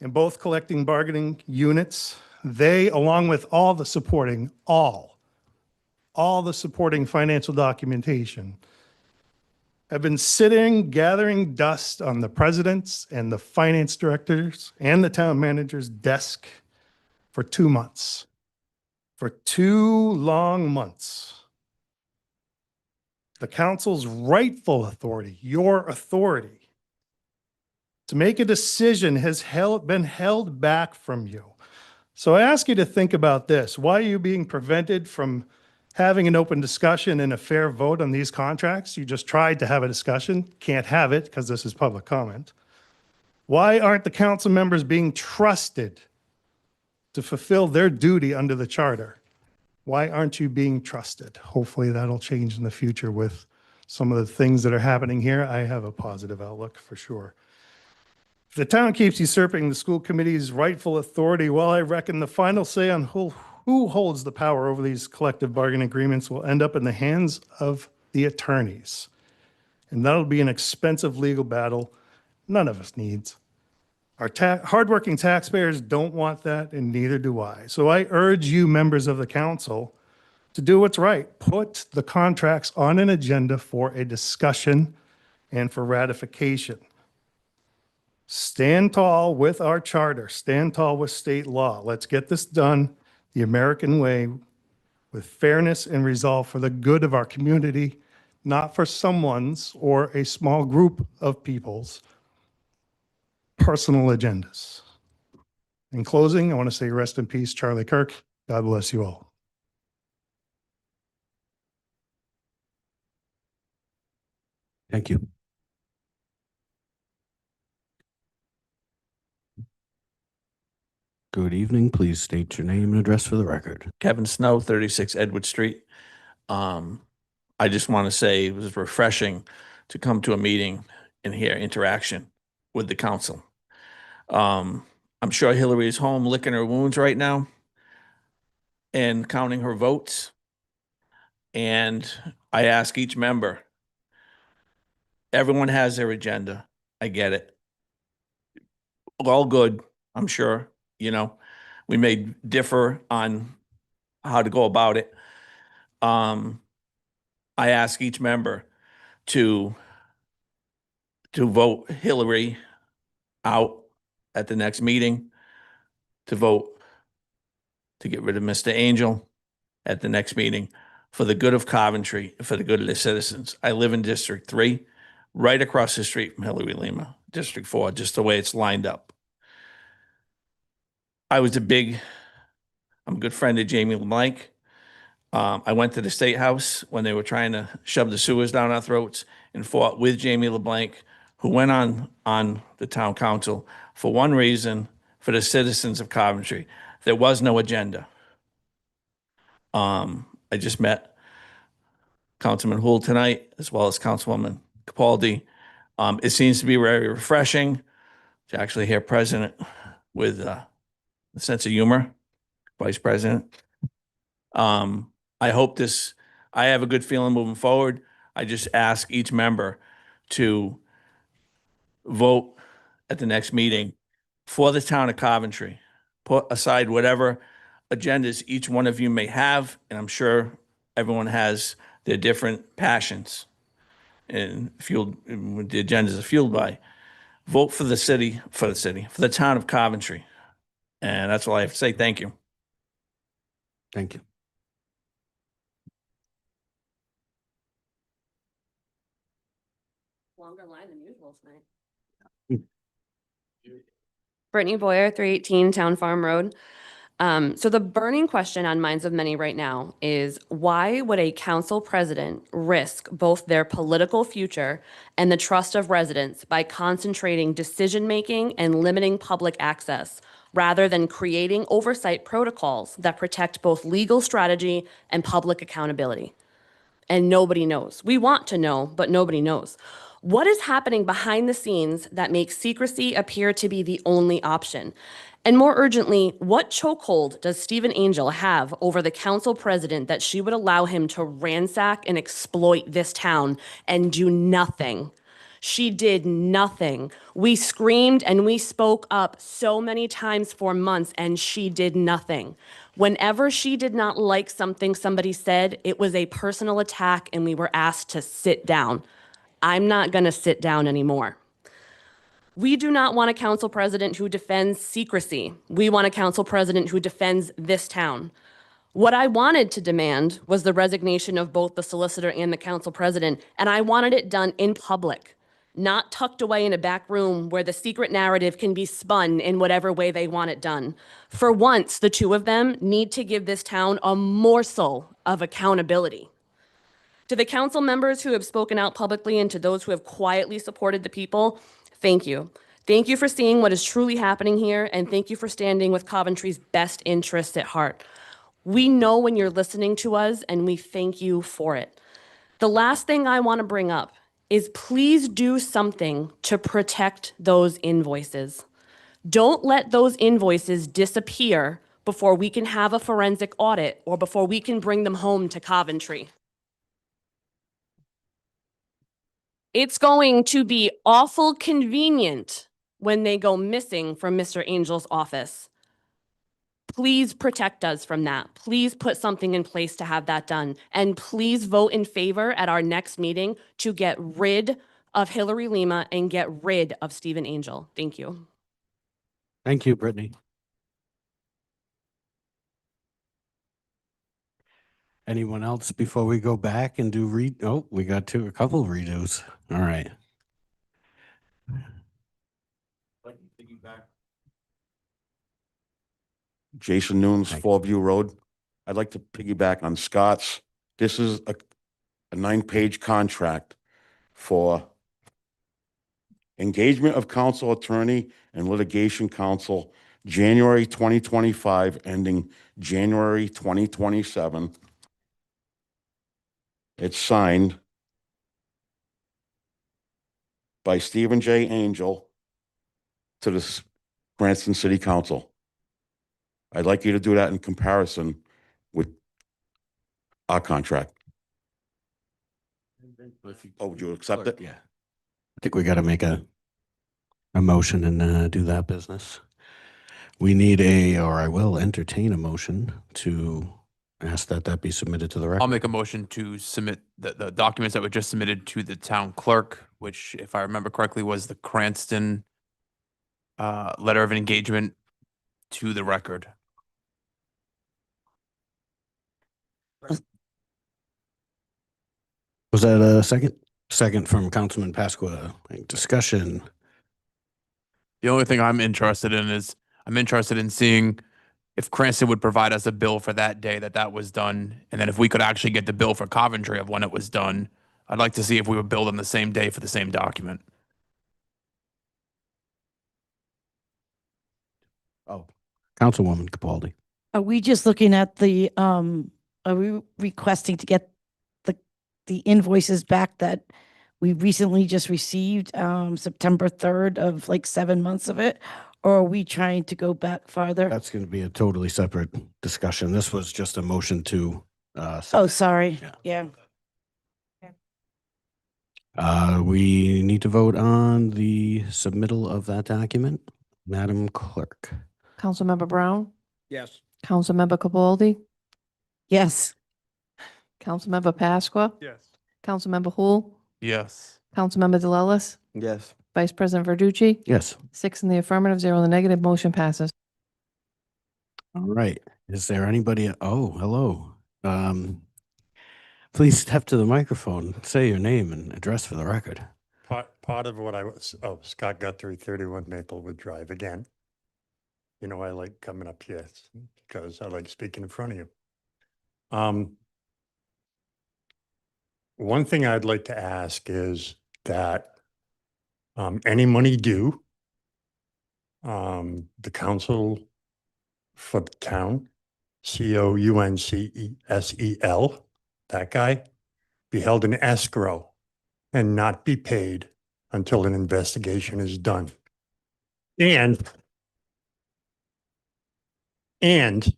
and both collecting bargaining units, they, along with all the supporting financial documentation, have been sitting, gathering dust on the president's and the finance directors and the town manager's desk for 2 months. For 2 long months. The council's rightful authority, your authority, to make a decision has been held back from you. So I ask you to think about this. Why are you being prevented from having an open discussion and a fair vote on these contracts? You just tried to have a discussion, can't have it because this is public comment. Why aren't the council members being trusted to fulfill their duty under the charter? Why aren't you being trusted? Hopefully that'll change in the future with some of the things that are happening here. I have a positive outlook for sure. If the town keeps usurping the school committee's rightful authority, well, I reckon the final say on who holds the power over these collective bargaining agreements will end up in the hands of the attorneys. And that'll be an expensive legal battle none of us needs. Our hardworking taxpayers don't want that, and neither do I. So I urge you, members of the council, to do what's right. Put the contracts on an agenda for a discussion and for ratification. Stand tall with our charter. Stand tall with state law. Let's get this done the American way with fairness and resolve for the good of our community, not for someone's or a small group of people's personal agendas. In closing, I want to say rest in peace, Charlie Kirk. God bless you all. Thank you. Good evening. Please state your name and address for the record. Kevin Snow, 36 Edward Street. I just want to say it was refreshing to come to a meeting and hear interaction with the council. I'm sure Hillary is home licking her wounds right now and counting her votes. And I ask each member, everyone has their agenda. I get it. All good, I'm sure. You know, we may differ on how to go about it. I ask each member to vote Hillary out at the next meeting, to vote to get rid of Mr. Angel at the next meeting for the good of Coventry, for the good of the citizens. I live in District 3, right across the street from Hillary Lima, District 4, just the way it's lined up. I'm a good friend of Jamie LeBlanc. I went to the State House when they were trying to shove the sewers down our throats and fought with Jamie LeBlanc, who went on the town council for one reason, for the citizens of Coventry. There was no agenda. I just met Councilman Houle tonight, as well as Councilwoman Capaldi. It seems to be very refreshing to actually hear President with a sense of humor, Vice President. I have a good feeling moving forward. I just ask each member to vote at the next meeting for the town of Coventry. Put aside whatever agendas each one of you may have, and I'm sure everyone has their different passions and what the agendas are fueled by. Vote for the town of Coventry. And that's all I have to say. Thank you. Thank you. Longer line than usual tonight. Brittany Boyer, 318 Town Farm Road. So the burning question on minds of many right now is, why would a council president risk both their political future and the trust of residents by concentrating decision-making and limiting public access, rather than creating oversight protocols that protect both legal strategy and public accountability? and nobody knows. We want to know, but nobody knows. What is happening behind the scenes that makes secrecy appear to be the only option? And more urgently, what chokehold does Stephen Angel have over the council president that she would allow him to ransack and exploit this town and do nothing? She did nothing. We screamed and we spoke up so many times for months, and she did nothing. Whenever she did not like something somebody said, it was a personal attack, and we were asked to sit down. I'm not going to sit down anymore. We do not want a council president who defends secrecy. We want a council president who defends this town. What I wanted to demand was the resignation of both the solicitor and the council president, and I wanted it done in public, not tucked away in a back room where the secret narrative can be spun in whatever way they want it done. For once, the two of them need to give this town a morsel of accountability. To the council members who have spoken out publicly and to those who have quietly supported the people, thank you. Thank you for seeing what is truly happening here, and thank you for standing with Coventry's best interests at heart. We know when you're listening to us, and we thank you for it. The last thing I want to bring up is please do something to protect those invoices. Don't let those invoices disappear before we can have a forensic audit or before we can bring them home to Coventry. It's going to be awful convenient when they go missing from Mr. Angel's office. Please protect us from that. Please put something in place to have that done. And please vote in favor at our next meeting to get rid of Hillary Lima and get rid of Stephen Angel. Thank you. Thank you, Brittany. Anyone else before we go back and do oh, we got a couple of redos. All right. Jason Noon's Fallview Road. I'd like to piggyback on Scott's. This is a 9-page contract for engagement of council attorney and litigation counsel, January 2025, ending January 2027. It's signed by Stephen J. Angel to the Cranston City Council. I'd like you to do that in comparison with our contract. Oh, would you accept it? Yeah. I think we got to make a motion and do that business. We need or I will entertain a motion to ask that be submitted to the record. I'll make a motion to submit the documents that were just submitted to the town clerk, which, if I remember correctly, was the Cranston letter of engagement, to the record. Was that a second? Second from Councilman Pasqua. Discussion. The only thing I'm interested in is seeing if Cranston would provide us a bill for that day that was done. And then if we could actually get the bill for Coventry of when it was done, I'd like to see if we were billed on the same day for the same document. Oh, Councilwoman Capaldi. Are we just looking at are we requesting to get the invoices back that we recently just received, September 3rd of like 7 months of it? Or are we trying to go back farther? That's going to be a totally separate discussion. This was just a motion to. Oh, sorry. Yeah. We need to vote on the submittal of that document. Madam Clerk. Councilmember Brown? Yes. Councilmember Capaldi? Yes. Councilmember Pasqua? Yes. Councilmember Hul? Yes. Councilmember DeLellis? Yes. Vice President Verducci? Yes. 6 in the affirmative, 0 in the negative, motion passes. All right. Is there anybody? Oh, hello. Please step to the microphone, say your name and address for the record. Part of what Scott Guthrie, 31 Maplewood Drive again. You know, I like coming up here because I like speaking in front of you. One thing I'd like to ask is that any money due, the council for the town, COUNCESEL, that guy, be held in escrow and not be paid until an investigation is done. And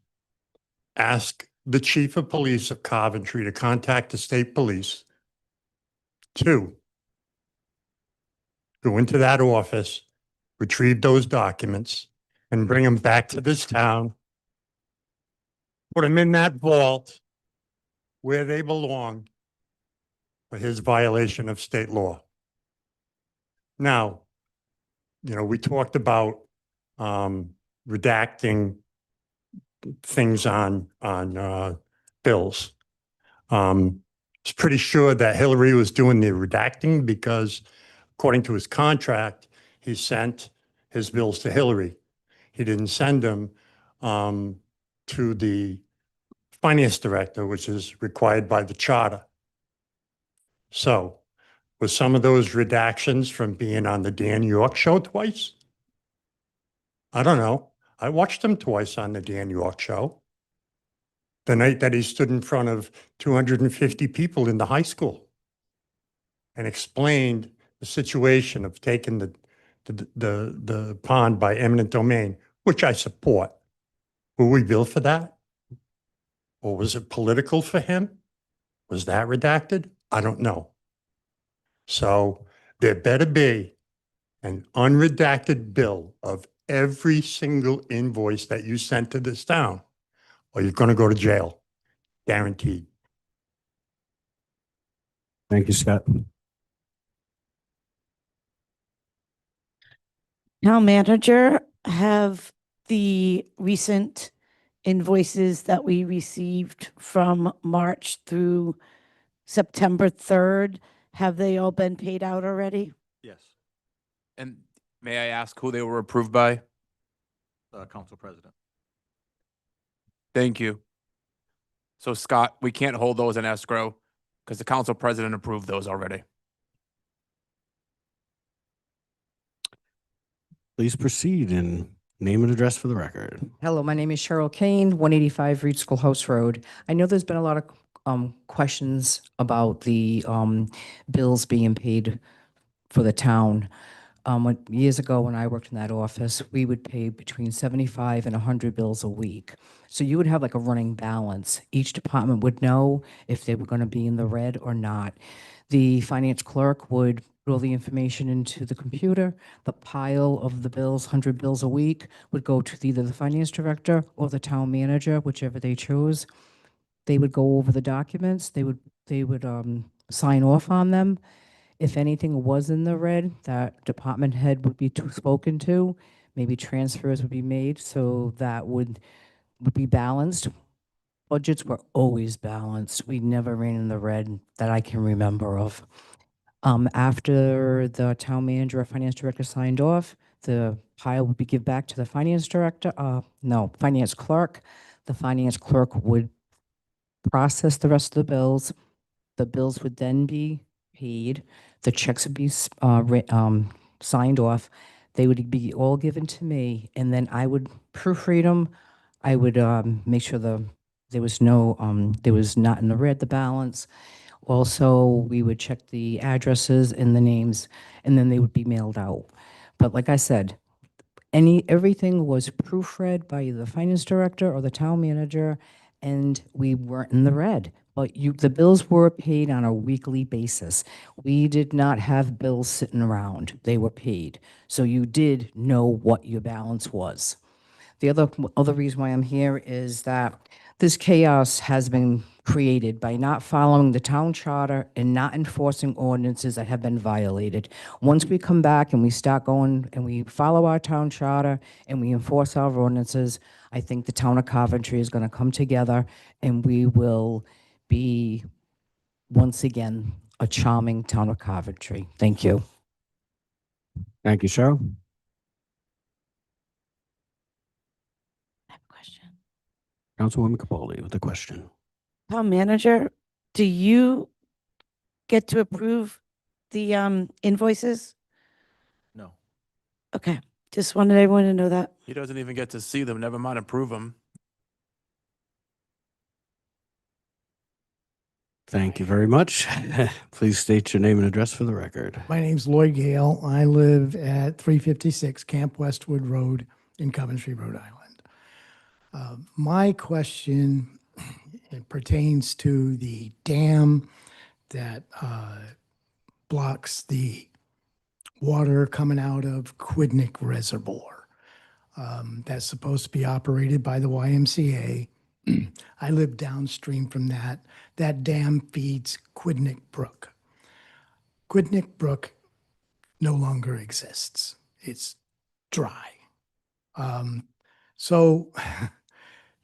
ask the chief of police of Coventry to contact the state police to go into that office, retrieve those documents, and bring them back to this town, put them in that vault where they belong for his violation of state law. Now, we talked about redacting things on bills. It's pretty sure that Hillary was doing the redacting because according to his contract, he sent his bills to Hillary. He didn't send them to the finance director, which is required by the charter. So was some of those redactions from being on the Dan York show twice? I don't know. I watched him twice on the Dan York show. The night that he stood in front of 250 people in the high school and explained the situation of taking the pond by eminent domain, which I support. Were we billed for that? Or was it political for him? Was that redacted? I don't know. So there better be an unredacted bill of every single invoice that you sent to this town, or you're going to go to jail. Guaranteed. Thank you, Scott. Town manager, have the recent invoices that we received from March through September 3rd, have they all been paid out already? Yes, And may I ask who they were approved by? Council President. Thank you. So Scott, we can't hold those in escrow because the council president approved those already. Please proceed and name and address for the record. Hello, my name is Cheryl Kane, 185 Reed Schoolhouse Road. I know there's been a lot of questions about the bills being paid for the town. Years ago, when I worked in that office, we would pay between 75 and 100 bills a week. So you would have like a running balance. Each department would know if they were going to be in the red or not. The finance clerk would put all the information into the computer. The pile of the bills, 100 bills a week, would go to either the finance director or the town manager, whichever they chose. They would go over the documents. They would sign off on them. If anything was in the red, that department head would be spoken to. Maybe transfers would be made, so that would be balanced. Budgets were always balanced. We never ran in the red that I can remember of. After the town manager or finance director signed off, the pile would be given back to the finance director, finance clerk. The finance clerk would process the rest of the bills. The bills would then be paid. The checks would be signed off. They would be all given to me, and then I would proofread them. I would make sure there was not in the red, the balance. Also, we would check the addresses and the names, and then they would be mailed out. But like I said, everything was proofread by either the finance director or the town manager, and we weren't in the red. But the bills were paid on a weekly basis. We did not have bills sitting around. They were paid. So you did know what your balance was. The other reason why I'm here is that this chaos has been created by not following the town charter and not enforcing ordinances that have been violated. Once we come back and we start going and we follow our town charter and we enforce our ordinances, I think the town of Coventry is going to come together and we will be, once again, a charming town of Coventry. Thank you. Thank you, Cheryl. I have a question. Councilwoman Capaldi with a question. Town manager, do you get to approve the invoices? No. Okay, just wanted everyone to know that. He doesn't even get to see them, never mind approve them. Thank you very much. Please state your name and address for the record. My name's Lloyd Gale. I live at 356 Camp Westwood Road in Coventry, Rhode Island. My question it pertains to the dam that blocks the water coming out of Quidnick Reservoir. That's supposed to be operated by the YMCA. I live downstream from that. That dam feeds Quidnick Brook. Quidnick Brook no longer exists. It's dry. So,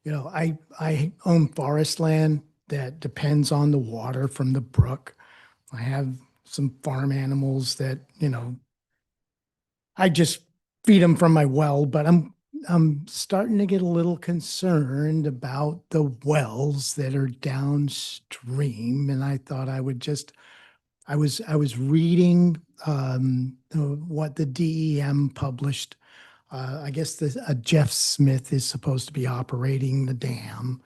you know, I own forest land that depends on the water from the brook. I have some farm animals that, you know, I just feed them from my well, but I'm starting to get a little concerned about the wells that are downstream, and I thought I would just I was reading what the DEM published. I guess Jeff Smith is supposed to be operating the dam.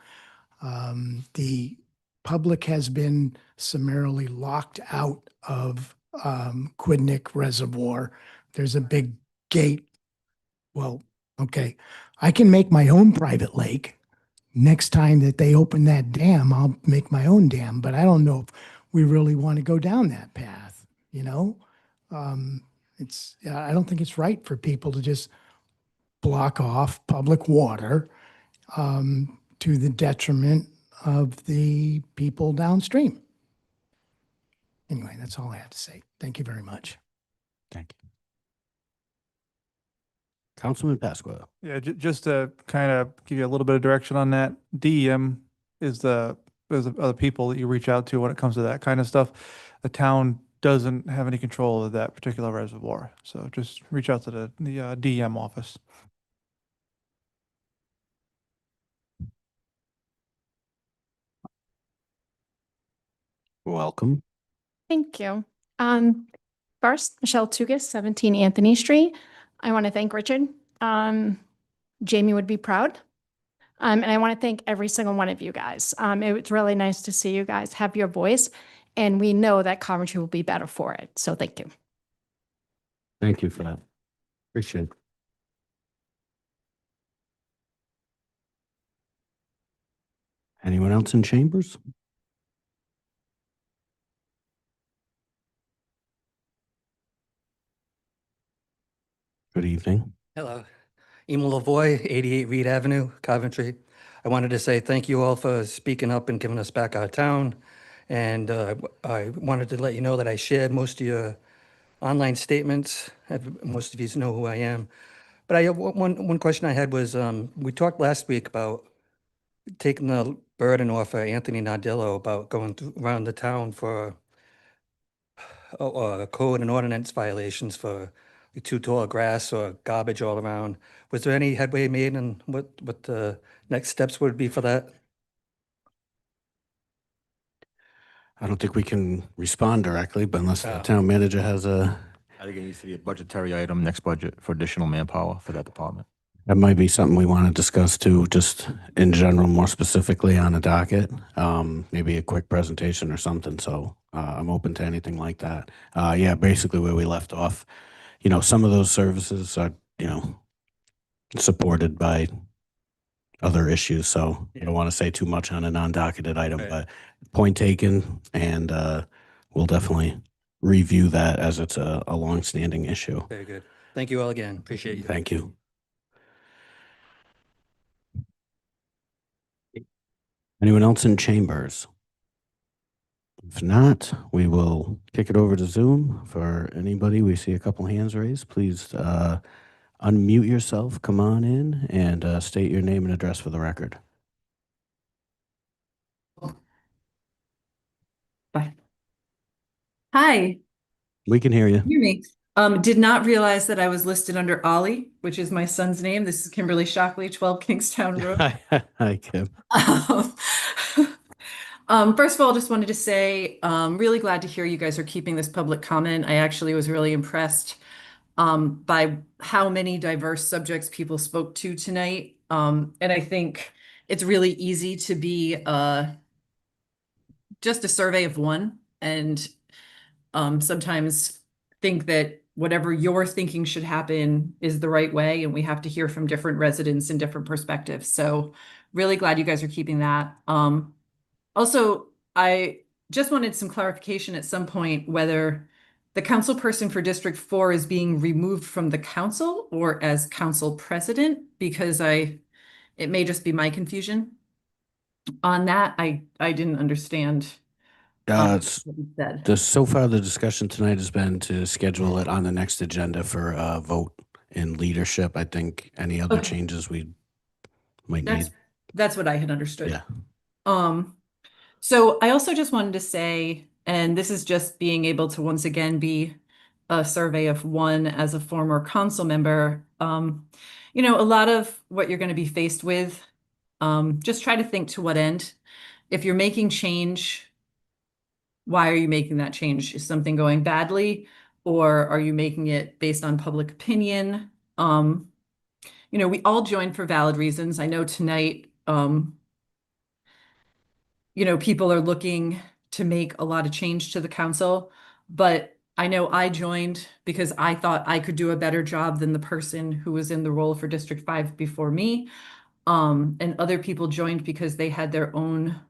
The public has been summarily locked out of Quidnick Reservoir. There's a big gate. Well, okay, I can make my own private lake. Next time that they open that dam, I'll make my own dam, but I don't know if we really want to go down that path, you know? I don't think it's right for people to just block off public water to the detriment of the people downstream. Anyway, that's all I have to say. Thank you very much. Thank you. Councilman Pasqua. Yeah, just to kind of give you a little bit of direction on that, DEM are the people that you reach out to when it comes to that kind of stuff. The town doesn't have any control of that particular reservoir, so just reach out to the DEM office. Welcome. Thank you. First, Michelle Tugas, 17 Anthony Street. I want to thank Richard. Jamie would be proud. And I want to thank every single one of you guys. It was really nice to see you guys have your voice, and we know that Coventry will be better for it. So thank you. Thank you for that. Appreciate it. Anyone else in chambers? Good evening. Hello. Emil Lavoie, 88 Reed Avenue, Coventry. I wanted to say thank you all for speaking up and giving us back our town. And I wanted to let you know that I shared most of your online statements. Most of you know who I am. But I one question I had was, we talked last week about taking the burden off of Anthony Nardillo about going around the town for code and ordinance violations for too tall grass or garbage all around. Was there any headway made, and what the next steps would be for that? I don't think we can respond directly, but unless the town manager has I think it needs to be a budgetary item next budget for additional manpower for that department. that might be something we want to discuss too, just in general, more specifically on a docket, maybe a quick presentation or something. So I'm open to anything like that. Yeah, basically where we left off, you know, some of those services are, you know, supported by other issues. So I don't want to say too much on a non-docketed item, but point taken, and we'll definitely review that as it's a long-standing issue. Very good. Thank you all again. Appreciate you. Thank you. Anyone else in chambers? If not, we will kick it over to Zoom. For anybody, we see a couple hands raised. Please unmute yourself, come on in, and state your name and address for the record. Bye. Hi. We can hear you. Hear me? Did not realize that I was listed under Ollie, which is my son's name. This is Kimberly Shockley, 12 Kingstown Road. Hi, Kim. First of all, just wanted to say, really glad to hear you guys are keeping this public comment. I actually was really impressed by how many diverse subjects people spoke to tonight. And I think it's really easy to be just a survey of one, and sometimes think that whatever you're thinking should happen is the right way, and we have to hear from different residents and different perspectives. So really glad you guys are keeping that. Also, I just wanted some clarification at some point whether the council person for District 4 is being removed from the council or as council president, because it may just be my confusion on that. I didn't understand It's, what you said. so far the discussion tonight has been to schedule it on the next agenda for a vote in leadership. I think any other Okay. changes we might That's need. that's what I had understood. Yeah. So I also just wanted to say, and this is just being able to once again be a survey of one as a former council member. A lot of what you're going to be faced with, just try to think to what end. If you're making change, why are you making that change? Is something going badly, or are you making it based on public opinion? We all joined for valid reasons. I know tonight, people are looking to make a lot of change to the council, but I know I joined because I thought I could do a better job than the person who was in the role for District 5 before me. And other people joined because they had their own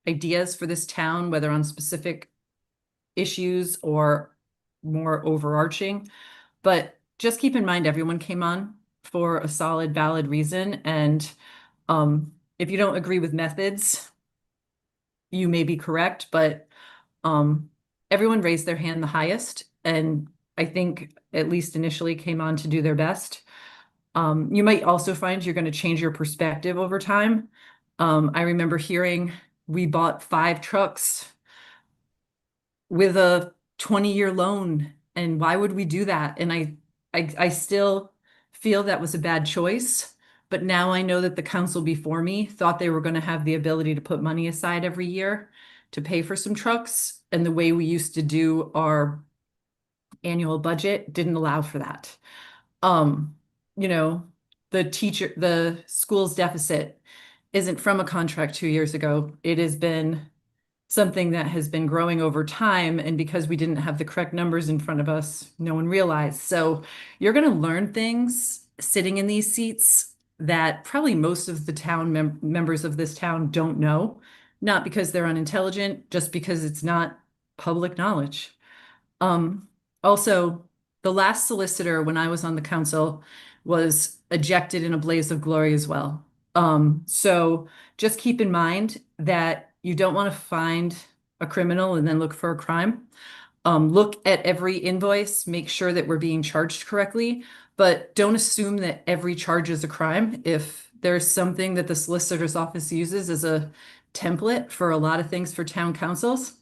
ideas for this town, whether on specific issues or more overarching. But just keep in mind, everyone came on for a solid, valid reason. And if you don't agree with methods, you may be correct, but everyone raised their hand the highest, and I think at least initially came on to do their best. You might also find you're going to change your perspective over time. I remember hearing we bought 5 trucks with a 20-year loan, and why would we do that? And I still feel that was a bad choice. But now I know that the council before me thought they were going to have the ability to put money aside every year to pay for some trucks. And the way we used to do our annual budget didn't allow for that. Um, the school's deficit isn't from a contract 2 years ago. It has been something that has been growing over time. And because we didn't have the correct numbers in front of us, no one realized. So you're going to learn things sitting in these seats that probably most of the town members of this town don't know, not because they're unintelligent, just because it's not public knowledge. Also, the last solicitor, when I was on the council, was ejected in a blaze of glory as well. So just keep in mind that you don't want to find a criminal and then look for a crime. Look at every invoice, make sure that we're being charged correctly, but don't assume that every charge is a crime. If there's something that the solicitor's office uses as a template for a lot of things for town councils,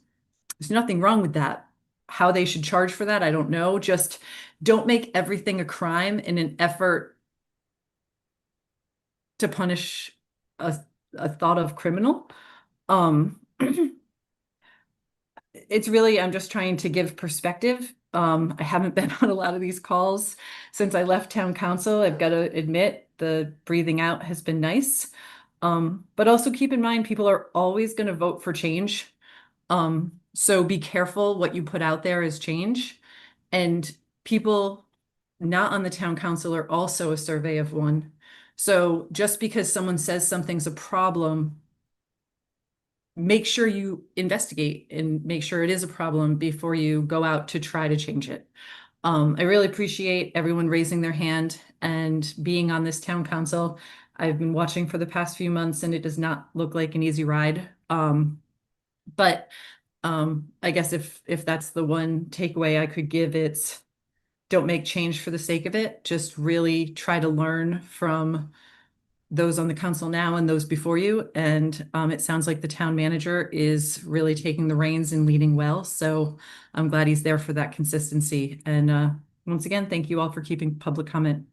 there's nothing wrong with that. How they should charge for that, I don't know. Just don't make everything a crime in an effort to punish a thought of criminal. It's really, I'm just trying to give perspective. I haven't been on a lot of these calls since I left town council. I've got to admit the breathing out has been nice. But also keep in mind, people are always going to vote for change. So be careful what you put out there as change. And people not on the town council are also a survey of one. So just because someone says something's a problem, make sure you investigate and make sure it is a problem before you go out to try to change it. I really appreciate everyone raising their hand and being on this town council. I've been watching for the past few months and it does not look like an easy ride. But I guess if that's the one takeaway I could give, it's don't make change for the sake of it. Just really try to learn from those on the council now and those before you. And it sounds like the town manager is really taking the reins and leading well. So I'm glad he's there for that consistency. And once again, thank you all for keeping public comment.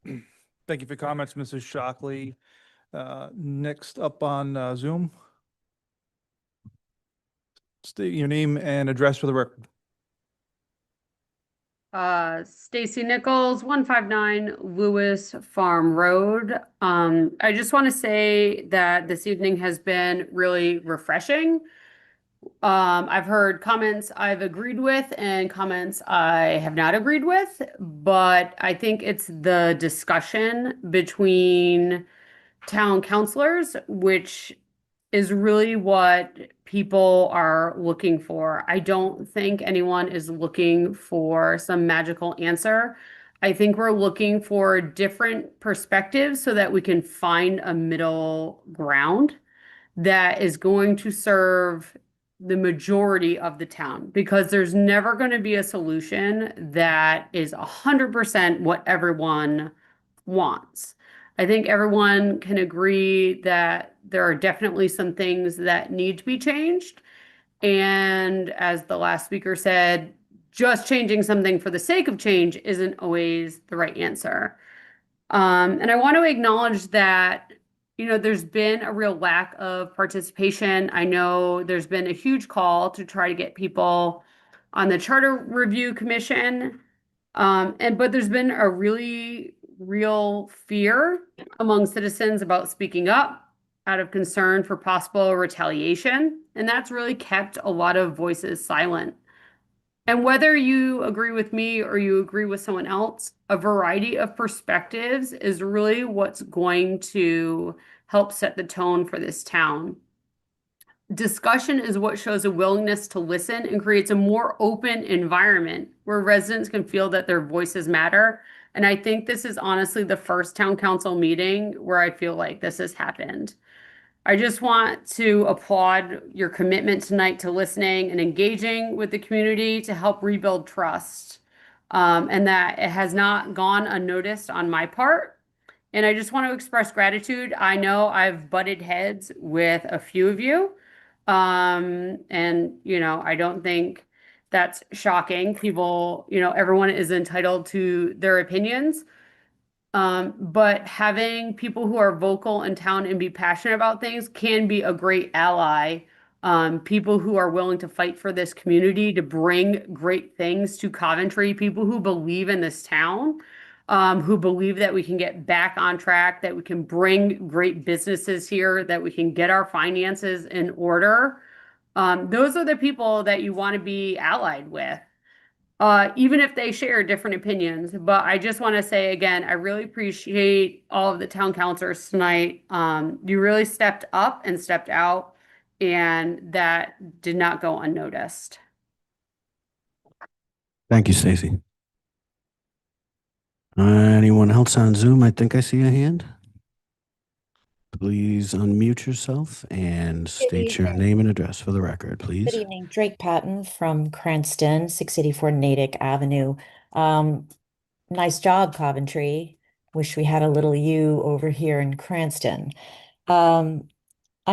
Thank you for your comments, Mrs. Shockley. Next up on Zoom. State your name and address for the record. Stacy Nichols, 159 Lewis Farm Road. I just want to say that this evening has been really refreshing. I've heard comments I've agreed with and comments I have not agreed with, but I think it's the discussion between town councilors, which is really what people are looking for. I don't think anyone is looking for some magical answer. I think we're looking for different perspectives so that we can find a middle ground that is going to serve the majority of the town, because there's never going to be a solution that is 100% what everyone wants. I think everyone can agree that there are definitely some things that need to be changed. And as the last speaker said, just changing something for the sake of change isn't always the right answer. And I want to acknowledge that, there's been a real lack of participation. I know there's been a huge call to try to get people on the Charter Review Commission. But there's been a really real fear among citizens about speaking up out of concern for possible retaliation. And that's really kept a lot of voices silent. And whether you agree with me or you agree with someone else, a variety of perspectives is really what's going to help set the tone for this town. Discussion is what shows a willingness to listen and creates a more open environment where residents can feel that their voices matter. And I think this is honestly the first town council meeting where I feel like this has happened. I just want to applaud your commitment tonight to listening and engaging with the community to help rebuild trust. And that it has not gone unnoticed on my part. And I just want to express gratitude. I know I've butted heads with a few of you. And, I don't think that's shocking. People, everyone is entitled to their opinions. But having people who are vocal in town and be passionate about things can be a great ally. People who are willing to fight for this community, to bring great things to Coventry, people who believe in this town, who believe that we can get back on track, that we can bring great businesses here, that we can get our finances in order. Those are the people that you want to be allied with. Even if they share different opinions. But I just want to say again, I really appreciate all of the town councilors tonight. You really stepped up and stepped out, and that did not go unnoticed. Thank you, Stacy. Anyone else on Zoom? I think I see a hand. Please unmute yourself and state your name and address for the record, please. Good evening, Drake Patton from Cranston, 684 Natick Avenue. Nice job, Coventry. Wish we had a little you over here in Cranston. I'm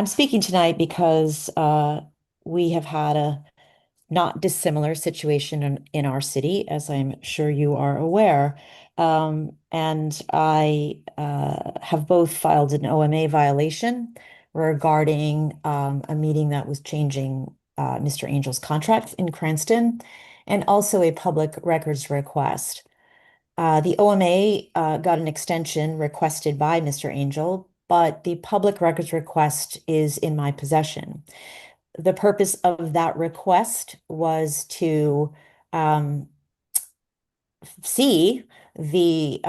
speaking tonight because we have had a not dissimilar situation in our city, as I'm sure you are aware. And I have both filed an OMA violation regarding a meeting that was changing Mr. Angel's contract in Cranston, and also a public records request. The OMA got an extension requested by Mr. Angel, but the public records request is in my possession. The purpose of that request was to see the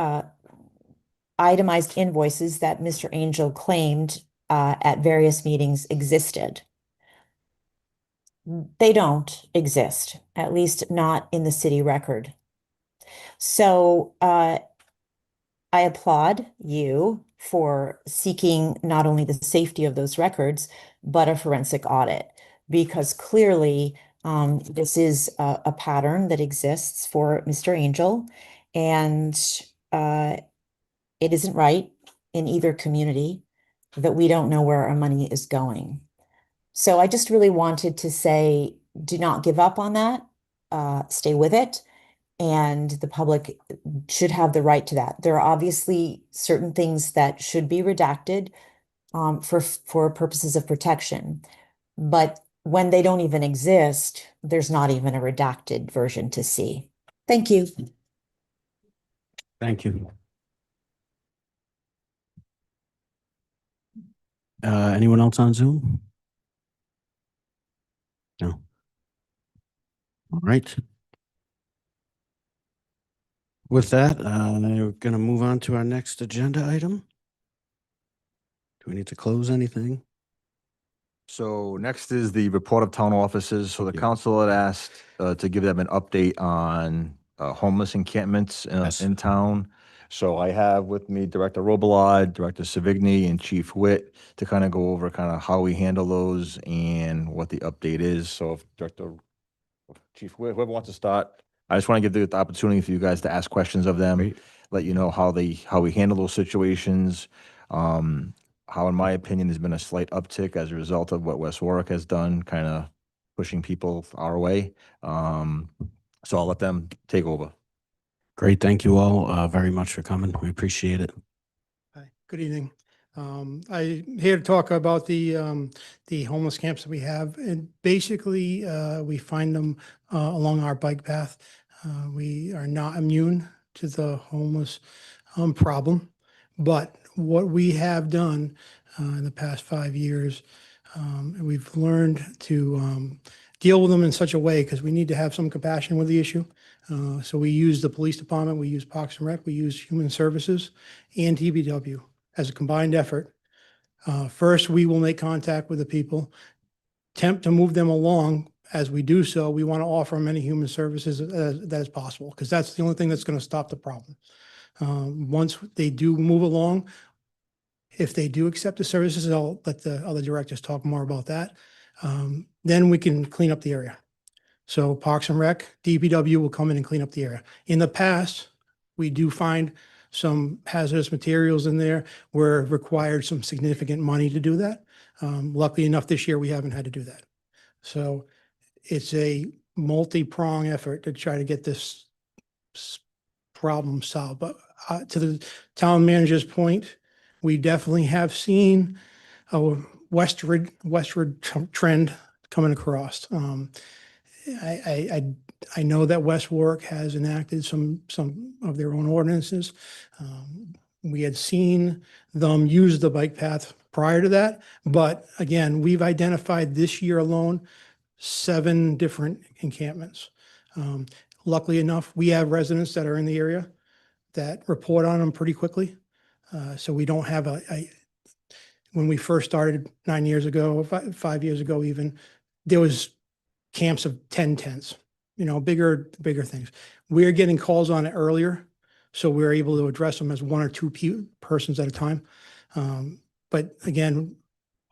itemized invoices that Mr. Angel claimed at various meetings existed. They don't exist, at least not in the city record. So I applaud you for seeking not only the safety of those records, but a forensic audit, because clearly this is a pattern that exists for Mr. Angel, and it isn't right in either community that we don't know where our money is going. So I just really wanted to say, do not give up on that. Stay with it. And the public should have the right to that. There are obviously certain things that should be redacted for purposes of protection. But when they don't even exist, there's not even a redacted version to see. Thank you. Thank you. Anyone else on Zoom? No. All right. With that, we're going to move on to our next agenda item. Do we need to close anything? So next is the report of town offices. So the Yeah. council had asked to give them an update on homeless encampments Yes. in town. So I have with me Director Robelard, Director Savigny, and Chief Witt to kind of go over kind of how we handle those and what the update is. So if Chief Witt, whoever wants to start, I just want to give the opportunity for you guys to ask questions of them, Great. let you know how we handle those situations. How, in my opinion, there's been a slight uptick as a result of what West Warwick has done, kind of pushing people our way. So I'll let them take over. Great. Thank you all very much for coming. We appreciate it. Hi, good evening. I'm here to talk about the homeless camps that we have. And basically, we find them along our bike path. We are not immune to the homeless problem. But what we have done in the past 5 years, we've learned to deal with them in such a way, because we need to have some compassion with the issue. So we use the police department, we use Parks and Rec, we use Human Services and TBW as a combined effort. First, we will make contact with the people, attempt to move them along. As we do so, we want to offer them any human services that is possible, because that's the only thing that's going to stop the problem. Once they do move along, if they do accept the services, I'll let the other directors talk more about that. Then we can clean up the area. So Parks and Rec, DPW will come in and clean up the area. In the past, we do find some hazardous materials in there where it required some significant money to do that. Luckily enough, this year we haven't had to do that. So it's a multi-prong effort to try to get this problem solved. But to the town manager's point, we definitely have seen a westward trend coming across. I know that West Warwick has enacted some of their own ordinances. We had seen them use the bike path prior to that, but again, we've identified this year alone 7 different encampments. Luckily enough, we have residents that are in the area that report on them pretty quickly. So we don't have when we first started 9 years ago, 5 years ago even, there was camps of 10 tents, bigger things. We're getting calls on it earlier, so we're able to address them as 1 or 2 persons at a time. But again,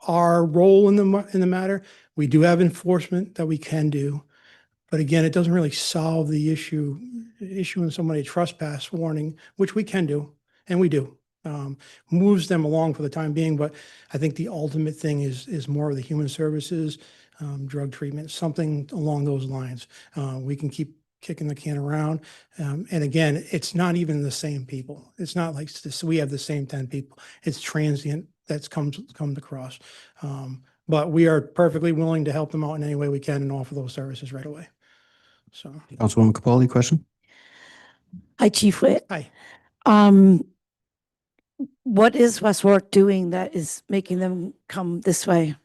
our role in the matter, we do have enforcement that we can do. But again, it doesn't really solve the issue, issuing somebody a trespass warning, which we can do, and we do. Moves them along for the time being, but I think the ultimate thing is more of the human services, drug treatment, something along those lines. We can keep kicking the can around. And again, it's not even the same people. It's not like this, we have the same 10 people. It's transient that's come across. But we are perfectly willing to help them out in any way we can and offer those services right away. So, Councilwoman Capoli, question? Hi, Chief Witt. hi. What is West Warwick doing that is making them come this way?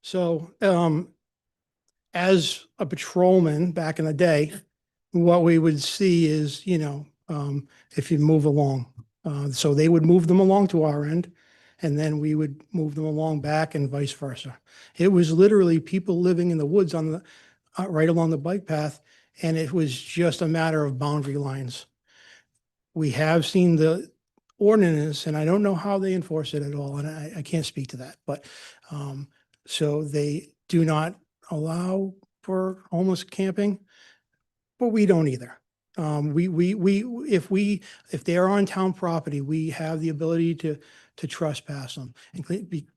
So, as a patrolman back in the day, what we would see is, if you move along, so they would move them along to our end, and then we would move them along back and vice versa. It was literally people living in the woods on the right along the bike path, and it was just a matter of boundary lines. We have seen the ordinance, and I don't know how they enforce it at all, and I can't speak to that, but so they do not allow for homeless camping, but we don't either. If they are on town property, we have the ability to trespass them,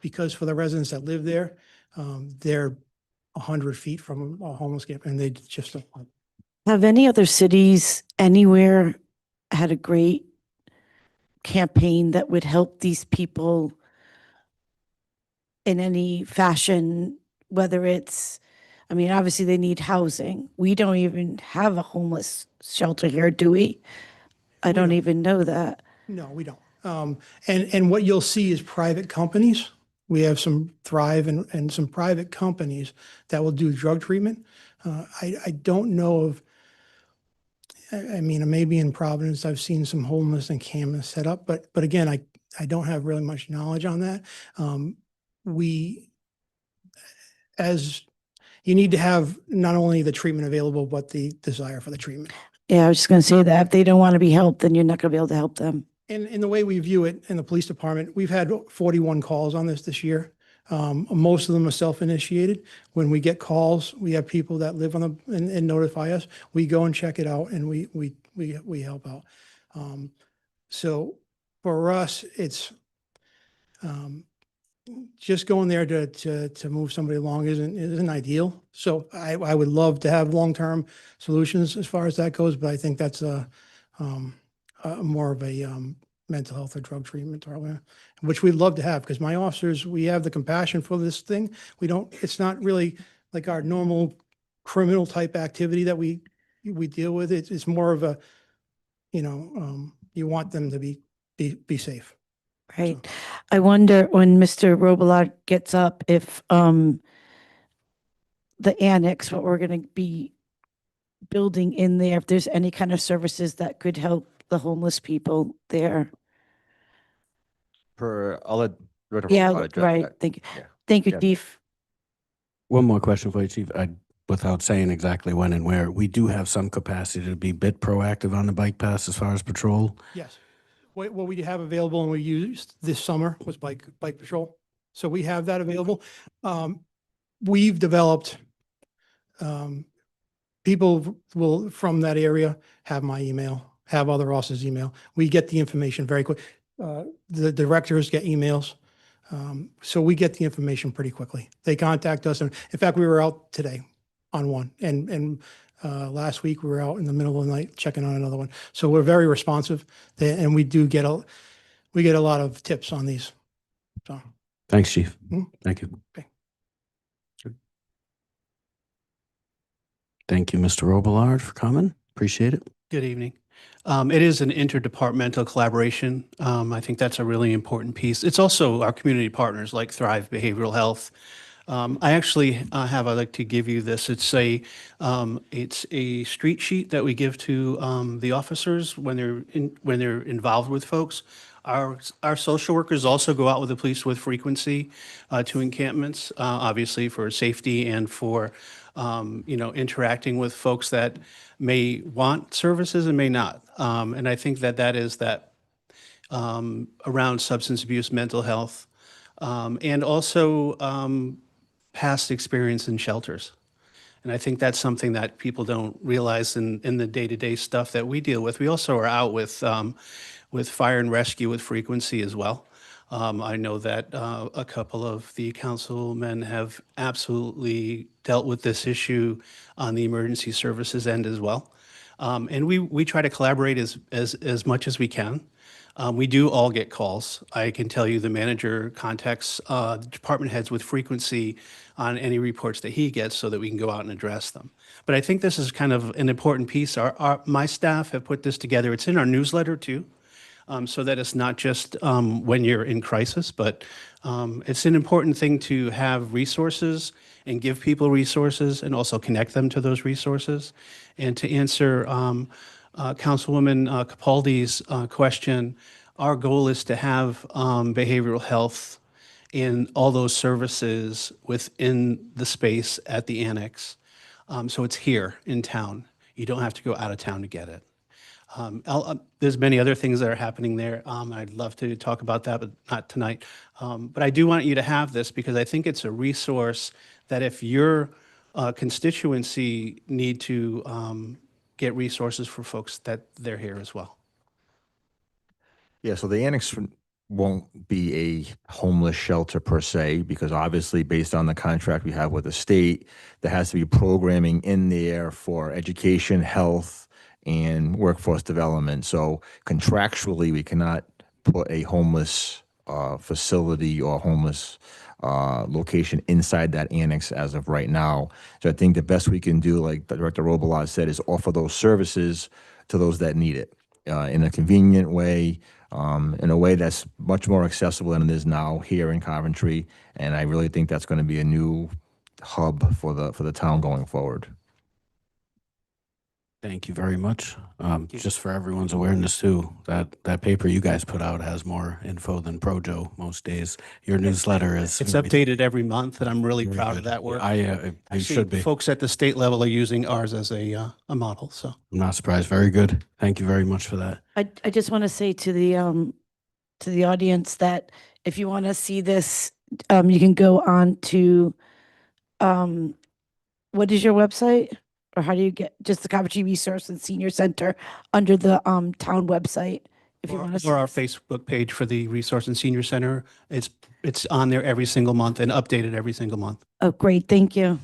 because for the residents that live there, they're 100 feet from a homeless camp, and they just don't want. Have any other cities anywhere had a great campaign that would help these people in any fashion, whether it's I mean, obviously they need housing. We don't even have a homeless shelter here, do we? I don't even know that. No, we don't. And what you'll see is private companies. We have some Thrive and some private companies that will do drug treatment. I don't know of, I mean, maybe in Providence, I've seen some homeless encampments set up, but again, I don't have really much knowledge on that. As you need to have not only the treatment available, but the desire for the treatment. Yeah, I was just going to say that if they don't want to be helped, then you're not going to be able to help them. And in the way we view it in the police department, we've had 41 calls on this year. Most of them are self-initiated. When we get calls, we have people that live on and notify us. We go and check it out and we help out. So for us, it's just going there to move somebody along isn't ideal. So I would love to have long-term solutions as far as that goes, but I think that's more of a mental health or drug treatment program, which we'd love to have, because my officers, we have the compassion for this thing. It's not really like our normal criminal type activity that we deal with. It's more of a, you want them to be safe. Right. I wonder when Mr. Robillard gets up if the annex, what we're going to be building in there, if there's any kind of services that could help the homeless people there. I'll let Director Yeah, Robillard address right. that. Thank you. Yeah. Thank you, Yeah. Chief. One more question for you, Chief. Without saying exactly when and where, we do have some capacity to be a bit proactive on the bike pass as far as patrol. Yes. What we have available and we used this summer was bike patrol. So we have that available. We've developed, people will, from that area, have my email, have other officers' email. We get the information very quick. The directors get emails. So we get the information pretty quickly. They contact us. And in fact, we were out today on one. And last week we were out in the middle of the night checking on another one. So we're very responsive, and we do get a lot of tips on these. So Thanks, Chief. Mhm. Thank you. Okay. Thank you, Mr. Robillard, for coming. Appreciate it. Good evening. It is an interdepartmental collaboration. I think that's a really important piece. It's also our community partners like Thrive Behavioral Health. I actually I'd like to give you this. It's a street sheet that we give to the officers when they're involved with folks. Our social workers also go out with the police with frequency to encampments, obviously for safety and for interacting with folks that may want services and may not. And I think that is that around substance abuse, mental health, and also past experience in shelters. And I think that's something that people don't realize in the day-to-day stuff that we deal with. We also are out with fire and rescue with frequency as well. I know that a couple of the councilmen have absolutely dealt with this issue on the emergency services end as well. And we try to collaborate as much as we can. We do all get calls. I can tell you the manager contacts the department heads with frequency on any reports that he gets so that we can go out and address them. But I think this is kind of an important piece. My staff have put this together. It's in our newsletter too, so that it's not just when you're in crisis, but it's an important thing to have resources and give people resources and also connect them to those resources. And to answer Councilwoman Capaldi's question, our goal is to have behavioral health and all those services within the space at the annex. So it's here in town. You don't have to go out of town to get it. There's many other things that are happening there. I'd love to talk about that, but not tonight. But I do want you to have this because I think it's a resource that if your constituency need to get resources for folks, that they're here as well. Yeah, so the annex won't be a homeless shelter per se, because obviously based on the contract we have with the state, there has to be programming in there for education, health, and workforce development. So contractually, we cannot put a homeless facility or homeless location inside that annex as of right now. So I think the best we can do, like Director Robelot said, is offer those services to those that need it in a convenient way, in a way that's much more accessible than it is now here in Coventry. And I really think that's going to be a new hub for the town going forward. Thank you very much. Just for everyone's awareness too, that paper you guys put out has more info than Projo most days. Your newsletter is. It's updated every month, and I'm really proud of that work. I See should be. Folks at the state level are using ours as a model, so. I'm not surprised. Very good. Thank you very much for that. I just want to say to the audience that if you want to see this, you can go on to, what is your website? Or how do you get, just the Coventry Resource and Senior Center under the town website? If you want to. Or our Facebook page for the Resource and Senior Center. It's on there every single month and updated every single month. Oh, great. Thank you.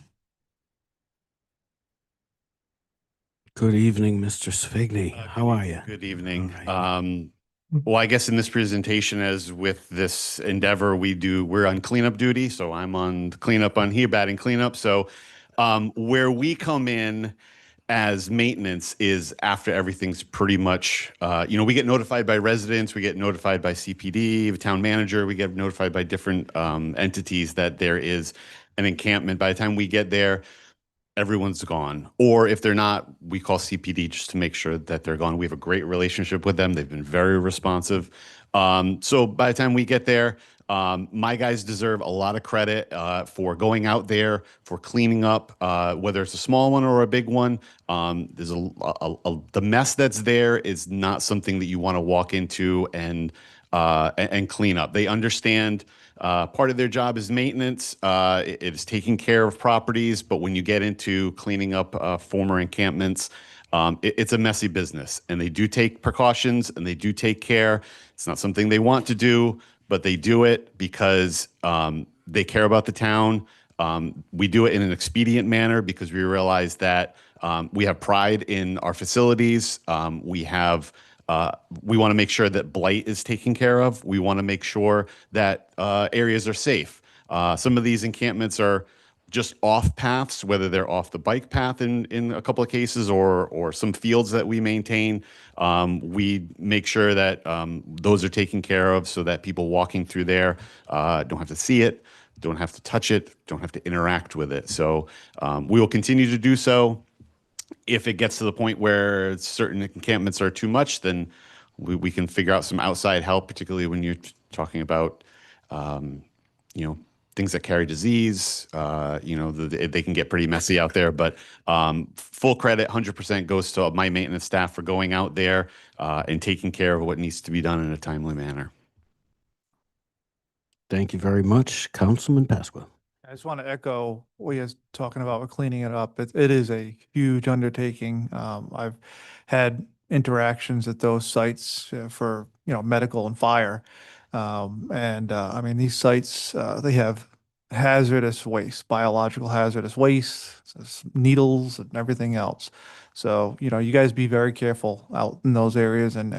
Good evening, Mr. Svigny. How are you? Good evening. All right. Well, I guess in this presentation, as with this endeavor, we're on cleanup duty. So I'm on cleanup on here, batting cleanup. So where we come in as maintenance is after everything's pretty much, we get notified by residents, we get notified by CPD, the town manager, we get notified by different entities that there is an encampment. By the time we get there, everyone's gone. Or if they're not, we call CPD just to make sure that they're gone. We have a great relationship with them. They've been very responsive. So by the time we get there, my guys deserve a lot of credit for going out there, for cleaning up, whether it's a small one or a big one. There's the mess that's there is not something that you want to walk into and clean up. They understand part of their job is maintenance. It is taking care of properties, but when you get into cleaning up former encampments, it's a messy business, and they do take precautions and they do take care. It's not something they want to do, but they do it because they care about the town. We do it in an expedient manner because we realize that we have pride in our facilities. We want to make sure that blight is taken care of. We want to make sure that areas are safe. Some of these encampments are just off paths, whether they're off the bike path in a couple of cases or some fields that we maintain. We make sure that those are taken care of so that people walking through there don't have to see it, don't have to touch it, don't have to interact with it. So we will continue to do so. If it gets to the point where certain encampments are too much, then we can figure out some outside help, particularly when you're talking about, things that carry disease. They can get pretty messy out there. But full credit, 100% goes to my maintenance staff for going out there and taking care of what needs to be done in a timely manner. Thank you very much, Councilman Pasqua. I just want to echo what you're talking about with cleaning it up. It is a huge undertaking. I've had interactions at those sites for, medical and fire. I mean, these sites, they have hazardous waste, biological hazardous waste, needles and everything else. So, you guys be very careful out in those areas and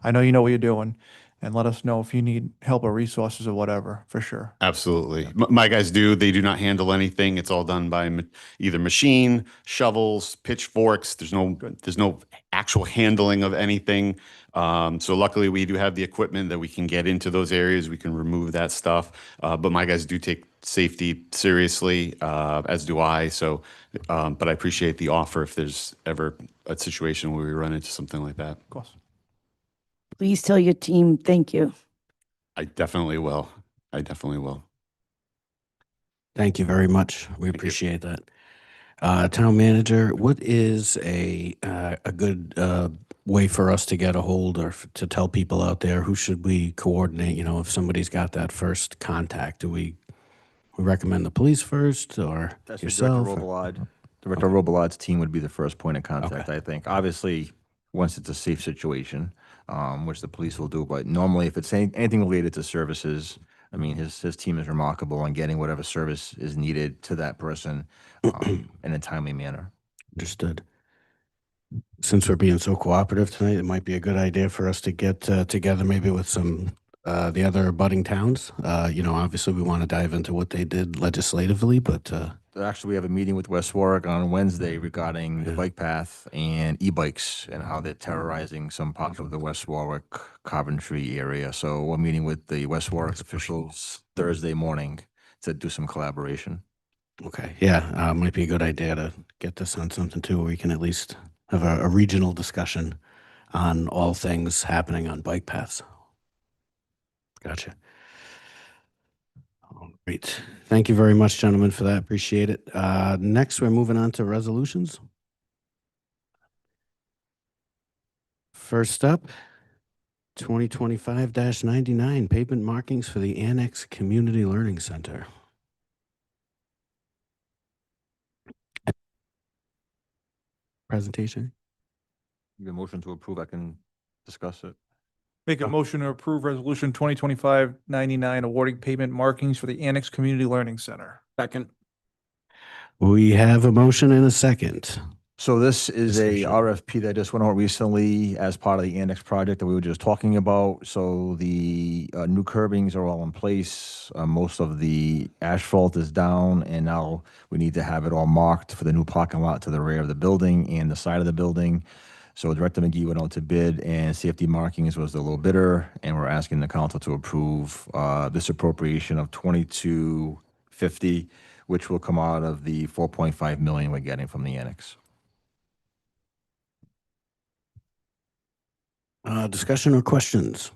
I know you know what you're doing. And let us know if you need help or resources or whatever, for sure. Absolutely. My guys they do not handle anything. It's all done by either machine, shovels, pitchforks. There's no actual handling of anything. So luckily we do have the equipment that we can get into those areas. We can remove that stuff. But my guys do take safety seriously, as do I. So, but I appreciate the offer if there's ever a situation where we run into something like that. Of course. Please tell your team thank you. I definitely will. Thank you very much. We appreciate that. Town manager, what is a good way for us to get a hold or to tell people out there? Who should we coordinate? If somebody's got that first contact, do we recommend the police first or That's yourself? Director Robelot. Director Robelot's team would be the first point of contact, I think. Obviously, once it's a safe situation, which the police will do. But normally, if it's anything related to services, I mean, his team is remarkable on getting whatever service is needed to that person in a timely manner. Understood. Since we're being so cooperative tonight, it might be a good idea for us to get together maybe with some the other budding towns. Obviously we want to dive into what they did legislatively, but Actually, we have a meeting with West Warwick on Wednesday regarding the bike path and e-bikes and how they're terrorizing some parts of the West Warwick, Coventry area. So we're meeting with the West Warwick officials Thursday morning to do some collaboration. okay, yeah, might be a good idea to get this on something too, where we can at least have a regional discussion on all things happening on bike paths. Gotcha. All right. Thank you very much, gentlemen, for that. Appreciate it. Next, we're moving on to resolutions. First up, 2025-99 pavement markings for the Annex Community Learning Center. Presentation. You have a motion to approve, I can discuss it. Make a motion to approve resolution 2025-99 awarding pavement markings for the Annex Community Learning Center. Second. We have a motion and a second. So this is a Discussion. RFP that just went out recently as part of the Annex project that we were just talking about. So the new curbings are all in place. Most of the asphalt is down, and now we need to have it all marked for the new parking lot to the rear of the building and the side of the building. So Director McGee went out to bid, and Safety Markings was the low bidder, and we're asking the council to approve this appropriation of $2250, which will come out of the $4.5 million we're getting from the Annex. Discussion or questions?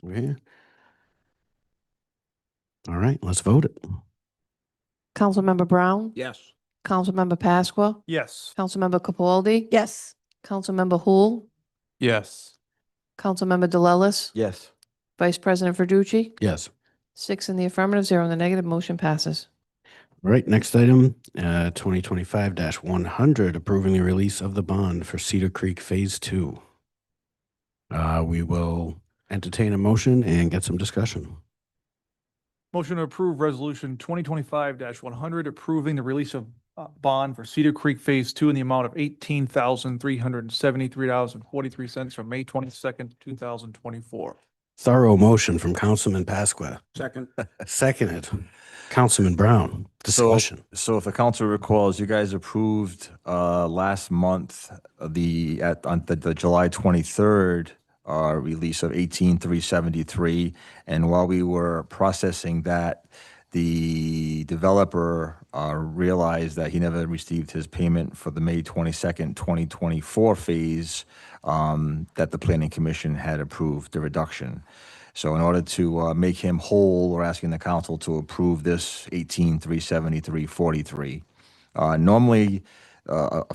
Okay. All right, let's vote it. Councilmember Brown? Yes. Councilmember Pasqua? Yes. Councilmember Capaldi? Yes. Councilmember Hul? Yes. Councilmember DeLellis? Yes. Vice President Verducci? Yes. 6 in the affirmative, 0 in the negative, motion passes. All right, next item, 2025-100, approving the release of the bond for Cedar Creek Phase 2. We will entertain a motion and get some discussion. Motion to approve resolution 2025-100 approving the release of bond for Cedar Creek Phase 2 in the amount of $18,373.43 from May 22nd, 2024. Thorough motion from Councilman Pasqua. Second. Seconded. Councilman Brown. Discussion. So if the council recalls, you guys approved last month on the July 23rd release of 18,373, and while we were processing that, the developer realized that he never received his payment for the May 22nd, 2024 phase that the Planning Commission had approved the reduction. So in order to make him whole, we're asking the council to approve this 18,373.43. Normally, a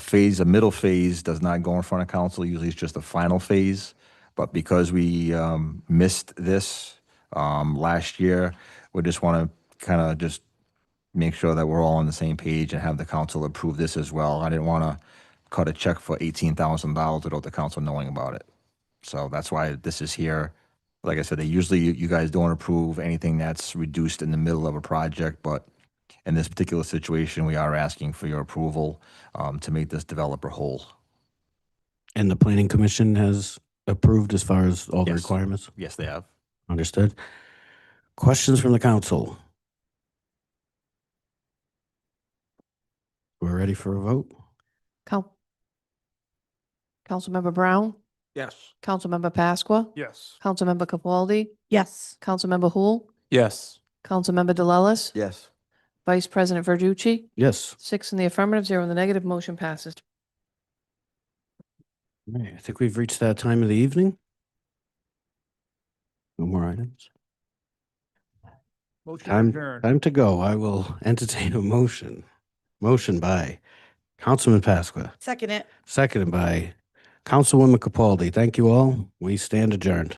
middle phase does not go in front of council. Usually it's just a final phase. But because we missed this last year, we just want to kind of just make sure that we're all on the same page and have the council approve this as well. I didn't want to cut a check for $18,000 without the council knowing about it. So that's why this is here. Like I said, you guys don't approve anything that's reduced in the middle of a project, but in this particular situation, we are asking for your approval to make this developer whole. And the Planning Commission has approved as far as all the Yes. requirements? Yes, they have. Understood. Questions from the council? We're ready for a vote? Councilmember Brown? Yes. Councilmember Pasqua? Yes. Councilmember Capaldi? Yes. Councilmember Hul? Yes. Councilmember DeLellis? Yes. Vice President Verducci? Yes. 6 in the affirmative, 0 in the negative, motion passes. All right, I think we've reached that time of the evening. No more items. Motion adjourned. Time to go. I will entertain a motion. Motion by Councilman Pasqua, Second it. seconded by Councilwoman Capaldi. Thank you all. We stand adjourned.